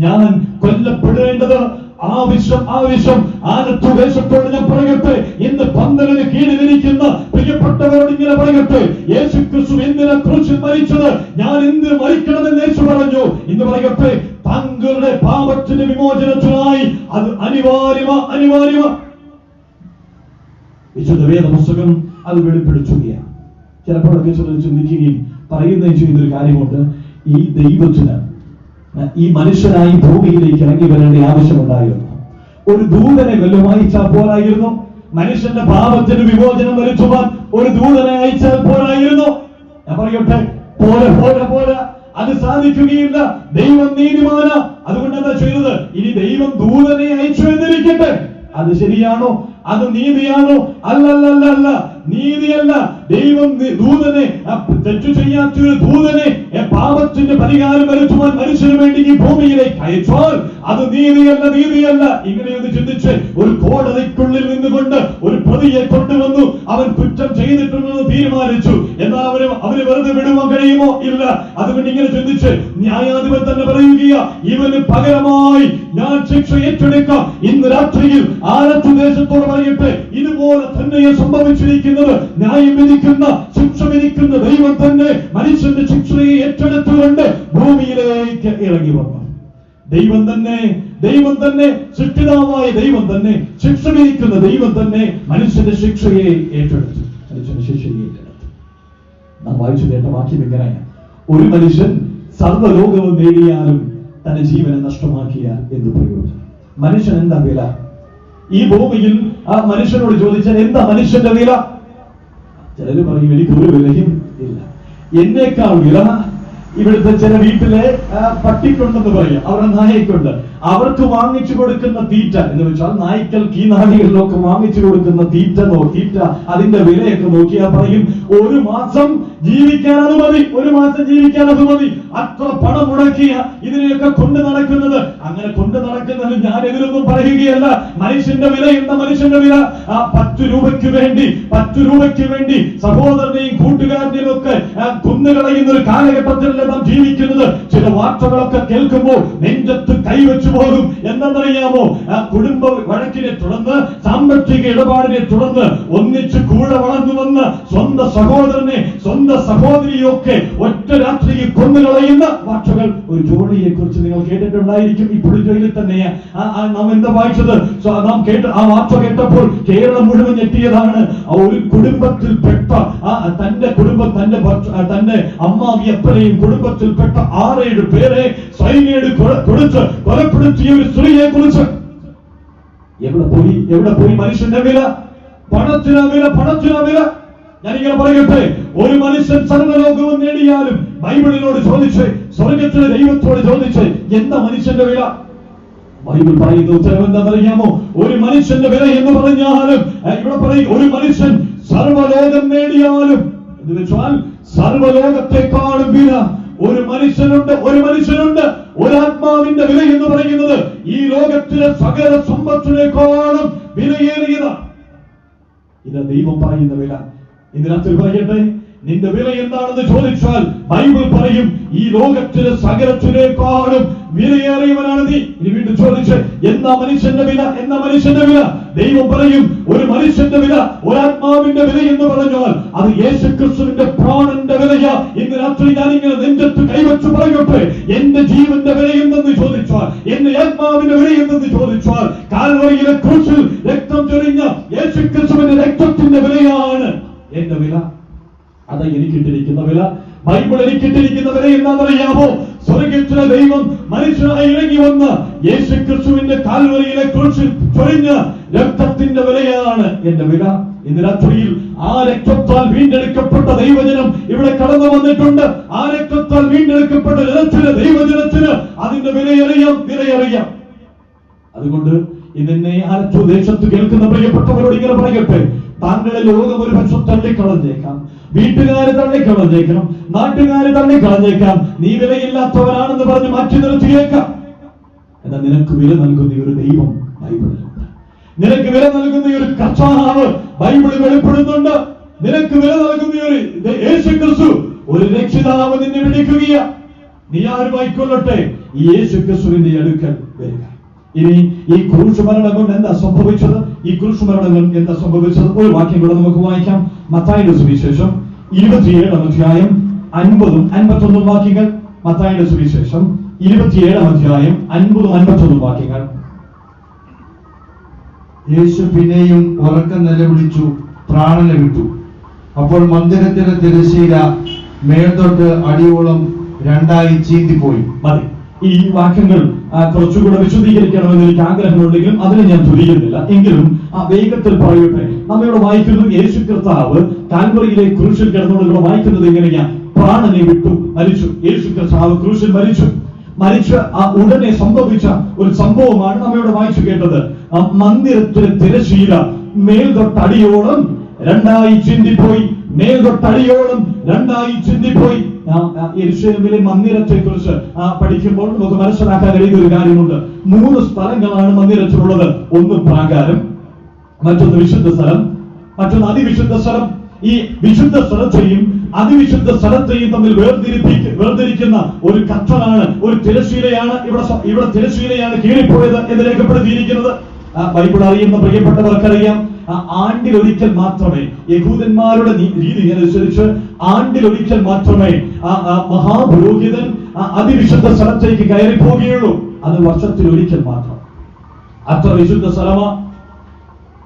ഞാൻ കൊല്ലപ്പെടേണ്ടത് ആവശ്യം. ആനത്തുദേശത്തോട് ഞാൻ പറയട്ടെ, ഇന്ന് പന്തലിന് കീഴിലിരിക്കുന്ന പ്രിയപ്പെട്ടവരോട് ഇങ്ങനെ പറയട്ടെ, യേശുക്രിസ്തു എന്തിനാ ക്രൂശിൽ മരിച്ചത്? ഞാൻ എന്തിന് മരിക്കണമെന്ന് യേശു പറഞ്ഞു. ഇന്ന് പറയട്ടെ, താങ്കളുടെ പാപത്തിന്റെ വിമോചനത്തിനായി അത് അനിവാര്യമാ. വിശുദ്ധ വേദപുസ്തകം അത് വെളിപ്പെടുത്തുകയാണ്. ചിലപ്പോഴൊക്കെ ചിന്തിക്കുകയും പറയുകയും ചെയ്യുന്നൊരു കാര്യമുണ്ട്. ഈ ദൈവത്തിന് ഈ മനുഷ്യനായി ഭൂമിയിലേക്ക് ഇറങ്ങി വരേണ്ട ആവശ്യമുണ്ടായിരുന്നു. ഒരു ദൂതനെ വല്ലതും അയച്ചാൽ പോരായിരുന്നു? മനുഷ്യന്റെ പാപത്തിന് വിമോചനം വരുത്തുവാൻ ഒരു ദൂതനെ അയച്ചാൽ പോരായിരുന്നു? ഞാൻ പറയട്ടെ, പോരാ. അത് സാധിക്കുകയില്ല. ദൈവം നീതിമാന. അതുകൊണ്ട് എന്താ ചെയ്തത്? ഇനി ദൈവം ദൂതനെ അയച്ചു എന്നിരിക്കട്ടെ, അത് ശരിയാണോ? അത് നീതിയാണോ? അല്ല, നീതിയല്ല. ദൈവം ദൂതനെ, തെറ്റു ചെയ്യാത്തൊരു ദൂതനെ പാപത്തിന്റെ പരിഹാരം വരുത്തുവാൻ മനുഷ്യന് വേണ്ടി ഈ ഭൂമിയിലേക്ക് അയച്ചാൽ അത് നീതിയല്ല. ഇങ്ങനെയൊന്ന് ചിന്തിച്ച് ഒരു കോടതിക്കുള്ളിൽ നിന്നുകൊണ്ട് ഒരു പ്രതിയെ കൊണ്ടുവന്നു, അവൻ കുറ്റം ചെയ്തിട്ടുണ്ടെന്ന് തീരുമാനിച്ചു. എന്നാൽ അവന് വെറുതെ വിടുവാൻ കഴിയുമോ? ഇല്ല. അതുകൊണ്ട് ഇങ്ങനെ ചിന്തിച്ച് ന്യായാധിപൻ തന്നെ പറയുകയാ, ഇവന് പകരമായി ഞാൻ ശിക്ഷ ഏറ്റെടുക്കാം. ഇന്ന് രാത്രിയിൽ ആനത്തുദേശത്തോട് പറയട്ടെ, ഇതുപോലെ തന്നെ സംഭവിച്ചിരിക്കുന്നത്. ന്യായം വിധിക്കുന്ന, ശിക്ഷ വിധിക്കുന്ന ദൈവം തന്നെ മനുഷ്യന്റെ ശിക്ഷയെ ഏറ്റെടുത്തുകൊണ്ട് ഭൂമിയിലേക്ക് ഇറങ്ങി വന്നു. ദൈവം തന്നെ സൃഷ്ടിതാവായ ദൈവം തന്നെ, ശിക്ഷ വിധിക്കുന്ന ദൈവം തന്നെ മനുഷ്യന്റെ ശിക്ഷയെ ഏറ്റെടുത്തു. നാം വായിച്ചു കേട്ട വാക്യം എങ്ങനെയാണ്? ഒരു മനുഷ്യൻ സർവ്വലോകവും നേടിയാലും തന്റെ ജീവനെ നഷ്ടമാക്കിയാൽ എന്ത് പ്രയോജനം? മനുഷ്യൻ എന്താ വില? ഈ ഭൂമിയിൽ ആ മനുഷ്യനോട് ചോദിച്ചാൽ എന്താ മനുഷ്യന്റെ വില? ചിലര് പറയും, എനിക്കൊരു വിലയും ഇല്ല. എന്നേക്കാൾ വില ഇവിടുത്തെ ചില വീട്ടിലെ പട്ടിക്കുണ്ടെന്ന് പറയും, അവരുടെ നായക്കുണ്ട്. അവർക്ക് വാങ്ങിച്ചു കൊടുക്കുന്ന തീറ്റ എന്ന് വെച്ചാൽ നായ്ക്കൾക്ക് ഈ നാടുകളിലൊക്കെ വാങ്ങിച്ചു കൊടുക്കുന്ന തീറ്റ അതിന്റെ വിലയൊക്കെ നോക്കിയാൽ പറയും, ഒരു മാസം ജീവിക്കാൻ അത് മതി. അത്ര പണം മുടക്കിയ ഇതിനെയൊക്കെ കൊണ്ട് നടക്കുന്നത്. അങ്ങനെ കൊണ്ട് നടക്കുന്നത് ഞാൻ എതിരൊന്നും പറയുകയല്ല. മനുഷ്യന്റെ വില എന്താ? മനുഷ്യന്റെ വില 10 രൂപയ്ക്ക് വേണ്ടി സഹോദരനെയും കൂട്ടുകാരനെയും ഒക്കെ കുന്നുകളയുന്ന ഒരു കാലഘട്ടത്തിലല്ല നാം ജീവിക്കുന്നത്. ചില വാർത്തകളൊക്കെ കേൾക്കുമ്പോൾ നെഞ്ചത്ത് കൈവച്ചു പോകും. എന്തെന്നറിയാമോ? കുടുംബ വഴക്കിനെ തുടർന്ന്, സാമ്പത്തിക ഇടപാടിനെ തുടർന്ന് ഒന്നിച്ച് കൂടെ വളർന്നു വന്ന സ്വന്തം സഹോദരനെ, സ്വന്തം സഹോദരിയൊക്കെ ഒറ്റ രാത്രിയിൽ കൊന്നുകളയുന്ന വാർത്തകൾ. ഒരു ജോലിയെ കുറിച്ച് നിങ്ങൾ കേട്ടിട്ടുണ്ടായിരിക്കും. ഇപ്പോഴും ജോലിയിൽ തന്നെയാ നാം എന്താ വായിച്ചത്? നാം ആ വാർത്ത കേട്ടപ്പോൾ കേരളം മുഴുവൻ ഞെട്ടിയതാണ്. ഒരു കുടുംബത്തിൽപ്പെട്ട തന്റെ അമ്മാവിയപ്പനെയും കുടുംബത്തിൽപ്പെട്ട 6-7 പേരെ സൈനികർ കൊടുത്ത് കൊലപ്പെടുത്തിയ ഒരു സ്ത്രീയെ കുറിച്ച്. എവിടെ പോയി മനുഷ്യന്റെ വില? പണത്തിനാ വില. ഞാനിങ്ങനെ പറയട്ടെ, ഒരു മനുഷ്യൻ സർവ്വലോകവും നേടിയാലും ബൈബിളിനോട് ചോദിച്ച്, സ്വർഗത്തിലെ ദൈവത്തോട് ചോദിച്ച്, എന്താ മനുഷ്യന്റെ വില? ബൈബിൾ പറയുന്ന ഉത്തരം എന്താണെന്നറിയാമോ? ഒരു മനുഷ്യന്റെ വില എന്ന് പറഞ്ഞാലും ഇവിടെ പറയും, ഒരു മനുഷ്യൻ സർവ്വലോകം നേടിയാലും എന്ന് വെച്ചാൽ സർവ്വലോകത്തെക്കാളും വില ഒരു മനുഷ്യനുണ്ട്. ഒരാത്മാവിന്റെ വില എന്ന് പറയുന്നത് ഈ ലോകത്തിലെ സകല സമ്പത്തിനേക്കാളും വിലയേറിയതാണ്. ഇത് ദൈവം പറയുന്ന വില. ഇതിനകത്ത് പറയട്ടെ, നിന്റെ വില എന്താണെന്ന് ചോദിച്ചാൽ ബൈബിൾ പറയും ഈ ലോകത്തിലെ സകലത്തിനേക്കാളും വിലയേറിയവനാണ് നീ. ഇനി വീണ്ടും ചോദിച്ച് എന്താ മനുഷ്യന്റെ വില? എന്താ മനുഷ്യന്റെ വില? ദൈവം പറയും ഒരു മനുഷ്യന്റെ വില, ഒരാത്മാവിന്റെ വില എന്ന് പറഞ്ഞാൽ അത് യേശുക്രിസ്തുവിന്റെ പ്രാണന്റെ വിലയാ. ഇന്ന് രാത്രി ഞാനിങ്ങനെ നെഞ്ചത്ത് കൈവച്ച് പറയട്ടെ, എന്റെ ജീവന്റെ വില എന്തെന്ന് ചോദിച്ചാൽ, എന്റെ ആത്മാവിന്റെ വില എന്തെന്ന് ചോദിച്ചാൽ, കാൽവരിയിലെ ക്രൂശിൽ രക്തം ചൊരിഞ്ഞ യേശുക്രിസ്തുവിന്റെ രക്തത്തിന്റെ വിലയാണ് എന്റെ വില. അത് എനിക്കിട്ടിരിക്കുന്ന വില. ബൈബിൾ എനിക്കിട്ടിരിക്കുന്ന വില എന്താണെന്നറിയാമോ? സ്വർഗത്തിലെ ദൈവം മനുഷ്യനായി ഇറങ്ങി വന്ന യേശുക്രിസ്തുവിന്റെ കാൽവരിയിലെ ക്രൂശിൽ ചൊരിഞ്ഞ രക്തത്തിന്റെ വിലയാണ് എന്റെ വില. ഇന്ന് രാത്രിയിൽ ആ രക്തത്താൽ വീണ്ടെടുക്കപ്പെട്ട ദൈവജനം ഇവിടെ കടന്നു വന്നിട്ടുണ്ട്. ആ രക്തത്താൽ വീണ്ടെടുക്കപ്പെട്ട ജനത്തിന്, ദൈവജനത്തിന് അതിന്റെ വിലയറിയാം. അതുകൊണ്ട് ഇതെന്നെ ആരോ ദേശത്ത് കേൾക്കുന്ന പ്രിയപ്പെട്ടവരോട് ഇങ്ങനെ പറയട്ടെ, താങ്കളെ ലോകം ഒരു പക്ഷം തള്ളിക്കളഞ്ഞേക്കാം, വീട്ടുകാര് തള്ളിക്കളഞ്ഞേക്കാം, നാട്ടുകാര് തള്ളിക്കളഞ്ഞേക്കാം, നീ വിലയില്ലാത്തവരാണെന്ന് പറഞ്ഞ് മാറ്റി നിർത്തിയേക്കാം. എന്നാൽ നിനക്ക് വില നൽകുന്ന ഒരു ദൈവം ബൈബിളിലുണ്ട്. നിനക്ക് വില നൽകുന്ന ഒരു കർത്താവ് ബൈബിളിൽ വെളിപ്പെടുന്നുണ്ട്. നിനക്ക് വില നൽകുന്ന ഒരു യേശുക്രിസ്തു, ഒരു രക്ഷിതാവ് നിന്നെ വിളിക്കുകയാ. നീ ആരുമായിക്കൊള്ളട്ടെ, ഈ യേശുക്രിസ്തുവിന്റെ അടുക്കൽ വരിക. ഇനി ഈ ക്രൂശുമരണം കൊണ്ട് എന്താ സംഭവിച്ചത്? ഈ ക്രൂശുമരണം കൊണ്ട് എന്താ സംഭവിച്ചത്? ഒരു വാക്യം കൂടെ നമുക്ക് വായിക്കാം. മത്തായിയുടെ സുവിശേഷം 27 അധ്യായം 50-51 വാക്യങ്ങൾ. മത്തായിയുടെ സുവിശേഷം 27 അധ്യായം 50-51 വാക്യങ്ങൾ. യേശു പിന്നെയും ഉറക്കം നിലവിളിച്ചു പ്രാണനെ വിട്ടു. അപ്പോൾ മന്ദിരത്തിലെ തിരശ്ശീല മേൽതൊട്ട് അടിയോളം രണ്ടായി ചീന്തിപ്പോയി. മതി. ഈ വാക്യങ്ങൾ കുറച്ചുകൂടെ വിശദീകരിക്കണമെന്ന് എനിക്ക് ആഗ്രഹമുണ്ടെങ്കിലും അതിനെ ഞാൻ തുനിയുന്നില്ല. എങ്കിലും ആ വേഗത്തിൽ പറയട്ടെ. നമ്മളിവിടെ വായിക്കുന്നത് യേശു കർത്താവ് കാൽവരിയിലെ ക്രൂശിൽ കിടന്നുകൊണ്ട് വായിക്കുന്നത് എങ്ങനെയാ? പ്രാണനെ വിട്ടു, മരിച്ചു. യേശു കർത്താവ് ക്രൂശിൽ മരിച്ച ആ ഉടനെ സംഭവിച്ച ഒരു സംഭവമാണ് നമ്മളിവിടെ വായിച്ചു കേട്ടത്. ആ മന്ദിരത്തിലെ തിരശ്ശീല മേൽതൊട്ടടിയോളം രണ്ടായി ചിന്തിപ്പോയി. മേൽതൊട്ടടിയോളം രണ്ടായി ചിന്തിപ്പോയി. യെരൂശലേമിലെ മന്ദിരത്തെ കുറിച്ച് പഠിക്കുമ്പോൾ നമുക്ക് മനസ്സിലാക്കാൻ കഴിയുന്ന ഒരു കാര്യമുണ്ട്. 3 സ്ഥലങ്ങളാണ് മന്ദിരത്തിലുള്ളത്. ഒന്ന് പ്രാകാരം, മറ്റൊന്ന് വിശുദ്ധ സ്ഥലം, മറ്റൊന്ന് അതിവിശുദ്ധ സ്ഥലം. ഈ വിശുദ്ധ സ്ഥലത്തെയും അതിവിശുദ്ധ സ്ഥലത്തെയും തമ്മിൽ വേർതിരിക്കുന്ന ഒരു കർട്ടനാണ്, ഒരു തിരശ്ശീലയാണ്. ഇവിടെ തിരശ്ശീലയാണ് കീറിപ്പോയത് എന്ന് രേഖപ്പെടുത്തിയിരിക്കുന്നത്. ബൈബിൾ അറിയുന്ന പ്രിയപ്പെട്ടവർക്കറിയാം, ആണ്ടിലൊരിക്കൽ മാത്രമേ, യഹൂദന്മാരുടെ രീതി അനുസരിച്ച് ആണ്ടിലൊരിക്കൽ മാത്രമേ മഹാപുരോഹിതൻ അതിവിശുദ്ധ സ്ഥലത്തേക്ക് കയറി പോവുകയുള്ളൂ. അത് വർഷത്തിലൊരിക്കൽ മാത്രം. അത്ര വിശുദ്ധ സ്ഥലമാ.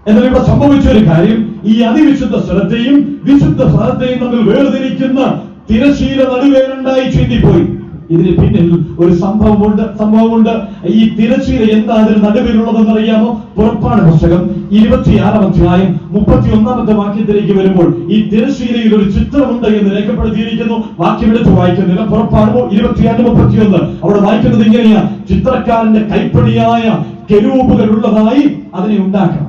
എന്നാൽ ഇവിടെ സംഭവിച്ച ഒരു കാര്യം, ഈ അതിവിശുദ്ധ സ്ഥലത്തെയും വിശുദ്ധ സ്ഥലത്തെയും തമ്മിൽ വേർതിരിക്കുന്ന തിരശ്ശീല നടുവേ രണ്ടായി ചീന്തിപ്പോയി. ഇതിന് പിന്നിൽ ഒരു സംഭവമുണ്ട്. ഈ തിരശ്ശീല എന്താ അതിന് നടുവിലുള്ളതെന്ന് അറിയാമോ? പുറപ്പാട് പുസ്തകം 26 അധ്യായം 31 വാക്യത്തിലേക്ക് വരുമ്പോൾ ഈ തിരശ്ശീലയിൽ ഒരു ചിത്രമുണ്ട് എന്ന് രേഖപ്പെടുത്തിയിരിക്കുന്നു. വാക്യം എടുത്ത് വായിക്കുന്നില്ല. പുറപ്പാട് 26:31 അവിടെ വായിക്കുന്നത് ഇങ്ങനെയാ: ചിത്രക്കാരന്റെ കൈപ്പണിയായ കെരൂബുകൾ ഉള്ളതായി അതിനെ ഉണ്ടാക്കണം.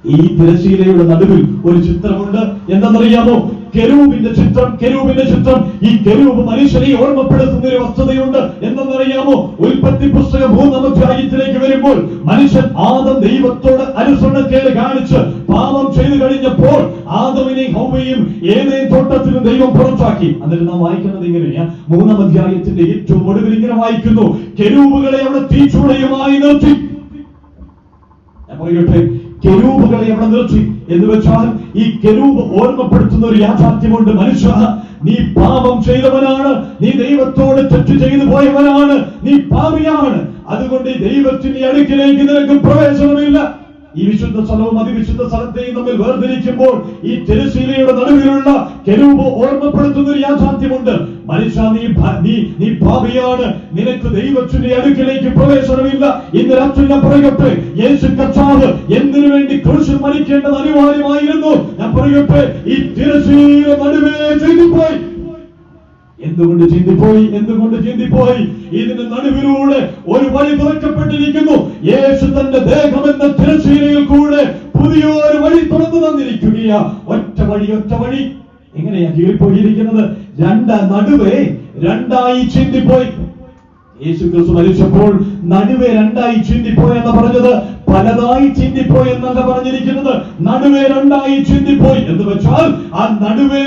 ഈ തിരശ്ശീലയുടെ നടുവിൽ ഒരു ചിത്രമുണ്ട്. എന്തെന്നറിയാമോ? കെരൂബിന്റെ ചിത്രം. ഈ കെരൂബ് മനുഷ്യനെ ഓർമ്മപ്പെടുത്തുന്ന ഒരു വസ്തുതയുണ്ട്. എന്തെന്നറിയാമോ? ഉൽപ്പത്തി പുസ്തകം 3 അധ്യായത്തിലേക്ക് വരുമ്പോൾ മനുഷ്യൻ ആദം ദൈവത്തോട് അനുസരണക്കേട് കാണിച്ച് പാപം ചെയ്തു കഴിഞ്ഞപ്പോൾ ആദമിനെയും ഹവ്വയെയും ഏതേൻ തോട്ടത്തിലും ദൈവം പുറത്താക്കി. എന്നിട്ട് നാം വായിക്കുന്നത് ഇങ്ങനെയാ, 3 അധ്യായത്തിന്റെ ഏറ്റവും ഒടുവിൽ ഇങ്ങനെ വായിക്കുന്നു: കെരൂബുകളെ അവിടെ തീച്ചൂളയുമായി നിർത്തി. ഞാൻ പറയട്ടെ, കെരൂബുകളെ അവിടെ നിർത്തി എന്ന് വെച്ചാൽ ഈ കെരൂബ് ഓർമ്മപ്പെടുത്തുന്ന ഒരു യാഥാർത്ഥ്യമുണ്ട്. മനുഷ്യ, നീ പാപം ചെയ്തവനാണ്, നീ ദൈവത്തോട് തെറ്റ് ചെയ്തു പോയവനാണ്, നീ പാപിയാണ്. അതുകൊണ്ട് ഈ ദൈവത്തിന്റെ അടുക്കിലേക്ക് നിനക്ക് പ്രവേശനമില്ല. ഈ വിശുദ്ധ സ്ഥലവും അതിവിശുദ്ധ സ്ഥലത്തെയും തമ്മിൽ വേർതിരിക്കുമ്പോൾ ഈ തിരശ്ശീലയുടെ നടുവിലുള്ള കെരൂബ് ഓർമ്മപ്പെടുത്തുന്ന ഒരു യാഥാർത്ഥ്യമുണ്ട്. മനുഷ്യ, നീ പാപിയാണ്, നിനക്ക് ദൈവത്തിന്റെ അടുക്കിലേക്ക് പ്രവേശനമില്ല. ഇന്ന് രാത്രി ഞാൻ പറയട്ടെ, യേശു കർത്താവ് എന്തിനു വേണ്ടി ക്രൂശിൽ മരിക്കേണ്ടത് അനിവാര്യമായിരുന്നു? ഞാൻ പറയട്ടെ, ഈ തിരശ്ശീല നടുവേ ചെയ്തുപോയി. എന്തുകൊണ്ട് ചിന്തിപ്പോയി? ഇതിന്റെ നടുവിലൂടെ ഒരു വഴി തുറക്കപ്പെട്ടിരിക്കുന്നു. യേശു തന്റെ ദേഹം എന്ന തിരശ്ശീലയിൽ കൂടെ പുതിയൊരു വഴി തുറന്നു തന്നിരിക്കുകയാ. ഒറ്റ വഴി. എങ്ങനെയാ കീറിപ്പോയിരിക്കുന്നത്? നടുവേ രണ്ടായി ചിന്തിപ്പോയി. യേശു ക്രിസ്തു മരിച്ചപ്പോൾ നടുവേ രണ്ടായി ചിന്തിപ്പോയെന്ന് പറഞ്ഞത് പലതായി ചിന്തിപ്പോയി എന്നല്ല പറഞ്ഞിരിക്കുന്നത്, നടുവേ രണ്ടായി ചിന്തിപ്പോയി എന്ന് വെച്ചാൽ ആ നടുവേ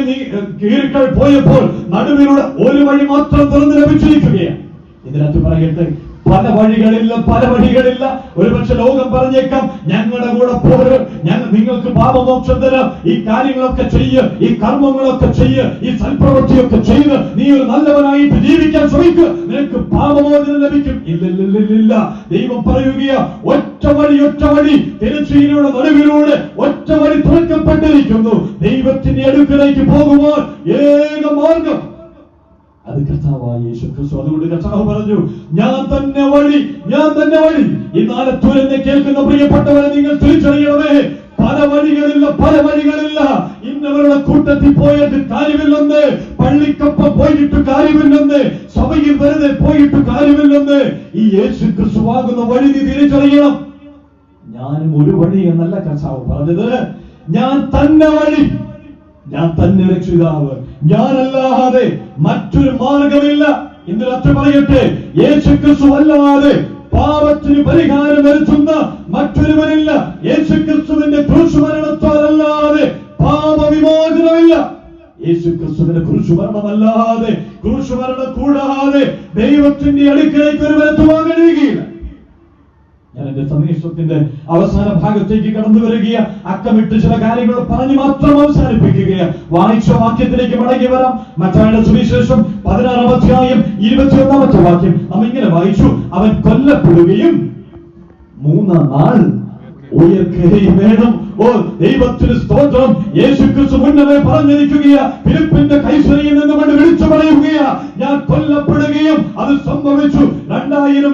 കീഴ്ക്കൾ പോയപ്പോൾ നടുവിലൂടെ ഒരു വഴി മാത്രം തുറന്നു ലഭിച്ചിരിക്കുകയാണ്. ഇതിനകത്ത് പറയട്ടെ, പല വഴികളില്ല. ഒരുപക്ഷെ ലോകം പറഞ്ഞേക്കാം, ഞങ്ങളുടെ കൂടെ പോര്, നിങ്ങൾക്ക് പാപമോക്ഷം തരാം, ഈ കാര്യങ്ങളൊക്കെ ചെയ്യ്, ഈ കർമ്മങ്ങളൊക്കെ ചെയ്യ്, ഈ സൽപ്രവൃത്തിയൊക്കെ ചെയ്ത് നീ ഒരു നല്ലവനായിട്ട് ജീവിക്കാൻ ശ്രമിക്കുക, നിനക്ക് പാപമോചനം ലഭിക്കും. ഇല്ല, ദൈവം പറയുകയാ, ഒറ്റ വഴി തിരശ്ശീലയുടെ നടുവിലൂടെ ഒറ്റ വഴി തുറക്കപ്പെട്ടിരിക്കുന്നു. ദൈവത്തിന്റെ അടുക്കലേക്ക് പോകുവാൻ ഏക മാർഗം അത് കർത്താവായ യേശു ക്രിസ്തു. അതുകൊണ്ട് കർത്താവ് പറഞ്ഞു, ഞാൻ തന്നെ വഴി. ഇന്നാലെ തുരന്ന് കേൾക്കുന്ന പ്രിയപ്പെട്ടവരെ, നിങ്ങൾ തിരിച്ചറിയണമേ, പല വഴികളില്ല. ഇന്നവരുടെ കൂട്ടത്തിൽ പോയിട്ട് കാര്യമില്ലെന്ന്, പള്ളിക്കൊപ്പം പോയിട്ട് കാര്യമില്ലെന്ന്, സഭയിൽ വെറുതെ പോയിട്ട് കാര്യമില്ലെന്ന്. ഈ യേശു ക്രിസ്തുവാകുന്ന വഴി നീ തിരിച്ചറിയണം. ഞാനും ഒരു വഴി എന്നല്ല കർത്താവ് പറഞ്ഞത്, ഞാൻ തന്നെ വഴി, ഞാൻ തന്നെ രക്ഷിതാവ്, ഞാനല്ലാതെ മറ്റൊരു മാർഗമില്ല. ഇതിനകത്ത് പറയട്ടെ, യേശു ക്രിസ്തു അല്ലാതെ പാപത്തിന് പരിഹാരം വരുത്തുന്ന മറ്റൊരുവനില്ല. യേശു ക്രിസ്തുവിന്റെ ക്രൂശുമരണത്താലല്ലാതെ പാപവിമോചനമില്ല. യേശു ക്രിസ്തുവിന്റെ ക്രൂശുമരണമല്ലാതെ, ക്രൂശുമരണം കൂടാതെ ദൈവത്തിന്റെ അടുക്കലേക്ക് ഒരുവരെത്തുവാൻ കഴിയുകയില്ല. ഞാൻ എന്റെ സന്ദേശത്തിന്റെ അവസാന ഭാഗത്തേക്ക് കടന്നു വരികയാണ്. അക്കമിട്ട് ചില കാര്യങ്ങൾ പറഞ്ഞ് മാത്രം അവസാനിപ്പിക്കുകയാണ്. വായിച്ച വാക്യത്തിലേക്ക് മടങ്ങി വരാം. മത്തായിയുടെ സുവിശേഷം 16-ാം അധ്യായം 21-ാമത്തെ വാക്യം നാം ഇങ്ങനെ വായിച്ചു, അവൻ കൊല്ലപ്പെടുകയും 3-ാം നാൾ ഉയർക്കുകയും വേണം. ഓ ദൈവത്തിന് സ്തോത്രം. യേശു ക്രിസ്തു മുന്നമേ പറഞ്ഞിരിക്കുകയാ, ഫിലിപ്പിന്റെ കൈസരിയിൽ നിന്നുകൊണ്ട് വിളിച്ചു പറയുകയാ, ഞാൻ കൊല്ലപ്പെടുകയും അത് സംഭവിച്ചു. 2000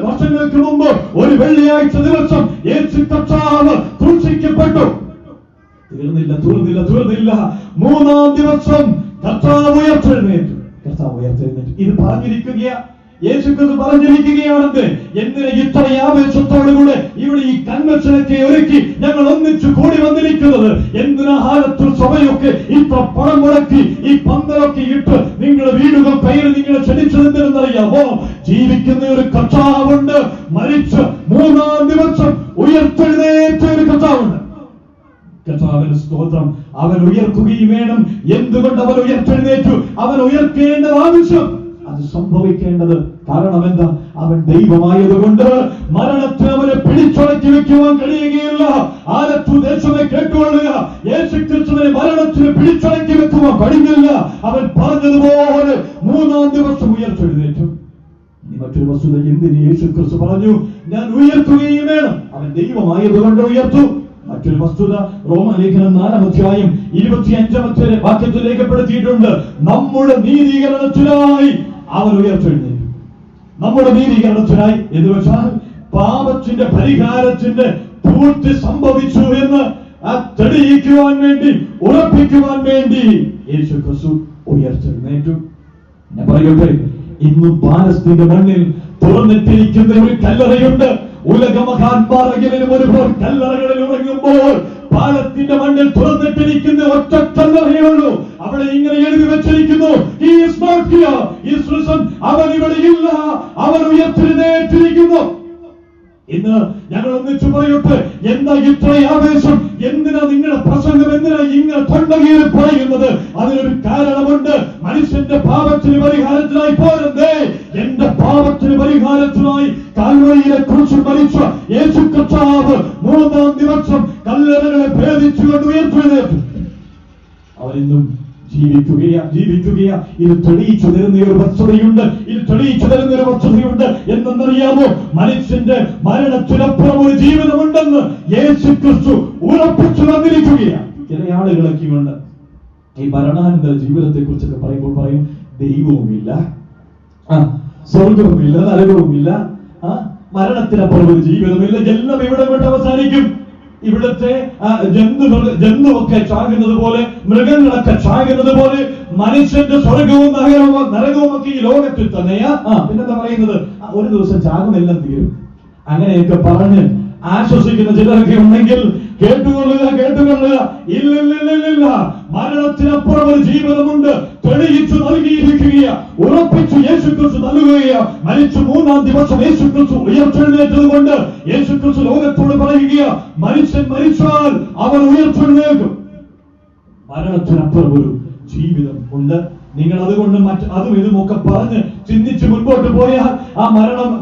വർഷങ്ങൾക്ക് മുമ്പ് ഒരു വെള്ളിയാഴ്ച ദിവസം യേശു കർത്താവ് ക്രൂശിക്കപ്പെട്ടു. തീർന്നില്ല. 3-ാം ദിവസം കർത്താവ് ഉയർത്തെഴുന്നേറ്റു. ഇത് പറഞ്ഞിരിക്കുകയാ, യേശുക്രിസ്തു പറഞ്ഞിരിക്കുകയാണെന്ന്. എന്തിന് ഇത്ര ആവേശത്തോടുകൂടെ ഇവിടെ ഈ കൺവെൻഷനൊക്കെ ഒരുക്കി ഞങ്ങൾ ഒന്നിച്ചു കൂടി വന്നിരിക്കുന്നത്? എന്തിനാ ഹാലത്തു സഭയൊക്കെ ഇത്ര പണം മുടക്കി ഈ പന്തലൊക്കെ ഇട്ട് നിങ്ങളുടെ വീടുകൾ കയറി നിങ്ങളെ ക്ഷണിച്ചതെന്തിനെന്നറിയാമോ? ജീവിക്കുന്ന ഒരു കർത്താവുണ്ട്, മരിച്ച് 3-ാം ദിവസം ഉയർത്തെഴുന്നേറ്റ ഒരു കർത്താവുണ്ട്. കർത്താവിന് സ്തോത്രം. അവൻ ഉയർക്കുകയും വേണം. എന്തുകൊണ്ട് അവൻ ഉയർത്തെഴുന്നേറ്റു? അവൻ ഉയർത്തേണ്ടത് ആവശ്യം, അത് സംഭവിക്കേണ്ടത്. കാരണം എന്താ? അവൻ ദൈവമായതുകൊണ്ട് മരണത്തിന് അവനെ പിടിച്ചടക്കി വെക്കുവാൻ കഴിയുകയില്ല. ആലത്തു ദേശമേ കേട്ടുകൊള്ളുക, യേശുക്രിസ്തുവിനെ മരണത്തിന് പിടിച്ചടക്കി വെക്കുവാൻ കഴിഞ്ഞില്ല. അവൻ പറഞ്ഞതുപോലെ 3-ാം ദിവസം ഉയർത്തെഴുന്നേറ്റു. മറ്റൊരു വസ്തുത, എന്തിന് യേശുക്രിസ്തു പറഞ്ഞു ഞാൻ ഉയർത്തുകയും വേണം? അവൻ ദൈവമായതുകൊണ്ട് ഉയർത്തു. മറ്റൊരു വസ്തുത, റോമലേഖനം 4-ാം അധ്യായം 25-ാമത്തെ വാക്യത്തിൽ രേഖപ്പെടുത്തിയിട്ടുണ്ട്, നമ്മുടെ നീതീകരണത്തിനായി അവൻ ഉയർത്തെഴുന്നേറ്റു. നമ്മുടെ നീതീകരണത്തിനായി എന്ന് വെച്ചാൽ പാപത്തിന്റെ പരിഹാരത്തിന്റെ പൂർത്തി സംഭവിച്ചു എന്ന് തെളിയിക്കുവാൻ വേണ്ടി, ഉറപ്പിക്കുവാൻ വേണ്ടി യേശു ക്രിസ്തു ഉയർത്തെഴുന്നേറ്റു. ഞാൻ പറയട്ടെ, ഇന്നും പാലസ്തീന്റെ മണ്ണിൽ തുറന്നിട്ടിരിക്കുന്ന ഒരു കല്ലറയുണ്ട്. ഉലകമഹാന്മാരെങ്കിലും ഒരുപോൽ കല്ലറകളിൽ ഉറങ്ങുമ്പോൾ പാലത്തിന്റെ മണ്ണിൽ തുറന്നിട്ടിരിക്കുന്ന ഒറ്റ കല്ലറയേ ഉള്ളൂ. അവിടെ ഇങ്ങനെ എഴുതി വെച്ചിരിക്കുന്നു, he is not here, he is risen. അവൻ ഇവിടെ ഇല്ല, അവൻ ഉയർത്തെഴുന്നേറ്റിരിക്കുന്നു. ഇന്ന് ഞങ്ങൾ ഒന്നിച്ചു പറയട്ടെ, എന്താ ഇത്ര ആവേശം? എന്തിനാ നിങ്ങളുടെ പ്രസംഗം? എന്തിനാ ഇങ്ങനെ തൊണ്ടകീറി പറയുന്നത്? അതിനൊരു കാരണമുണ്ട്. മനുഷ്യന്റെ പാപത്തിന് പരിഹാരത്തിനായി പോരണ്ടേ? എന്റെ പാപത്തിന് പരിഹാരത്തിനായി കാൽവരിയിലെ ക്രൂശിൽ മരിച്ച യേശു കർത്താവ് 3-ാം ദിവസം കല്ലറകളെ ഭേദിച്ചുകൊണ്ട് ഉയർത്തെഴുന്നേറ്റു. അവരിന്നും ജീവിക്കുകയാ. ഇത് തെളിയിച്ചു തരുന്ന ഒരു വസ്തുതയുണ്ട്. എന്തെന്നറിയാമോ? മനുഷ്യന്റെ മരണത്തിനപ്പുറം ഒരു ജീവിതമുണ്ടെന്ന് യേശു ക്രിസ്തു ഉറപ്പിച്ചു വന്നിരിക്കുകയാണ്. ചില ആളുകളൊക്കെ ഉണ്ട് ഈ മരണാനന്തര ജീവിതത്തെ കുറിച്ചൊക്കെ പറയുമ്പോൾ പറയും, ദൈവവുമില്ല, സ്വർഗവുമില്ല, നരകവുമില്ല, മരണത്തിനപ്പുറം ഒരു ജീവിതമില്ല, എല്ലാം ഇവിടെ കൊണ്ട് അവസാനിക്കും. ഇവിടുത്തെ ജന്തുവൊക്കെ ചാകുന്നത് പോലെ, മൃഗങ്ങളൊക്കെ ചാകുന്നത് പോലെ മനുഷ്യന്റെ സ്വർഗവും നരകവും ഒക്കെ ഈ ലോകത്തിൽ തന്നെയാ. പിന്നെന്താ പറയുന്നത്? ഒരു ദിവസം ചാകുമെല്ലാം തീരും. അങ്ങനെയൊക്കെ പറഞ്ഞ് ആശ്വസിക്കുന്ന ചിലരൊക്കെ ഉണ്ടെങ്കിൽ കേട്ടുകൊള്ളുക. ഇല്ല, മരണത്തിനപ്പുറം ഒരു ജീവിതമുണ്ട്. തെളിയിച്ചു നൽകിയിരിക്കുകയാ, ഉറപ്പിച്ചു യേശുക്രിസ്തു നൽകുകയാ. മരിച്ചു 3-ാം ദിവസം യേശുക്രിസ്തു ഉയർത്തെഴുന്നേറ്റത് കൊണ്ട് യേശുക്രിസ്തു ലോകത്തോട് പറയുകയാ, മനുഷ്യൻ മരിച്ചാൽ അവൻ ഉയർത്തെഴുന്നേൽക്കും. മരണത്തിനപ്പുറം ഒരു ജീവിതം ഉണ്ട്. നിങ്ങൾ അതുകൊണ്ട് അതും ഇതുമൊക്കെ പറഞ്ഞ് ചിന്തിച്ച് മുൻപോട്ട് പോയാൽ ആ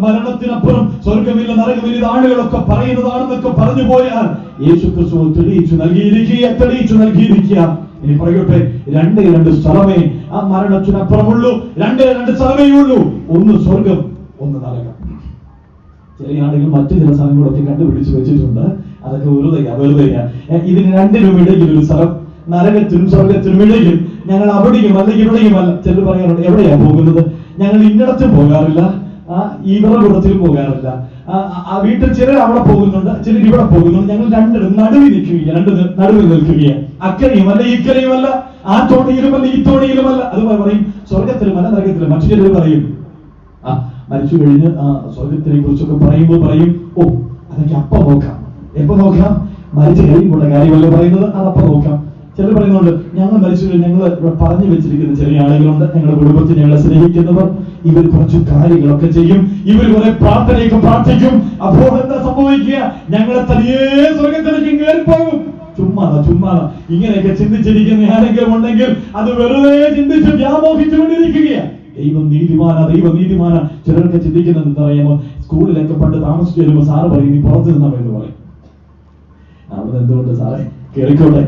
മരണത്തിനപ്പുറം സ്വർഗമില്ല, നരകമില്ല, ഇത് ആളുകളൊക്കെ പറയുന്നതാണെന്നൊക്കെ പറഞ്ഞു പോയാൽ യേശുക്രിസ്തു തെളിയിച്ചു നൽകിയിരിക്കുക. ഇനി പറയട്ടെ, 2 സ്ഥലമേ ആ മരണത്തിനപ്പുറമുള്ളൂ. 2 സ്ഥലമേ ഉള്ളൂ. ഒന്ന് സ്വർഗം, ഒന്ന് നരകം. ചില ആളുകൾ മറ്റു ചില സ്ഥലങ്ങളൊക്കെ കണ്ടുപിടിച്ച് വെച്ചിട്ടുണ്ട്. അതൊക്കെ വെറുതെയാ. ഇതിന് 2-നും ഇടയിൽ ഒരു സ്ഥലം, നരകത്തിനും സ്വർഗത്തിനും ഇടയിൽ. ഞങ്ങൾ അവിടെയുമല്ല ഇവിടെയുമല്ല. ചിലർ പറയാറുണ്ട്, എവിടെയാ പോകുന്നത്? ഞങ്ങൾ ഇന്നിടത്തും പോകാറില്ല, ഇവരുടെ കൂട്ടത്തിലും പോകാറില്ല. വീട്ടിൽ ചിലർ അവിടെ പോകുന്നുണ്ട്, ചിലർ ഇവിടെ പോകുന്നുണ്ട്. ഞങ്ങൾ 2 നടുവിൽ നിൽക്കുകയാണ്. അക്കരയുമല്ല ഇക്കരയുമല്ല, ആ തോണിയിലുമല്ല ഈ തോണിയിലുമല്ല. അതുപോലെ പറയും സ്വർഗത്തിലുമല്ല നരകത്തിലും. മറ്റു ചിലർ പറയും മരിച്ചു കഴിഞ്ഞ് സ്വർഗത്തിനെ കുറിച്ചൊക്കെ പറയുമ്പോൾ പറയും, ഓ അതൊക്കെ അപ്പം നോക്കാം. എപ്പോ നോക്കാം? മരിച്ചു കഴിയുമ്പോഴുള്ള കാര്യമല്ല പറയുന്നത്, അതപ്പം നോക്കാം. ചിലർ പറയുന്നുണ്ട്, ഞങ്ങൾ മരിച്ചു കഴിഞ്ഞ് ഞങ്ങൾ പറഞ്ഞു വെച്ചിരിക്കുന്ന ചില ആളുകളുണ്ട്, ഞങ്ങളുടെ കുടുംബത്തിൽ ഞങ്ങളെ സ്നേഹിക്കുന്നവർ, ഇവർ കുറച്ച് കാര്യങ്ങളൊക്കെ ചെയ്യും, ഇവർ കുറെ പ്രാർത്ഥനയൊക്കെ പ്രാർത്ഥിക്കും. അപ്പോൾ എന്താ സംഭവിക്കുക? ഞങ്ങളെ തനിയേ സ്വർഗത്തിലേക്ക് കയറിപ്പോകും. ചുമ്മാ ഇങ്ങനെയൊക്കെ ചിന്തിച്ചിരിക്കുന്ന ആരെങ്കിലും ഉണ്ടെങ്കിൽ അത് വെറുതെ ചിന്തിച്ച് വ്യാമോഹിച്ചുകൊണ്ടിരിക്കുകയാണ്. ദൈവം നീതിമാന. ചിലരൊക്കെ ചിന്തിക്കുന്നത് എന്താ അറിയാമോ? സ്കൂളിലൊക്കെ പണ്ട് താമസിച്ചു വരുമ്പോ സാറ് പറയും, നീ പുറത്ത് നിന്നാമെന്ന് പറയും. അവിടെ എന്തുകൊണ്ട് സാറേ കേറിക്കോട്ടെ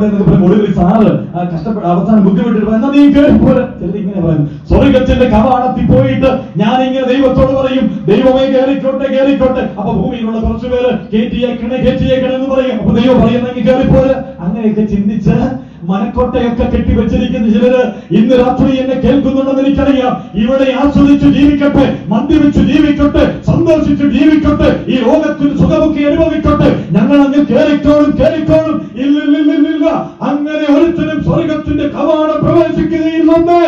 എന്നൊക്കെ പറയും. ഒടുവിൽ സാറ് കഷ്ടപ്പെട്ട് അവസാനം ബുദ്ധിമുട്ടിട്ട് എന്നാ നീ കേറിപ്പോലെ. ചിലർ ഇങ്ങനെ പറയുന്നു, സ്വർഗത്തിന്റെ കവാടത്തിൽ പോയിട്ട് ഞാൻ ഇങ്ങനെ ദൈവത്തോട് പറയും, ദൈവമേ കേറിക്കോട്ടെ. അപ്പൊ ഭൂമിയിലുള്ള കുറച്ചു പേര് കേറ്റിയേക്കണേ എന്ന് പറയും. അപ്പൊ ദൈവം പറയുന്നെങ്കിൽ കേറിപ്പോലെ. അങ്ങനെയൊക്കെ ചിന്തിച്ച് മനക്കോട്ടയൊക്കെ കെട്ടിവെച്ചിരിക്കുന്ന ചിലര് ഇന്ന് രാത്രി എന്നെ കേൾക്കുന്നുണ്ടെന്ന് എനിക്കറിയാം. ഇവിടെ ആസ്വദിച്ചു ജീവിക്കട്ടെ, മദ്യപിച്ചു ജീവിക്കട്ടെ, സന്തോഷിച്ചു ജീവിക്കട്ടെ, ഈ ലോകത്തിന് സുഖമൊക്കെ അനുഭവിക്കട്ടെ. ഞങ്ങൾ അങ്ങ് കേറിക്കോളും. ഇല്ല, അങ്ങനെ ഒരുത്തനും സ്വർഗത്തിന്റെ കവാടം പ്രവേശിക്കുകയില്ലെന്ന്.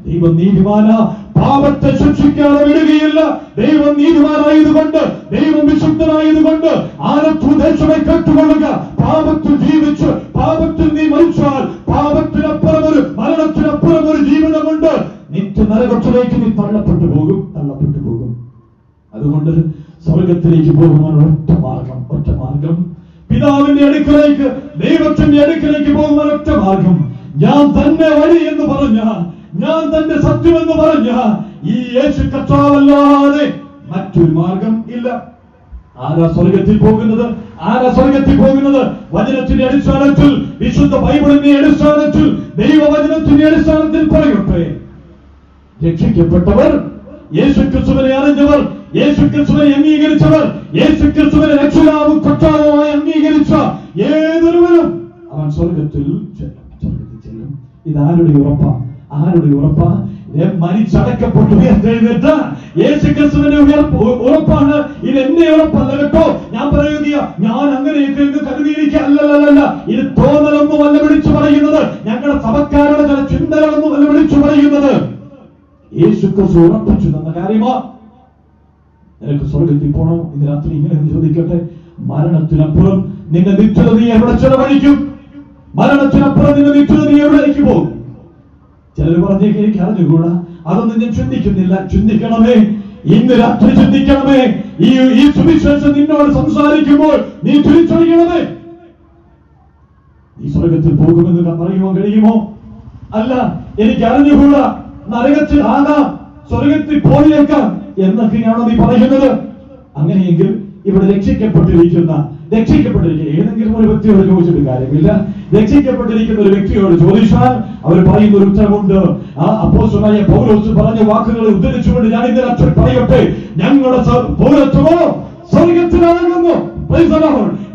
ദൈവം നീതിമാന, പാപത്തെ ശിക്ഷിക്കാതെ വിടുകയില്ല. ദൈവം നീതിമാനായതുകൊണ്ട്, ദൈവം വിശുദ്ധനായതുകൊണ്ട് ആനത്തുദേശമെ കേട്ടുകൊള്ളുക. പാപത്തിൽ ജീവിച്ച് പാപത്തിൽ നീ മരിച്ചാൽ മരണത്തിനപ്പുറം ഒരു ജീവിതമുണ്ട്. നിത്യ നരകത്തിലേക്ക് നീ തള്ളപ്പെട്ടു പോകും. അതുകൊണ്ട് സ്വർഗത്തിലേക്ക് പോകുവാൻ ഒറ്റ മാർഗം, പിതാവിന്റെ അടുക്കലേക്ക്, ദൈവത്തിന്റെ അടുക്കലേക്ക് പോകുവാൻ ഒറ്റ മാർഗം. ഞാൻ തന്നെ വഴി എന്ന് പറഞ്ഞ, ഞാൻ തന്നെ സത്യമെന്ന് പറഞ്ഞ ഈ യേശു കർത്താവല്ലാതെ മറ്റൊരു മാർഗം ഇല്ല. ആരാ സ്വർഗത്തിൽ പോകുന്നത്? വചനത്തിന്റെ അടിസ്ഥാനത്തിൽ, വിശുദ്ധ ബൈബിളിന്റെ അടിസ്ഥാനത്തിൽ, ദൈവവചനത്തിന്റെ അടിസ്ഥാനത്തിൽ പറയട്ടെ. രക്ഷിക്കപ്പെട്ടവർ, യേശുക്രിസ്തുവിനെ അറിഞ്ഞവർ, യേശുക്രിസ്തുവിനെ അംഗീകരിച്ചവർ, യേശുക്രിസ്തുവിനെ രക്ഷിതാവും കർത്താവുമായി അംഗീകരിച്ച ഏതൊരുവരും അവൻ സ്വർഗത്തിൽ ചെല്ലും. ഇതാരുടെ ഉറപ്പാ? മരിച്ചടക്കപ്പെട്ട് ഉയർത്തെഴുന്നേറ്റ യേശുക്രിസ്തുവിന്റെ ഉറപ്പാണ്. ഇത് എന്റെ ഉറപ്പല്ല കേട്ടോ. ഞാൻ പറയുക, ഞാൻ അങ്ങനെയൊക്കെ കരുതിയിരിക്കല്ല. ഇത് തോന്നലൊന്നുമല്ല വിളിച്ചു പറയുന്നത്, ഞങ്ങളുടെ സഭക്കാരുടെ ചില ചിന്തകളൊന്നുമല്ല വിളിച്ചു പറയുന്നത്. യേശുക്രിസ്തു ഉറപ്പിച്ചു തന്ന കാര്യമാ. നിനക്ക് സ്വർഗത്തിൽ പോകണം. ഇന്ന് രാത്രി ഇങ്ങനെ ചോദിക്കട്ടെ, മരണത്തിനപ്പുറം നിന്റെ നിത്യത നീ എവിടെ ചെലവഴിക്കും? മരണത്തിനപ്പുറം നിന്റെ നിത്യത നീ എവിടേക്ക് പോകും? ചിലർ പറഞ്ഞേക്ക് എനിക്ക് അറിഞ്ഞുകൂടാ. അതൊന്നും ഞാൻ ചിന്തിക്കണമേ. ഇന്ന് രാത്രി ചിന്തിക്കണമേ. ഈ സുവിശേഷം നിന്നോട് സംസാരിക്കുമ്പോൾ നീ തിരിച്ചറിയണമേ. ഈ സ്വർഗത്തിൽ പോകുമെന്ന് പറയുവാൻ കഴിയുമോ? അല്ല, എനിക്ക് അറിഞ്ഞുകൂടാ. നരകത്തിൽ ആകാം, സ്വർഗത്തിൽ പോയേക്കാം എന്നൊക്കെയാണോ നീ പറയുന്നത്? അങ്ങനെയെങ്കിൽ ഇവിടെ രക്ഷിക്കപ്പെട്ടിരിക്കുന്ന ഏതെങ്കിലും ഒരു വ്യക്തിയോട് ചോദിച്ചിട്ട് കാര്യമില്ല. രക്ഷിക്കപ്പെട്ടിരിക്കുന്ന ഒരു വ്യക്തിയോട് ചോദിച്ചാൽ അവർ പറയുന്ന ഒരു ഉത്തരമുണ്ട്. ആ അപ്പോസ്തലനായ പൗലോസ് പറഞ്ഞ വാക്കുകളെ ഉദ്ധരിച്ചുകൊണ്ട് ഞാൻ ഇന്നലെ അച്ഛൻ പറയട്ടെ, ഞങ്ങളുടെ പൗരത്വമോ സ്വർഗത്തിലാകുന്നു.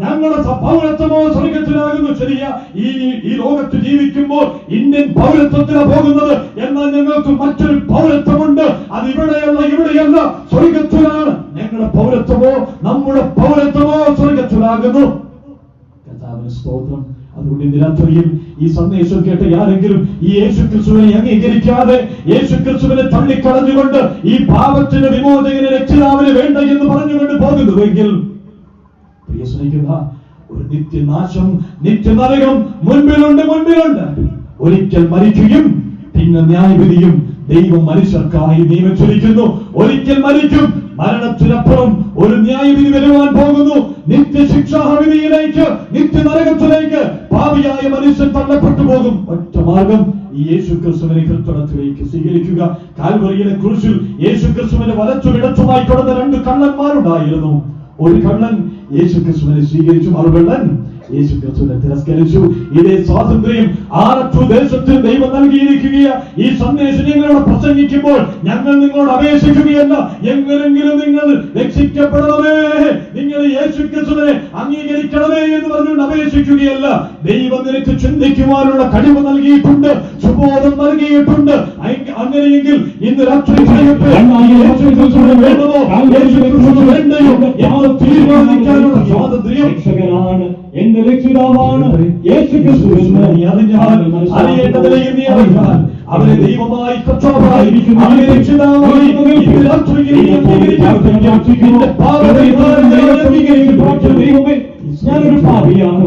ഞങ്ങളുടെ പൗരത്വമോ സ്വർഗത്തിലാകുന്നു. ശരിയാ, ഈ ലോകത്ത് ജീവിക്കുമ്പോൾ ഇന്ത്യൻ പൗരത്വത്തിലാണ് പോകുന്നത്. എന്നാൽ ഞങ്ങൾക്ക് മറ്റൊരു പൗരത്വമുണ്ട്. അത് ഇവിടെയല്ല, സ്വർഗത്തിലാണ്. ഞങ്ങളുടെ പൗരത്വമോ സ്വർഗത്തിലാകുന്നു. കർത്താവിന് സ്തോത്രം. അതുകൊണ്ട് ഇന്ന് രാത്രിയിൽ ഈ സന്ദേശം കേട്ട ആരെങ്കിലും ഈ യേശുക്രിസ്തുവിനെ അംഗീകരിക്കാതെ, യേശുക്രിസ്തുവിനെ തള്ളിക്കളഞ്ഞുകൊണ്ട്, ഈ പാപത്തിന് വിമോചകന് രക്ഷിതാവിന് വേണ്ട എന്ന് പറഞ്ഞുകൊണ്ട് പോകുന്നുവെങ്കിൽ സ്നേഹിക്കുന്ന ഒരു നിത്യനാശം, നിത്യനരകം മുൻപിലുണ്ട്. ഒരിക്കൽ മരിക്കുകയും പിന്നെ ന്യായവിധിയും ദൈവം മനുഷ്യർക്കായി നിയമിച്ചിരിക്കുന്നു. ഒരിക്കൽ മരിക്കും, മരണത്തിനപ്പുറം ഒരു ന്യായവിധി വരുവാൻ പോകുന്നു. നിത്യശിക്ഷാവിധിയിലേക്ക്, നിത്യനരകത്തിലേക്ക് പാപിയായ മനുഷ്യൻ തള്ളപ്പെട്ടു പോകും. ഒറ്റ മാർഗം, ഈ യേശുക്രിസ്തുവിനെ കൃത്യത്തിലേക്ക് സ്വീകരിക്കുക. കാൽവറിയിലെ കുരിശിൽ യേശുക്രിസ്തുവിനെ വലച്ചും ഇടച്ചുമായി കൊടുത്ത രണ്ട് കള്ളന്മാരുണ്ടായിരുന്നു. ഒരു കള്ളൻ യേശുക്രിസ്തുവിനെ സ്വീകരിച്ചു, മറുകള്ളൻ യേശുക്രിസ്തുവിനെ തിരസ്കരിച്ചു. ഇതേ സ്വാതന്ത്ര്യം ആറു ദേശത്തിൽ ദൈവം നൽകിയിരിക്കുകയാണ്. ഈ സന്ദേശം നിങ്ങളോട് പ്രസംഗിക്കുമ്പോൾ ഞങ്ങൾ നിങ്ങളോട് അപേക്ഷിക്കുകയല്ല, എങ്ങനെങ്കിലും നിങ്ങൾ രക്ഷിക്കപ്പെടണമേ, നിങ്ങൾ യേശുക്രിസ്തുവിനെ അംഗീകരിക്കണമേ എന്ന് പറഞ്ഞുകൊണ്ട് അപേക്ഷിക്കുകയല്ല. ദൈവം നിനക്ക് ചിന്തിക്കുവാനുള്ള കഴിവ് നൽകിയിട്ടുണ്ട്, സുബോധം നൽകിയിട്ടുണ്ട്. അങ്ങനെയെങ്കിൽ ഇന്ന് രാത്രി യേശുക്രിസ്തുവിനെ വേണമോ യേശുക്രിസ്തുവിനെ വേണ്ടയോ എന്ന് തീരുമാനിക്കാനുള്ള സ്വാതന്ത്ര്യം എന്റെ രക്ഷിതാവാണ് യേശുക്രിസ്തു എന്ന് അറിയേണ്ടതിലേക്ക് നീ അറിയാൻ, അവനെ ദൈവമായി കർത്താവായി അവനെ രക്ഷിതാവായി ഞാനൊരു പാപിയാണ്.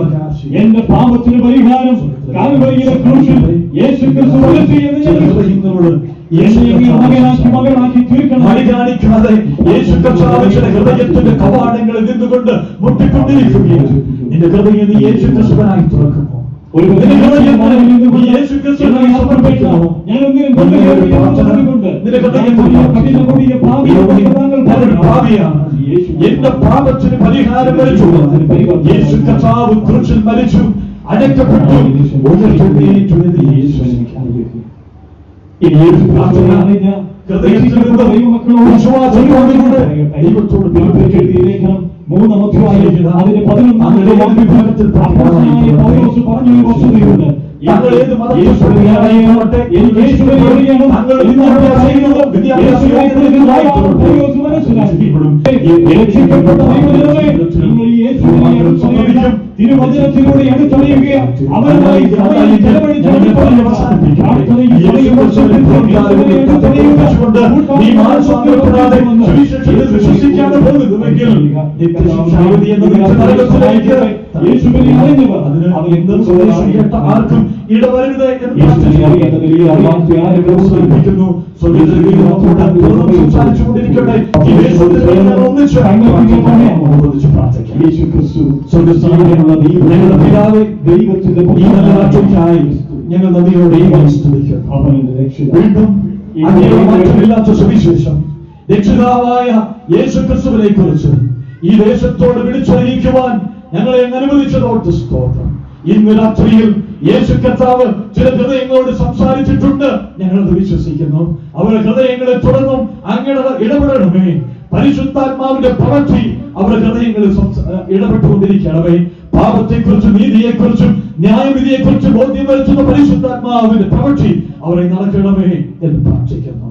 എന്റെ പാപത്തിന് പരിഹാരം കാൽവരിയിലെ ക്രൂശിൽ യേശുക്രിസ്തു മകനാക്കി തീർക്കണം. മടികാണിക്കാതെ യേശു കർത്താവിന്റെ ഹൃദയത്തിന്റെ കവാടങ്ങളിൽ നിന്നുകൊണ്ട് മുട്ടിക്കൊണ്ടിരിക്കുകയാണ്. നിന്റെ ഹൃദയം നീ യേശു ക്രിസ്തുവിനായി തുറക്കുമോ? ഒരു യേശു ക്രിസ്തുവിനായി സമർപ്പിക്കാമോ? എന്റെ പാപത്തിന് പരിഹാരം മരിച്ചു. യേശു കർത്താവ് ക്രൂശിൽ മരിച്ചു, അടക്കപ്പെട്ടു, ദൈവത്തോട് മൂന്നാമധ്യായം അതിന്റെ 11 വിഭാഗത്തിൽ പറഞ്ഞ വസ്തുതയുണ്ട്. ഏത് തിരുവചനത്തിലൂടെ അടുത്തറിയുകയാണ്. അവരുമായി വിശ്വസിക്കാതെ പോകുന്നുവെങ്കിൽ യേശുവിനെ അറിഞ്ഞവർ ആർക്കും ഇടവരുത് എന്ന് സംസാരിച്ചുകൊണ്ടിരിക്കട്ടെ. ഞങ്ങളുടെ പിതാവേ, ദൈവത്തിന്റെ ഞങ്ങൾ നദിയോടെ വീണ്ടും മാറ്റമില്ലാത്ത സുവിശേഷം രക്ഷിതാവായ യേശുക്രിസ്തുവിനെ കുറിച്ച് ഈ ദേശത്തോട് വിളിച്ചറിയിക്കുവാൻ ഞങ്ങളെ അനുവദിച്ചതോട്ട് സ്തോത്രം. ഇന്ന് രാത്രിയിൽ യേശു കർത്താവ് ചില ഹൃദയങ്ങളോട് സംസാരിച്ചിട്ടുണ്ട്. ഞങ്ങളത് വിശ്വസിക്കുന്നു. അവരുടെ ഹൃദയങ്ങളെ തുടർന്നും അങ്ങനെ ഇടപെടണമേ. പരിശുദ്ധാത്മാവിന്റെ പ്രവൃത്തി അവരുടെ ഹൃദയങ്ങളിൽ ഇടപെട്ടുകൊണ്ടിരിക്കണമേ. പാപത്തെക്കുറിച്ചും നീതിയെക്കുറിച്ചും ന്യായവിധിയെക്കുറിച്ചും ബോധ്യം വരുത്തുന്ന പരിശുദ്ധാത്മാവിന്റെ പ്രവൃത്തി അവരെ നടക്കണമേ എന്ന് പ്രാർത്ഥിക്കുന്നു.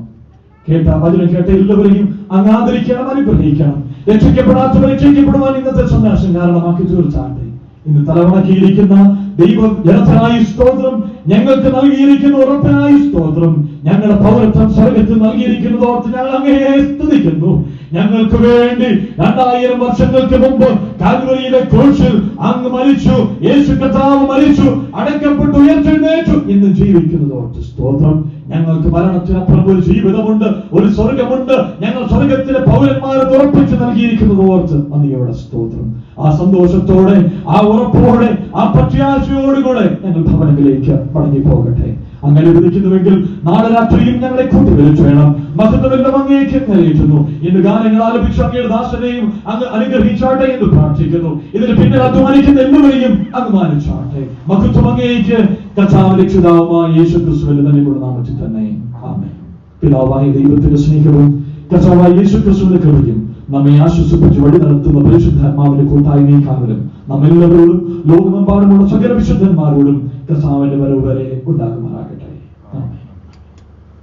കേട്ട വചനം കേട്ട എല്ലാവരെയും അങ്ങ് ആദരിക്കണം, അനുഗ്രഹിക്കണം. രക്ഷിക്കപ്പെടാത്തവർ രക്ഷിക്കപ്പെടുവാൻ ഇന്നത്തെ സന്ദേശം കാരണമാക്കി തീർച്ചാട്ടെ. ഇന്ന് തലമുണക്കിയിരിക്കുന്ന ദൈവം ജനത്തിനായി സ്തോത്രം, ഞങ്ങൾക്ക് നൽകിയിരിക്കുന്ന ഉറപ്പിനായി സ്തോത്രം. ഞങ്ങളുടെ പൗരത്വം സ്വർഗത്തിൽ നൽകിയിരിക്കുന്നത് ഓർത്ത് ഞങ്ങൾ അങ്ങയെ സ്തുതിക്കുന്നു. ഞങ്ങൾക്ക് വേണ്ടി 2000 വർഷങ്ങൾക്ക് മുമ്പ് കാൽവരിയിലെ ക്രൂശിൽ അങ്ങ് മരിച്ചു. യേശു കർത്താവ് മരിച്ചു, അടക്കപ്പെട്ടു, ഉയർത്തെഴുന്നേറ്റു, ഇന്ന് ജീവിക്കുന്നത് ഓർത്ത് സ്തോത്രം. ഞങ്ങൾക്ക് മരണത്തിനപ്പുറം ഒരു ജീവിതമുണ്ട്, ഒരു സ്വർഗമുണ്ട്. ഞങ്ങൾ സ്വർഗത്തിലെ പൗരന്മാരെ ഉറപ്പിച്ച് നൽകിയിരിക്കുന്നത് ഓർത്ത് നന്ദിയോടെ സ്തോത്രം. ആ സന്തോഷത്തോടെ, ആ ഉറപ്പോടെ, ആ പ്രത്യാശയോടുകൂടെ ഞങ്ങൾ ഭവനത്തിലേക്ക് മടങ്ങി പോകട്ടെ. അങ്ങനെ വിധിക്കുന്നുവെങ്കിൽ നാളെ രാത്രിയും ഞങ്ങളെ കൂട്ടി വിളിച്ചു വേണം. മഹത്വമെല്ലാം അങ്ങേക്ക് കരയിട്ടുന്നു. ഇന്ന് ഗാനങ്ങൾ ആലപിച്ചു അങ്ങയുടെ ദാസനെയും അങ്ങ് അനുഗ്രഹിച്ചാട്ടെ എന്ന് പ്രാർത്ഥിക്കുന്നു. ഇതിന് പിന്നിൽ അധ്വാനിക്കുന്ന എല്ലാവരെയും അങ്ങ് മാനിച്ചാട്ടെ. മഹത്വം അങ്ങേക്ക് കർത്താവ് രക്ഷിതാവുമായ യേശുക്രിസ്തുവിന്റെ നന്ദിയുള്ള നാമത്തിൽ തന്നെ ആമേൻ. പിതാവായ ദൈവത്തിന്റെ സ്നേഹവും കർത്താവായ യേശുക്രിസ്തുവിന്റെ കൃപയും നമ്മെ ആശ്വസിപ്പിച്ച് വഴി നടത്തുന്ന പരിശുദ്ധാത്മാവിന്റെ കൂട്ടായ്മയും കാവലും നമ്മെല്ലാവരോടും ലോകമെമ്പാടുമുള്ള സകല വിശുദ്ധന്മാരോടും കർത്താവിന്റെ വരവ് വരെ ഉണ്ടാകുമാറാകട്ടെ.